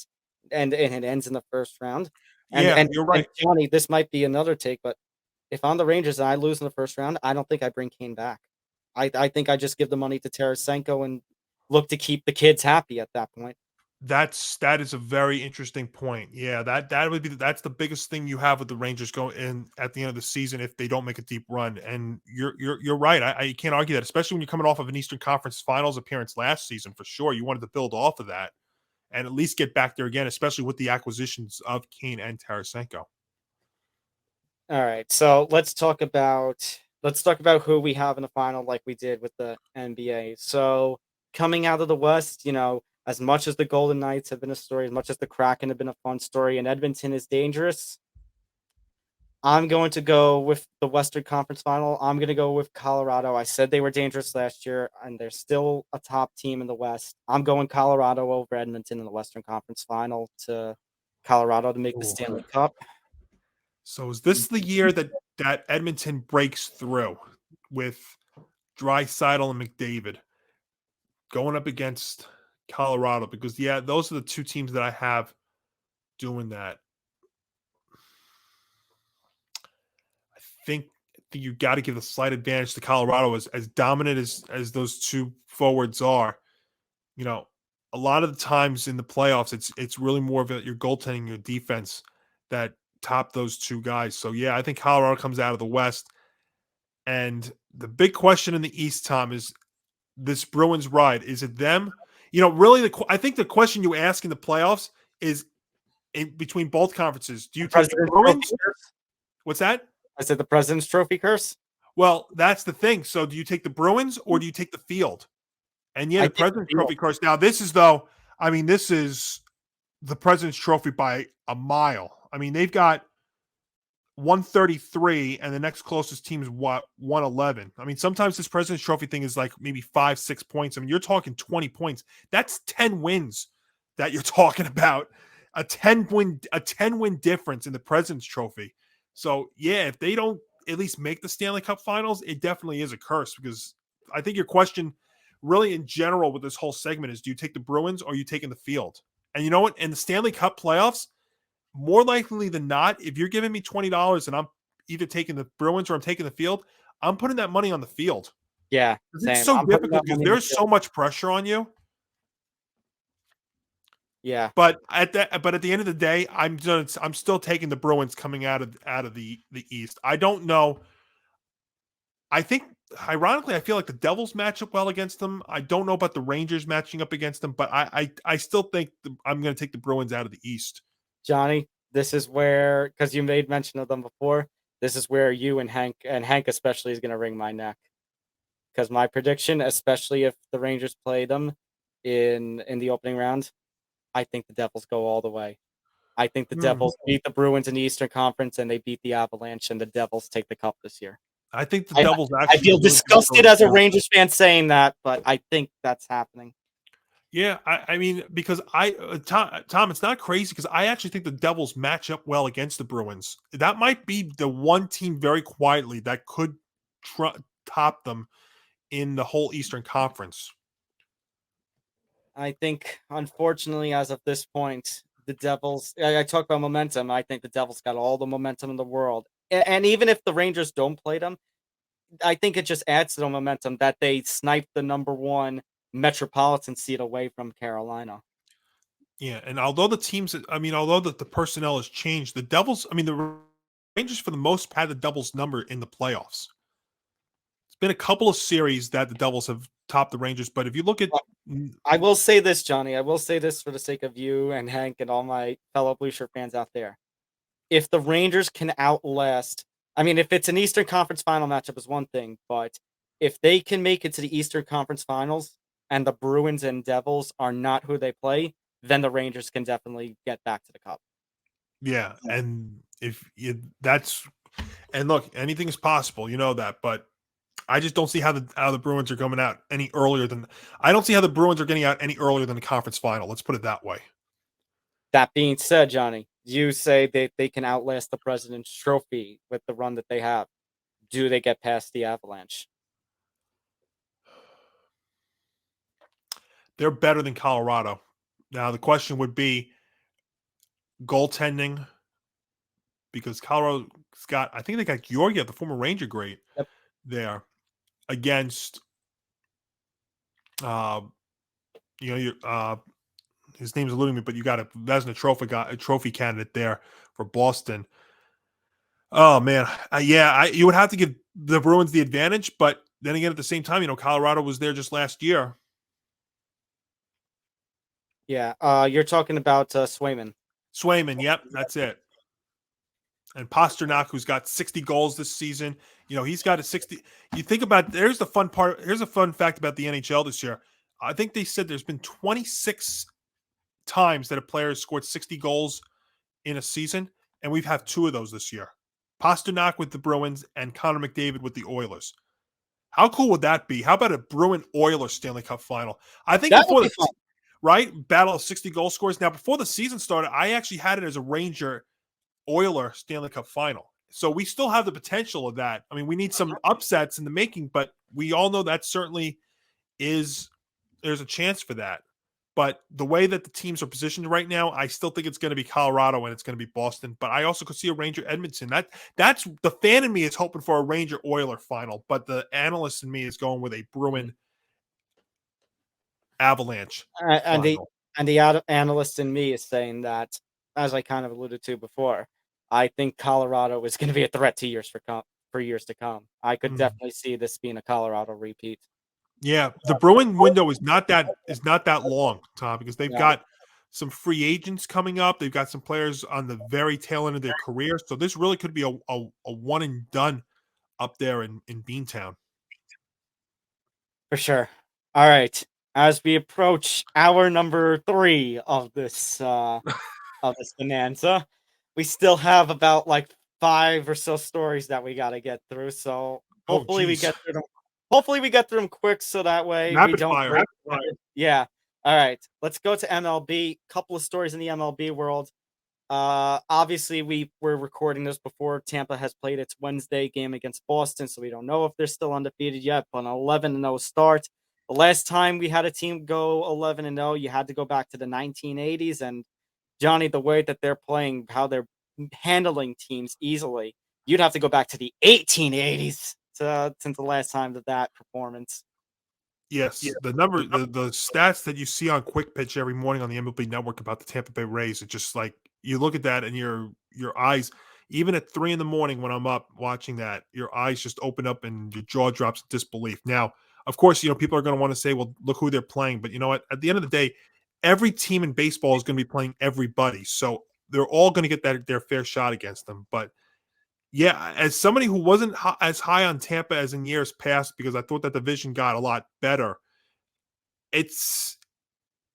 it ends in the first round. And you're right, Johnny. This might be another take, but if I'm the Rangers and I lose in the first round, I don't think I bring Kane back. I think I just give the money to Tarasenko and look to keep the kids happy at that point. That is a very interesting point. Yeah, that's the biggest thing you have with the Rangers going in at the end of the season if they don't make a deep run. And you're right. I can't argue that, especially when you're coming off of an Eastern Conference Finals appearance last season. For sure, you wanted to build off of that and at least get back there again, especially with the acquisitions of Kane and Tarasenko. All right, so let's talk about who we have in the final, like we did with the NBA. So coming out of the West, as much as the Golden Knights have been a story, as much as the Kraken have been a fun story, and Edmonton is dangerous, I'm going to go with the Western Conference Final. I'm going to go with Colorado. I said they were dangerous last year, and they're still a top team in the West. I'm going Colorado over Edmonton in the Western Conference Final to Colorado to make the Stanley Cup. So is this the year that Edmonton breaks through with Draisaitl and McDavid going up against Colorado? Because those are the two teams that I have doing that. I think you got to give the slight advantage to Colorado as dominant as those two forwards are. A lot of the times in the playoffs, it's really more of your goaltending, your defense that top those two guys. So yeah, I think Colorado comes out of the West. And the big question in the East, Tom, is this Bruins ride. Is it them? Really, I think the question you ask in the playoffs is in between both conferences. Do you take the Bruins? What's that? I said the President's Trophy curse. Well, that's the thing. So do you take the Bruins or do you take the field? And the President's Trophy curse. Now, this is the President's Trophy by a mile. I mean, they've got 133, and the next closest team is 111. I mean, sometimes this President's Trophy thing is like maybe 5-6 points. I mean, you're talking 20 points. That's 10 wins that you're talking about. A 10 win difference in the President's Trophy. So yeah, if they don't at least make the Stanley Cup Finals, it definitely is a curse, because I think your question really in general with this whole segment is, do you take the Bruins or are you taking the field? And you know what? In the Stanley Cup playoffs, more likely than not, if you're giving me $20 and I'm either taking the Bruins or I'm taking the field, I'm putting that money on the field. Yeah, it's so difficult because there's so much pressure on you. Yeah, but at the end of the day, I'm still taking the Bruins coming out of the East. I don't know. I think, ironically, I feel like the Devils match up well against them. I don't know about the Rangers matching up against them, but I still think I'm going to take the Bruins out of the East. Johnny, this is where, because you made mention of them before, this is where you and Hank especially is going to wring my neck. Because my prediction, especially if the Rangers play them in the opening round, I think the Devils go all the way. I think the Devils beat the Bruins in the Eastern Conference, and they beat the Avalanche, and the Devils take the cup this year. I think the Devils actually... I feel disgusted as a Rangers fan saying that, but I think that's happening. Yeah, I mean, because Tom, it's not crazy, because I actually think the Devils match up well against the Bruins. That might be the one team very quietly that could top them in the whole Eastern Conference. I think, unfortunately, as of this point, the Devils... I talk about momentum. I think the Devils got all the momentum in the world. And even if the Rangers don't play them, I think it just adds to the momentum that they sniped the number one Metropolitan seat away from Carolina. Yeah, and although the personnel has changed, the Devils, the Rangers for the most part had the Devils number in the playoffs. It's been a couple of series that the Devils have topped the Rangers, but if you look at I will say this, Johnny. I will say this for the sake of you and Hank and all my fellow Blue Shirt fans out there. If the Rangers can outlast, I mean, if it's an Eastern Conference final matchup is one thing, but if they can make it to the Eastern Conference finals and the Bruins and Devils are not who they play, then the Rangers can definitely get back to the Cup. yeah, and and look, anything is possible, you know that, but I just don't see how the Bruins are coming out any earlier than I don't see how the Bruins are getting out any earlier than the conference final. Let's put it that way. That being said, Johnny, you say they can outlast the President's Trophy with the run that they have. Do they get past the Avalanche? They're better than Colorado. Now the question would be goaltending, because Colorado's got, I think they got Georgiev, the former Ranger great, Yep. there against his name's eluding me, but you got a Vezina trophy candidate there for Boston. Oh man, you would have to give the Bruins the advantage, but then again, at the same time, Colorado was there just last year. Yeah, you're talking about Swayman. Swayman, yep, that's it. And Pasternak, who's got 60 goals this season, he's got a 60. You think about, here's the fun part. Here's a fun fact about the NHL this year. I think they said there's been 26 times that a player has scored 60 goals in a season, and we've had 2 of those this year. Pasternak with the Bruins and Connor McDavid with the Oilers. How cool would that be? How about a Bruin-Oilers Stanley Cup final? I think That before would be fun. right? Battle of 60 goal scores. Now, before the season started, I actually had it as a Ranger-Oiler Stanley Cup final. So we still have the potential of that. I mean, we need some upsets in the making, but we all know that certainly there's a chance for that. But the way that the teams are positioned right now, I still think it's going to be Colorado and it's going to be Boston. But I also could see a Ranger Edmonton. That's the fan in me is hoping for a Ranger Oiler final, but the analyst in me is going with a Bruin Avalanche And final. the analyst in me is saying that, as I kind of alluded to before, I think Colorado is going to be a threat to years for years to come. I could definitely see this being a Colorado repeat. Yeah, the Bruin window is not that long, Tom, because they've got some free agents coming up. They've got some players on the very tail end of their career. So this really could be a one and done up there in Beantown. For sure. All right. As we approach hour number 3 of this bonanza, we still have about like 5 or so stories that we got to get through. So hopefully we get through them. Hopefully we get through them quick, so that way we don't. Rapid fire. Yeah. All right. Let's go to MLB. Couple of stories in the MLB world. Obviously we're recording this before Tampa has played its Wednesday game against Boston, so we don't know if they're still undefeated yet, but an 11-0 start. The last time we had a team go 11-0, you had to go back to the 1980s, and Johnny, the way that they're playing, how they're handling teams easily, you'd have to go back to the 1880s since the last time that performance. Yes, the stats that you see on Quick Pitch every morning on the MLB Network about the Tampa Bay Rays, it's just like you look at that and your eyes, even at 3 a.m. when I'm up watching that, your eyes just open up and your jaw drops in disbelief. Now, of course, people are going to want to say, well, look who they're playing. But you know what? At the end of the day, every team in baseball is going to be playing everybody. So they're all going to get their fair shot against them. But yeah, as somebody who wasn't as high on Tampa as in years past, because I thought that division got a lot better, it's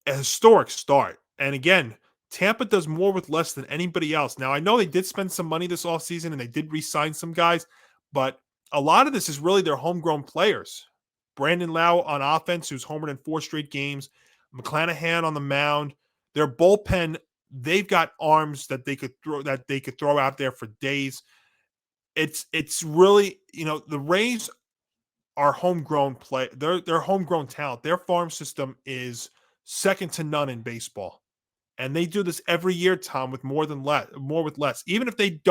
a historic start. And again, Tampa does more with less than anybody else. Now, I know they did spend some money this offseason and they did re-sign some guys, but a lot of this is really their homegrown players. Brandon Lau on offense, who's homered in 4 straight games. McClanahan on the mound. Their bullpen, they've got arms that they could throw out there for days. It's really, the Rays are homegrown play. They're homegrown talent. Their farm system is second to none in baseball. And they do this every year, Tom, with more with less. Even if they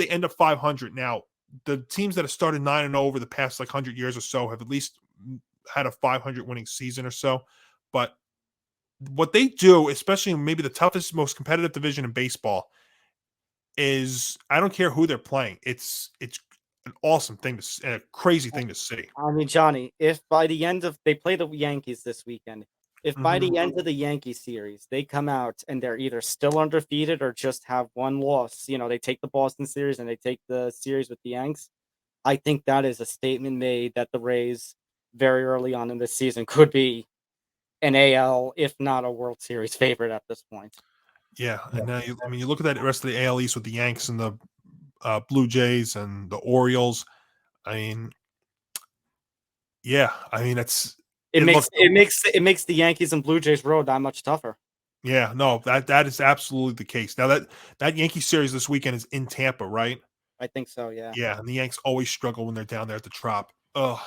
end up 500 now, the teams that have started 9-0 over the past 100 years or so have at least had a 500 winning season or so. But what they do, especially in maybe the toughest, most competitive division in baseball, is I don't care who they're playing. It's an awesome thing and a crazy thing to see. I mean, Johnny, if by the end of they play the Yankees this weekend, if by the end of the Yankee series they come out and they're either still undefeated or just have one loss, they take the Boston series and they take the series with the Yanks, I think that is a statement made that the Rays very early on in this season could be an AL, if not a World Series favorite at this point. Yeah, and now you look at that rest of the AL East with the Yanks and the Blue Jays and the Orioles. I mean, yeah, I mean It makes the Yankees and Blue Jays road that much tougher. Yeah, no, that is absolutely the case. Now that Yankee series this weekend is in Tampa, right? I think so, yeah. Yeah, and the Yanks always struggle when they're down there at the Trop. Ugh.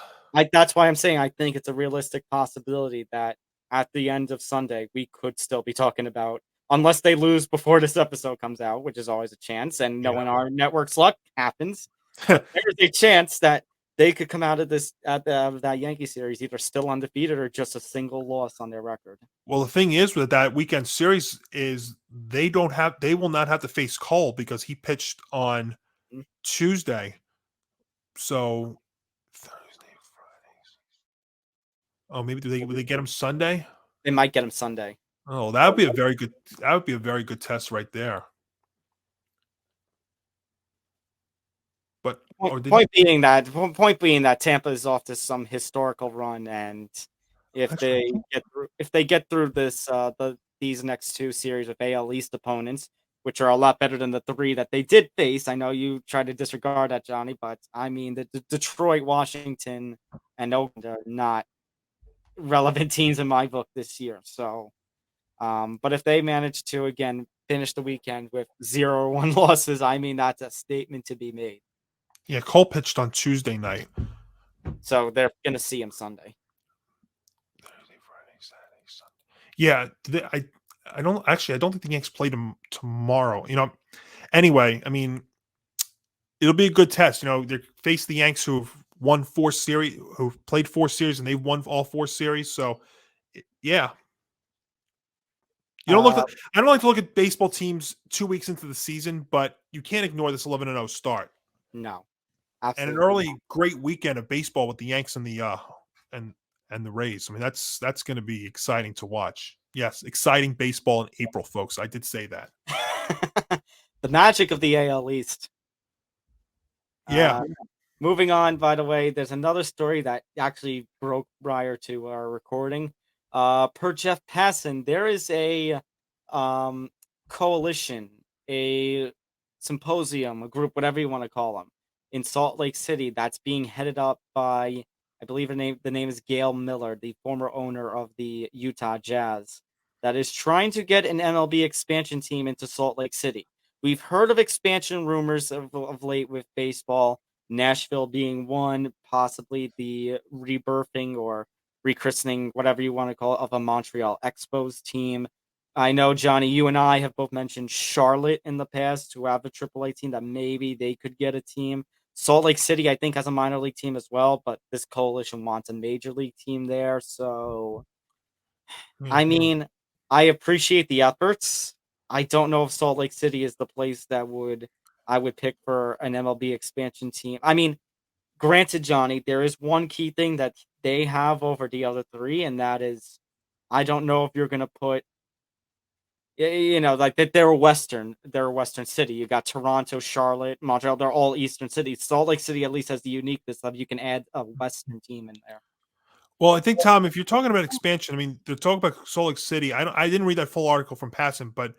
That's why I'm saying I think it's a realistic possibility that at the end of Sunday we could still be talking about, unless they lose before this episode comes out, which is always a chance, and knowing our network's luck happens. There's a chance that they could come out of this out of that Yankee series either still undefeated or just a single loss on their record. Well, the thing is with that weekend series is they will not have to face Cole because he pitched on Tuesday. So Thursday, Fridays. Oh, maybe will they get him Sunday? They might get him Sunday. Oh, that would be a very good test right there. But point being that Tampa is off to some historical run, and if they get through this these next two series with AL East opponents, which are a lot better than the three that they did face. I know you tried to disregard that, Johnny, but I mean the Detroit, Washington, and Oakland are not relevant teams in my book this year. So, but if they manage to again finish the weekend with 0-1 losses, I mean that's a statement to be made. Yeah, Cole pitched on Tuesday night. So they're going to see him Sunday. Thursday, Friday, Saturday, Sunday. Yeah, I don't think the Yanks played him tomorrow. Anyway, I mean, it'll be a good test. They face the Yanks who've won who've played 4 series, and they've won all 4 series. So, yeah. I don't like to look at baseball teams 2 weeks into the season, but you can't ignore this 11-0 start. No. Absolutely. And an early great weekend of baseball with the Yanks and the Rays. I mean, that's going to be exciting to watch. Yes, exciting baseball in April, folks. I did say that. The magic of the AL East. Yeah. Moving on, by the way, there's another story that actually broke prior to our recording. Per Jeff Passan, there is a coalition, a symposium, a group, whatever you want to call them, in Salt Lake City that's being headed up by, I believe the name is Gail Miller, the former owner of the Utah Jazz, that is trying to get an MLB expansion team into Salt Lake City. We've heard of expansion rumors of late with baseball, Nashville being one, possibly the rebirthing or rechristening, whatever you want to call it, of a Montreal Expos team. I know, Johnny, you and I have both mentioned Charlotte in the past, who have a AAA team that maybe they could get a team. Salt Lake City, I think, has a minor league team as well, but this coalition wants a major league team there. So, I mean, I appreciate the efforts. I don't know if Salt Lake City is the place that I would pick for an MLB expansion team. I mean, granted, Johnny, there is one key thing that they have over the other three, and that is, I don't know if you're going to put, like that they're a Western city. You got Toronto, Charlotte, Montreal. They're all Eastern cities. Salt Lake City at least has the uniqueness of you can add a Western team in there. Well, I think, Tom, if you're talking about expansion, I mean, they're talking about Salt Lake City. I didn't read that full article from Passan, but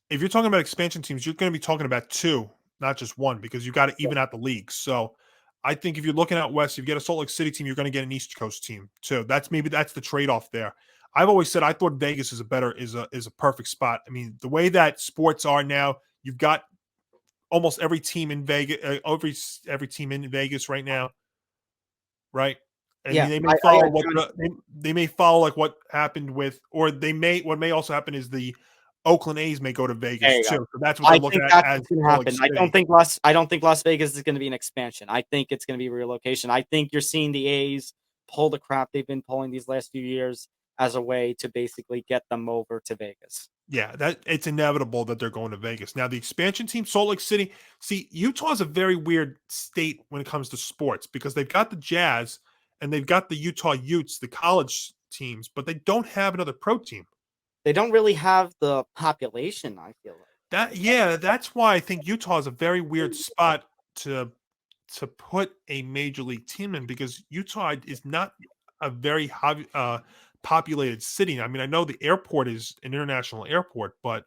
if you're talking about expansion teams, you're going to be talking about 2, not just 1, because you got to even out the leagues. So I think if you're looking out west, if you get a Salt Lake City team, you're going to get an East Coast team too. That's the trade-off there. I've always said I thought Vegas is a perfect spot. I mean, the way that sports are now, you've got almost every team in Vegas, every team in Vegas right now, right? And Yeah, they may follow they may follow like what happened with, or what may also happen is the Oakland A's may go to Vegas too. So that's what they're looking at. As going to happen. I don't think Las Vegas is going to be an expansion. I think it's going to be a relocation. I think you're seeing the A's pull the crap they've been pulling these last few years as a way to basically get them over to Vegas. Yeah, that it's inevitable that they're going to Vegas. Now, the expansion team, Salt Lake City. See, Utah's a very weird state when it comes to sports because they've got the Jazz and they've got the Utah Utes, the college teams, but they don't have another pro team. They don't really have the population, I feel like. That's why I think Utah is a very weird spot to put a major league team in because Utah is not a very populated city. I mean, I know the airport is an international airport, but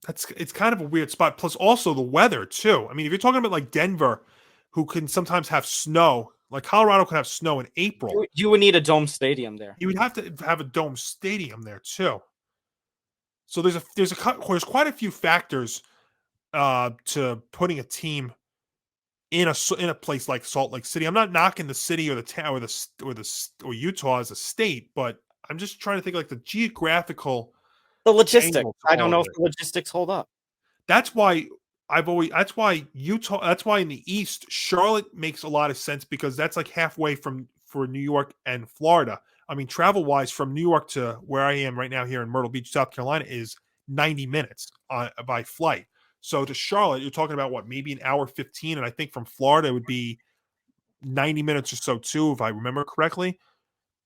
it's kind of a weird spot. Plus, also the weather too. I mean, if you're talking about like Denver, who can sometimes have snow, like Colorado can have snow in April. You would need a dome stadium there. You would have to have a dome stadium there too. So there's quite a few factors to putting a team in a place like Salt Lake City. I'm not knocking the city or the town or Utah as a state, but I'm just trying to think like the geographical. The logistics. angle to I don't all know of if it. the logistics hold up. That's why Utah. That's why in the East, Charlotte makes a lot of sense because that's like halfway for New York and Florida. I mean, travel wise, from New York to where I am right now here in Myrtle Beach, South Carolina, is 90 minutes by flight. So to Charlotte, you're talking about what, maybe an hour 15, and I think from Florida it would be 90 minutes or so too, if I remember correctly.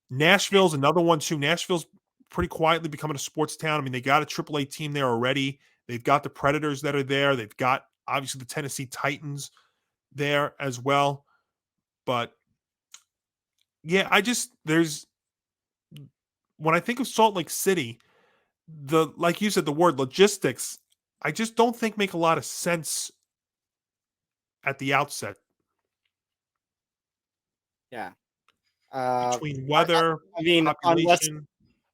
Nashville's another one too. Nashville's pretty quietly becoming a sports town. I mean, they got a AAA team there already. They've got the Predators that are there. They've got obviously the Tennessee Titans there as well. But yeah, when I think of Salt Lake City, like you said, the word logistics, I just don't think make a lot of sense at the outset. Yeah. Between weather, I mean, population.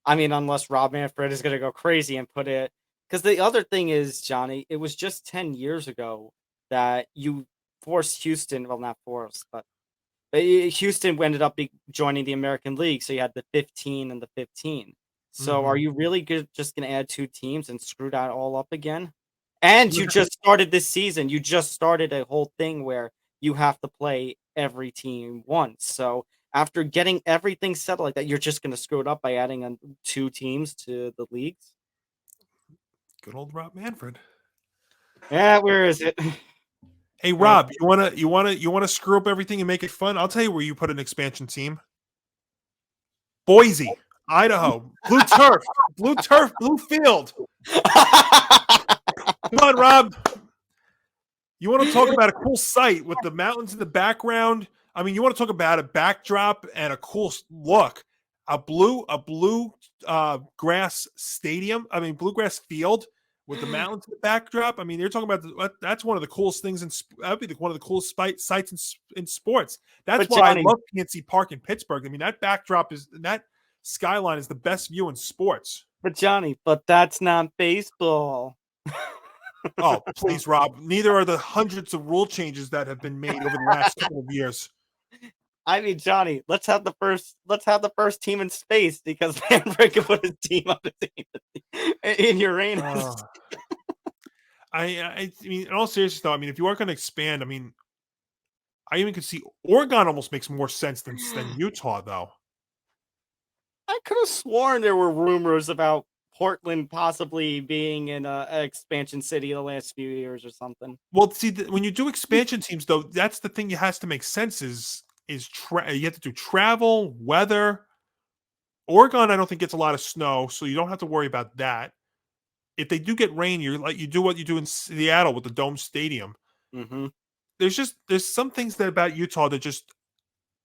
unless Rob Manfred is going to go crazy and put it, because the other thing is, Johnny, it was just 10 years ago that you forced Houston. Well, not forced, but Houston ended up joining the American League. So you had the 15 and the 15. So are you really just going to add 2 teams and screw that all up again? And you just started this season. You just started a whole thing where you have to play every team once. So after getting everything settled like that, you're just going to screw it up by adding 2 teams to the leagues. Good old Rob Manfred. Yeah, where is it? Hey Rob, you wanna screw up everything and make it fun? I'll tell you where you put an expansion team. Boise, Idaho, blue turf, blue field. Come on, Rob. You want to talk about a cool site with the mountains in the background? I mean, you want to talk about a backdrop and a cool look. A blue grass stadium. I mean, bluegrass field with the mountains in the backdrop. I mean, you're talking about that's one of the coolest things that'd be one of the coolest sites in sports. That's But why Johnny, I love PNC Park in Pittsburgh. I mean, that that skyline is the best view in sports. but that's not baseball. Oh, please, Rob. Neither are the hundreds of rule changes that have been made over the last couple of years. I mean, Johnny, let's have the first team in space because Manfred can put his team up in Uranus. I mean, in all seriousness, though, I mean, if you are going to expand, I mean, I even could see Oregon almost makes more sense than Utah, though. I could have sworn there were rumors about Portland possibly being in an expansion city the last few years or something. Well, see, when you do expansion teams, though, that's the thing that has to make sense is you have to do travel, weather. Oregon, I don't think gets a lot of snow, so you don't have to worry about that. If they do get rain, you do what you do in Seattle with the Dome Stadium. Mm-hmm. There's some things about Utah that just,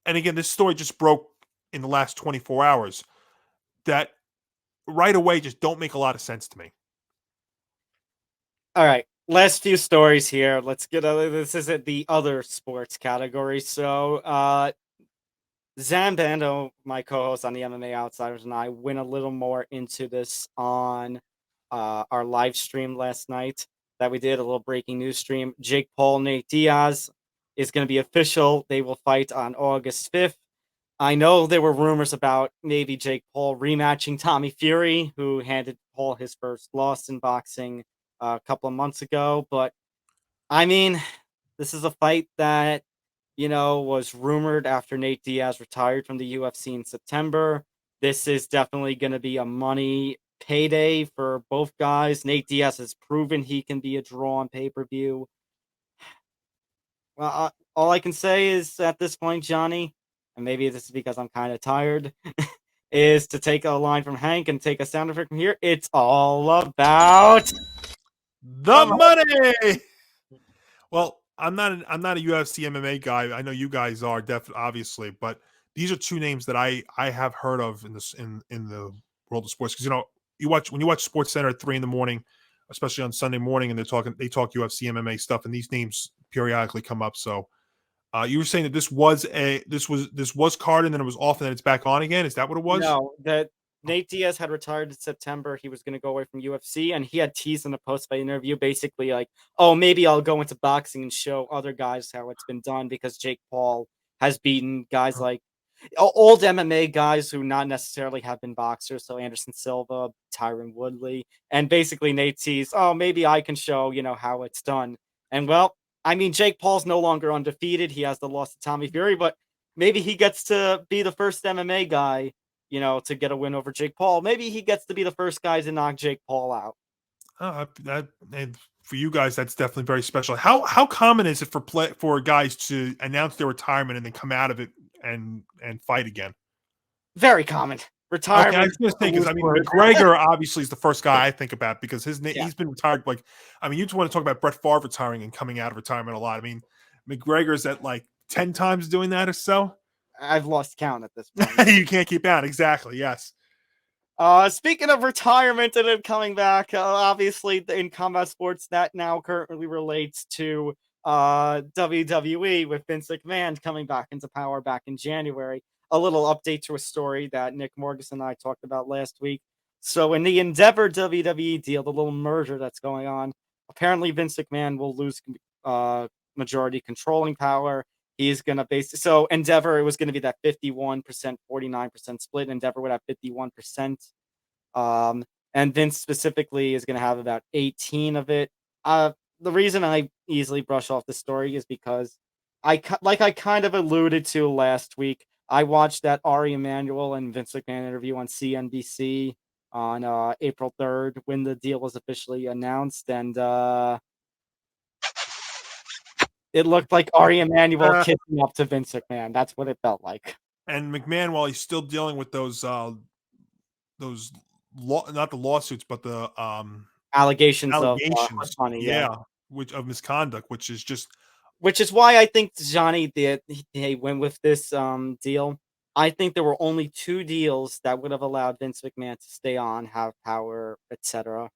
and again, this story just broke in the last 24 hours that right away just don't make a lot of sense to me. All right, last few stories here. Let's get this isn't the other sports category. So Zambando, my co-host on the MMA Outsiders, and I went a little more into this on our live stream last night that we did, a little breaking news stream. Jake Paul, Nate Diaz is going to be official. They will fight on August 5th. I know there were rumors about maybe Jake Paul rematching Tommy Fury, who handed Paul his first loss in boxing a couple of months ago. But I mean, this is a fight that, was rumored after Nate Diaz retired from the UFC in September. This is definitely going to be a money payday for both guys. Nate Diaz has proven he can be a draw on pay-per-view. Well, all I can say is at this point, Johnny, and maybe this is because I'm kind of tired, is to take a line from Hank and take a sound effect from here. It's all about The money. Well, I'm not a UFC MMA guy. I know you guys are definitely, obviously, but these are two names that I have heard of in this in the world of sports, because when you watch Sports Center at 3 a.m, especially on Sunday morning, and they talk UFC MMA stuff, and these names periodically come up. So you were saying that this was card and then it was off and then it's back on again. Is that what it was? No, that Nate Diaz had retired in September. He was going to go away from UFC, and he had teased in a post-fight interview, basically like, "Oh, maybe I'll go into boxing and show other guys how it's been done," because Jake Paul has beaten guys like old MMA guys who not necessarily have been boxers. So Anderson Silva, Tyron Woodley, and basically Nate teased, "Oh, maybe I can show how it's done." And well, I mean, Jake Paul's no longer undefeated. He has the loss to Tommy Fury, but maybe he gets to be the first MMA guy, to get a win over Jake Paul. Maybe he gets to be the first guy to knock Jake Paul out. And for you guys, that's definitely very special. How common is it for guys to announce their retirement and then come out of it and fight again? Very common. Retirement. Okay, I was going to say, because McGregor obviously is the first guy I think about, because he's been retired. You just want to talk about Brett Favre retiring and coming out of retirement a lot. I mean, McGregor's at like 10 times doing that or so. I've lost count at this point. You can't keep out. Exactly. Yes. Speaking of retirement and then coming back, obviously in combat sports, that now currently relates to WWE with Vince McMahon coming back into power back in January. A little update to a story that Nick Morgasen and I talked about last week. So in the Endeavor WWE deal, the little merger that's going on, apparently Vince McMahon will lose majority controlling power. He's going to so Endeavor, it was going to be that 51%, 49% split. Endeavor would have 51%. And Vince specifically is going to have about 18 of it. The reason I easily brush off the story is because I kind of alluded to last week, I watched that Ari Emanuel and Vince McMahon interview on CNBC on April 3rd when the deal was officially announced. And it looked like Ari Emanuel kissing up to Vince McMahon. That's what it felt like. And McMahon, while he's still dealing with those not the lawsuits, but the allegations of misconduct, which is why I think, Johnny, they went with this deal. I think there were only 2 deals that would have allowed Vince McMahon to stay on, have power, etc.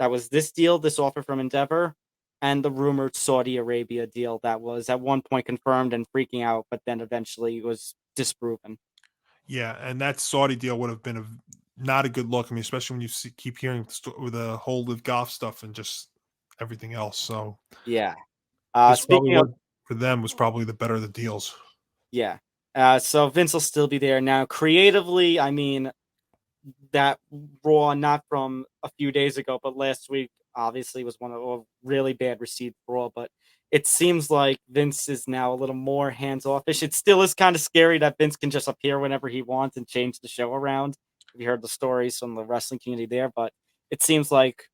That was this deal, this offer from Endeavor, and the rumored Saudi Arabia deal that was at one point confirmed and freaking out, but then eventually was disproven. Yeah, and that Saudi deal would have been not a good look. I mean, especially when you keep hearing with the whole Live Golf stuff and just everything else. So yeah, speaking of, for them was probably the better of the deals. Yeah. So Vince will still be there. Now, creatively, I mean, that Raw, not from a few days ago, but last week, obviously was one of a really bad received Raw, but it seems like Vince is now a little more hands-offish. It still is kind of scary that Vince can just appear whenever he wants and change the show around. We heard the stories from the wrestling community there, but it seems like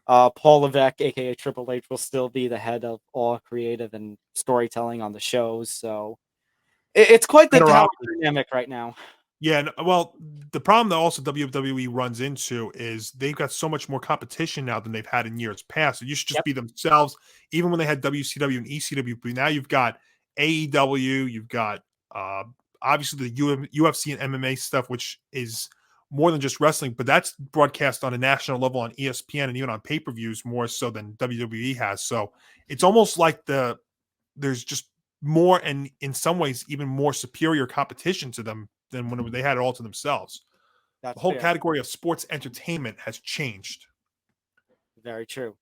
Paul Levesque, aka Triple H, will still be the head of all creative and storytelling on the shows. So it's quite the power dynamic right now. Yeah, well, the problem that also WWE runs into is they've got so much more competition now than they've had in years past. It used to just be themselves, even when they had WCW and ECW. But now you've got AEW, you've got obviously the UFC and MMA stuff, which is more than just wrestling, but that's broadcast on a national level on ESPN and even on pay-per-views more so than WWE has. So it's almost like there's just more, and in some ways even more superior competition to them than when they had it all to themselves. That's the whole fair. category of sports entertainment has changed. Very true.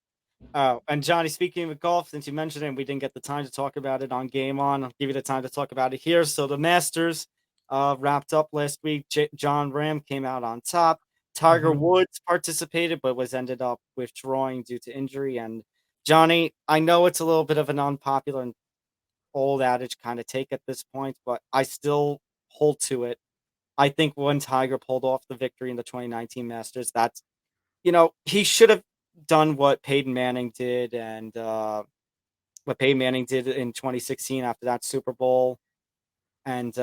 Oh, and Johnny, speaking of golf, since you mentioned it, we didn't get the time to talk about it on Game On. I'll give you the time to talk about it here. So the Masters wrapped up last week. John Ram came out on top. Tiger Woods participated, but ended up withdrawing due to injury. And Johnny, I know it's a little bit of an unpopular and old adage kind of take at this point, but I still hold to it. I think when Tiger pulled off the victory in the 2019 Masters, that's he should have done what Peyton Manning did and what Peyton Manning did in 2016 after that Super Bowl, and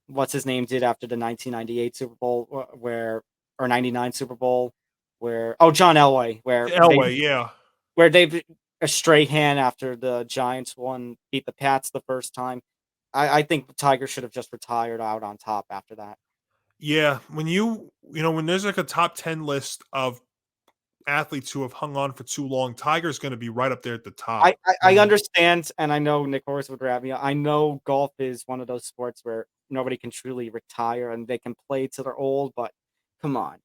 what's his name did after the 1998 Super Bowl, or 99 Super Bowl, John Elway, Elway, yeah. where they a straight hand after the Giants beat the Pats the first time. I think Tiger should have just retired out on top after that. Yeah, when when there's like a top 10 list of athletes who have hung on for too long, Tiger's going to be right up there at the top. I understand, and I know Nick Morgasen would grab me. I know golf is one of those sports where nobody can truly retire and they can play till they're old, but come on.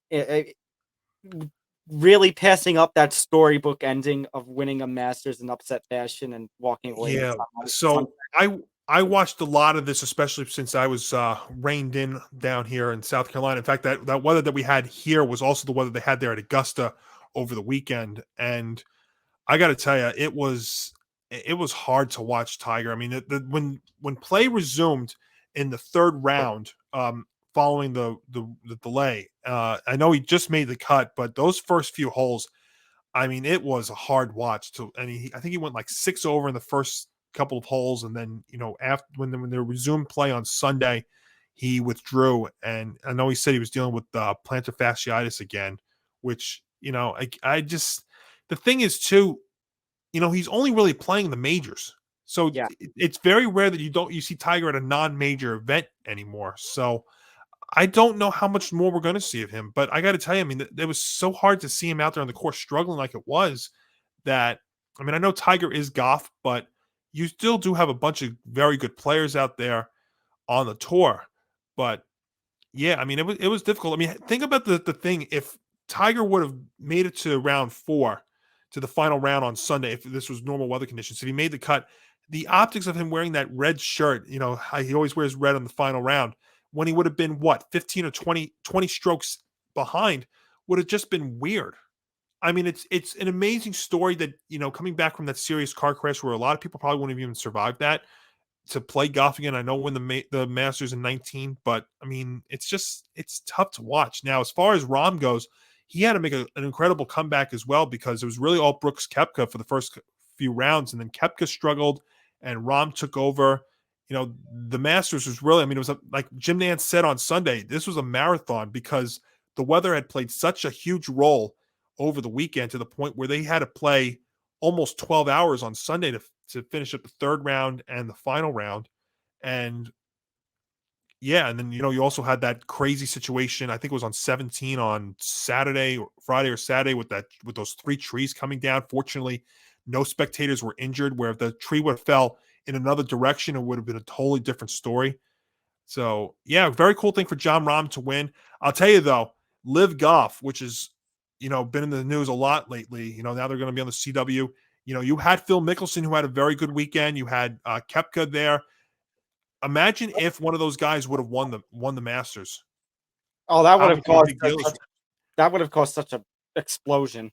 Really passing up that storybook ending of winning a Masters in upset fashion and walking away. Yeah, so I watched a lot of this, especially since I was reined in down here in South Carolina. In fact, that weather that we had here was also the weather they had there at Augusta over the weekend. And I got to tell you, it was hard to watch Tiger. I mean, when play resumed in the third round, following the delay, I know he just made the cut, but those first few holes, I mean, it was a hard watch. I think he went like 6 over in the first couple of holes, and then after when they resumed play on Sunday, he withdrew. And I know he said he was dealing with plantar fasciitis again, which I just, the thing is too, he's only really playing the majors, so Yeah. it's very rare that you see Tiger at a non-major event anymore. So I don't know how much more we're going to see of him, but I got to tell you, I mean, it was so hard to see him out there on the course struggling like it was. That, I mean, I know Tiger is Goff, but you still do have a bunch of very good players out there on the tour. But yeah, I mean, it was difficult. I mean, think about the thing. If Tiger would have made it to round 4, to the final round on Sunday, if this was normal weather conditions, if he made the cut, the optics of him wearing that red shirt, he always wears red on the final round, when he would have been 15 or 20 strokes behind, would have just been weird. I mean, it's an amazing story that, coming back from that serious car crash where a lot of people probably wouldn't have even survived that, to play golf again. I know when the Masters in 19, but I mean, it's tough to watch. Now, as far as Rahm goes, he had to make an incredible comeback as well, because it was really all Brooks Koepka for the first few rounds, and then Koepka struggled and Rahm took over. The Masters was really, I mean, it was like Jim Nantz said on Sunday, this was a marathon, because the weather had played such a huge role over the weekend, to the point where they had to play almost 12 hours on Sunday to finish up the third round and the final round. And yeah, and then you also had that crazy situation, I think it was on 17 on Saturday or Friday or Saturday, with those 3 trees coming down. Fortunately, no spectators were injured, where if the tree would have fell in another direction, it would have been a totally different story. So yeah, very cool thing for Jon Rahm to win. I'll tell you though, Live Golf, which is been in the news a lot lately. Now they're going to be on the CW. You had Phil Mickelson, who had a very good weekend. You had Koepka there. Imagine if one of those guys would have won the Masters. Oh, that would have caused such an explosion.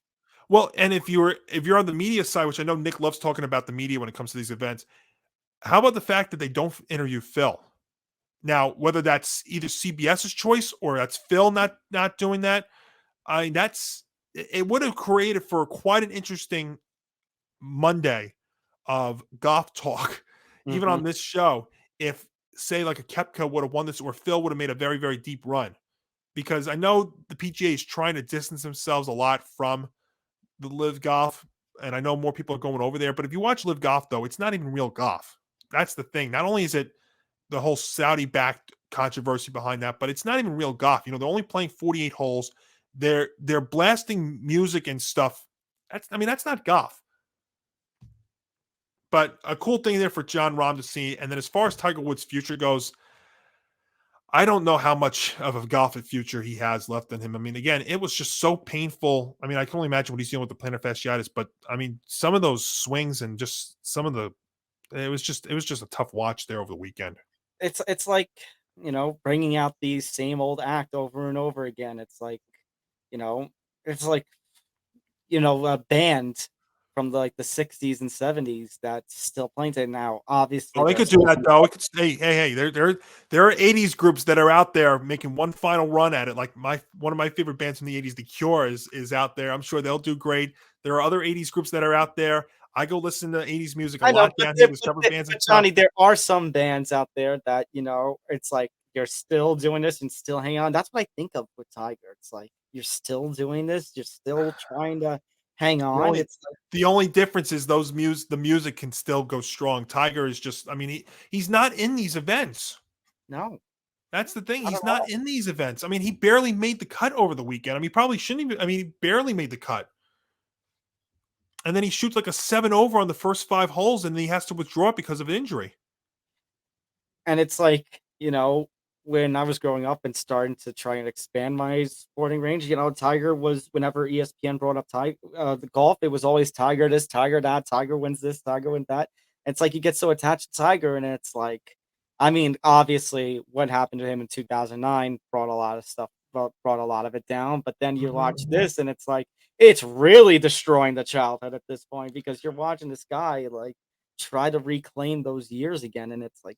Well, and if you're on the media side, which I know Nick loves talking about the media when it comes to these events, how about the fact that they don't interview Phil? Now, whether that's either CBS's choice or that's Phil not doing that, I mean, it would have created for quite an interesting Monday of golf talk, even on this show, if, say, like a Koepka would have won this, or Phil would have made a very, very deep run. Because I know the PGA is trying to distance themselves a lot from the Live Golf, and I know more people are going over there. But if you watch Live Golf, though, it's not even real golf. That's the thing. Not only is it the whole Saudi-backed controversy behind that, but it's not even real golf. They're only playing 48 holes. They're blasting music and stuff. That's not golf. But a cool thing there for Jon Rahm to see. And then as far as Tiger Woods' future goes, I don't know how much of a golf future he has left in him. I mean, again, it was just so painful. I mean, I can only imagine what he's dealing with the plantar fasciitis, but I mean, some of those swings and just some of it was just a tough watch there over the weekend. It's like, bringing out these same old act over and over again. It's like, a band from the 60s and 70s that's still playing today now. Obviously, Oh, they could do that though. We could say, hey, there are '80s groups that are out there making one final run at it. Like one of my favorite bands from the '80s, The Cure, is out there. I'm sure they'll do great. There are other '80s groups that are out there. I go listen to '80s music a I know, lot down here with cover bands and stuff. Johnny, there are some bands out there that it's like you're still doing this and still hanging on. That's what I think of with Tiger. It's like you're still doing this. You're still trying to hang The on. only, It's like, the only difference is the music can still go strong. Tiger is just, I mean, he's not in these events. no, That's the thing. not He's at all. not in these events. I mean, he barely made the cut over the weekend. I mean, he probably shouldn't even. I mean, he barely made the cut. And then he shoots like a 7 over on the first 5 holes, and then he has to withdraw it because of injury. And it's like, when I was growing up and starting to try and expand my sporting range, Tiger was, whenever ESPN brought up the golf, it was always Tiger this, Tiger that, Tiger wins this, Tiger wins that. And it's like you get so attached to Tiger, and it's like, I mean, obviously, what happened to him in 2009 brought a lot of stuff, brought a lot of it down. But then you watch this, and it's like it's really destroying the childhood at this point because you're watching this guy like try to reclaim those years again, and it's like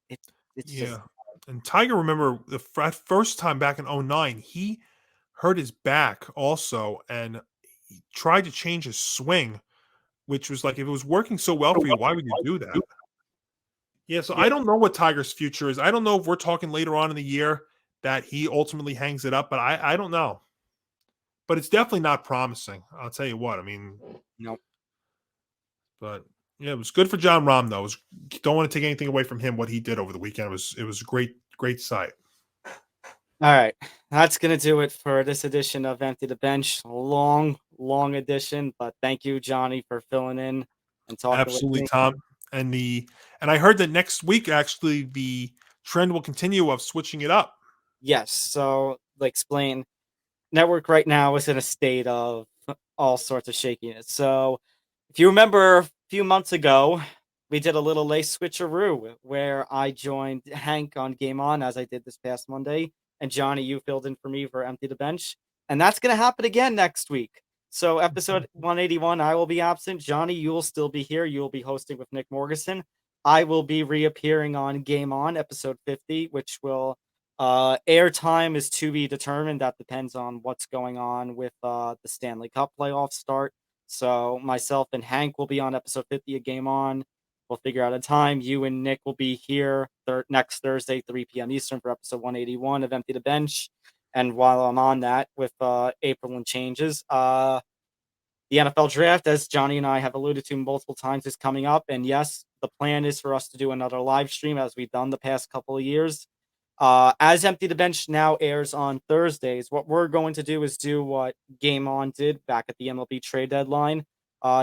it's Yeah. just And Tiger, remember the first time back in '09, he hurt his back also, and he tried to change his swing, which was like, if it was working so well for you, why would you do that? Yeah, so yeah. I don't know what Tiger's future is. I don't know if we're talking later on in the year that he ultimately hangs it up, but I don't know. But it's definitely not promising. I'll tell you what. I mean, No. but yeah, it was good for John Rahm though. Don't want to take anything away from him what he did over the weekend. It was a great sight. All right, that's gonna do it for this edition of Empty the Bench. Long edition, but thank you, Johnny, for filling in and talking with Absolutely, me. Tom. And I heard that next week actually the trend will continue of switching it up. Yes, so explain. Network right now is in a state of all sorts of shakiness. So, if you remember a few months ago, we did a little late switcheroo where I joined Hank on Game On as I did this past Monday, and Johnny, you filled in for me for Empty the Bench, and that's going to happen again next week. So, episode 181, I will be absent. Johnny, you will still be here. You will be hosting with Nick Morgasen. I will be reappearing on Game On, episode 50, which will airtime is to be determined. That depends on what's going on with the Stanley Cup playoffs start. So myself and Hank will be on episode 50 of Game On. We'll figure out a time. You and Nick will be here next Thursday, 3 p.m. Eastern for episode 181 of Empty the Bench. And while I'm on that with April and changes, the NFL draft, as Johnny and I have alluded to multiple times, is coming up. And yes, the plan is for us to do another live stream as we've done the past couple of years. As Empty the Bench now airs on Thursdays, what we're going to do is do what Game On did back at the MLB trade deadline.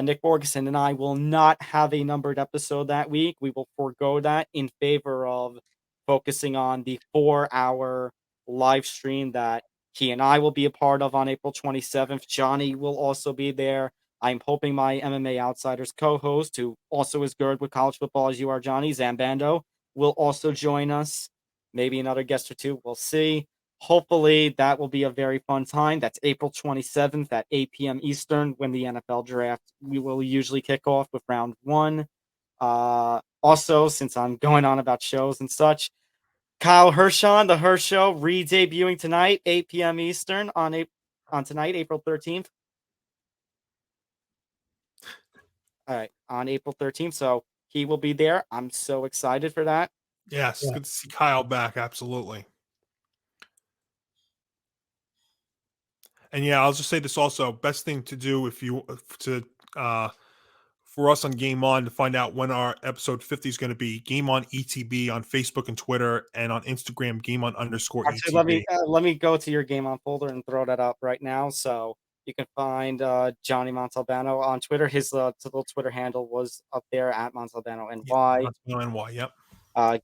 Nick Morgasen and I will not have a numbered episode that week. We will forego that in favor of focusing on the 4-hour live stream that he and I will be a part of on April 27th. Johnny will also be there. I'm hoping my MMA Outsiders co-host, who also is good with college football as you are, Johnny, Zambando, will also join us. Maybe another guest or two. We'll see. Hopefully, that will be a very fun time. That's April 27th at 8 p.m. Eastern when the NFL draft. We will usually kick off with round one. Also, since I'm going on about shows and such, Kyle Hershon, The Hersh Show, re-debuting tonight, 8 p.m. Eastern on tonight, April 13th. All right, on April 13th. So he will be there. I'm so excited for that. Yes, good to see Kyle back. Absolutely. And yeah, I'll just say this also. Best thing to do for us on Game On to find out when our episode 50 is going to be, Game On ETB on Facebook and Twitter, and on Instagram, Game On _ Actually, ETB. let me go to your Game On folder and throw that up right now. So you can find Johnny Montalbano on Twitter. His little Twitter handle was up there at Montalbano NY. NY, yep.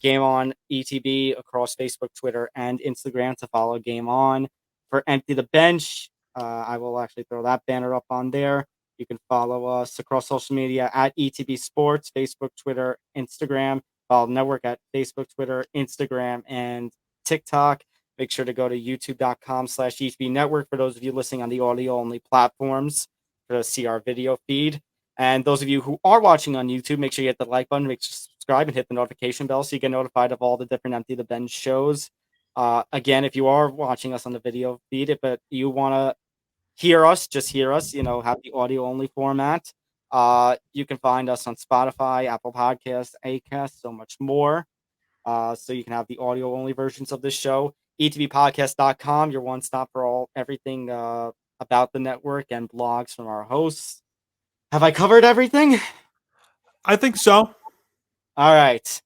Game On ETB across Facebook, Twitter, and Instagram to follow Game On. For Empty the Bench, I will actually throw that banner up on there. You can follow us across social media at ETB Sports, Facebook, Twitter, Instagram. Follow the network at Facebook, Twitter, Instagram, and TikTok. Make sure to go to youtube.com/ETB Network for those of you listening on the audio-only platforms to see our video feed. And those of you who are watching on YouTube, make sure you hit the like button, make sure to subscribe, and hit the notification bell so you get notified of all the different Empty the Bench shows. Again, if you are watching us on the video feed, but you want to hear us, just hear us, have the audio only format. You can find us on Spotify, Apple Podcasts, Acast, so much more. So you can have the audio only versions of this show. ETBpodcast.com, your one stop for everything about the network and blogs from our hosts. Have I covered everything? I think so. All right.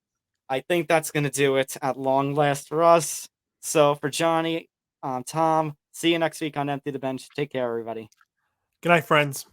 I think that's going to do it at long last for us. So for Johnny, Tom, see you next week on Empty the Bench. Take care, everybody. Good night, friends.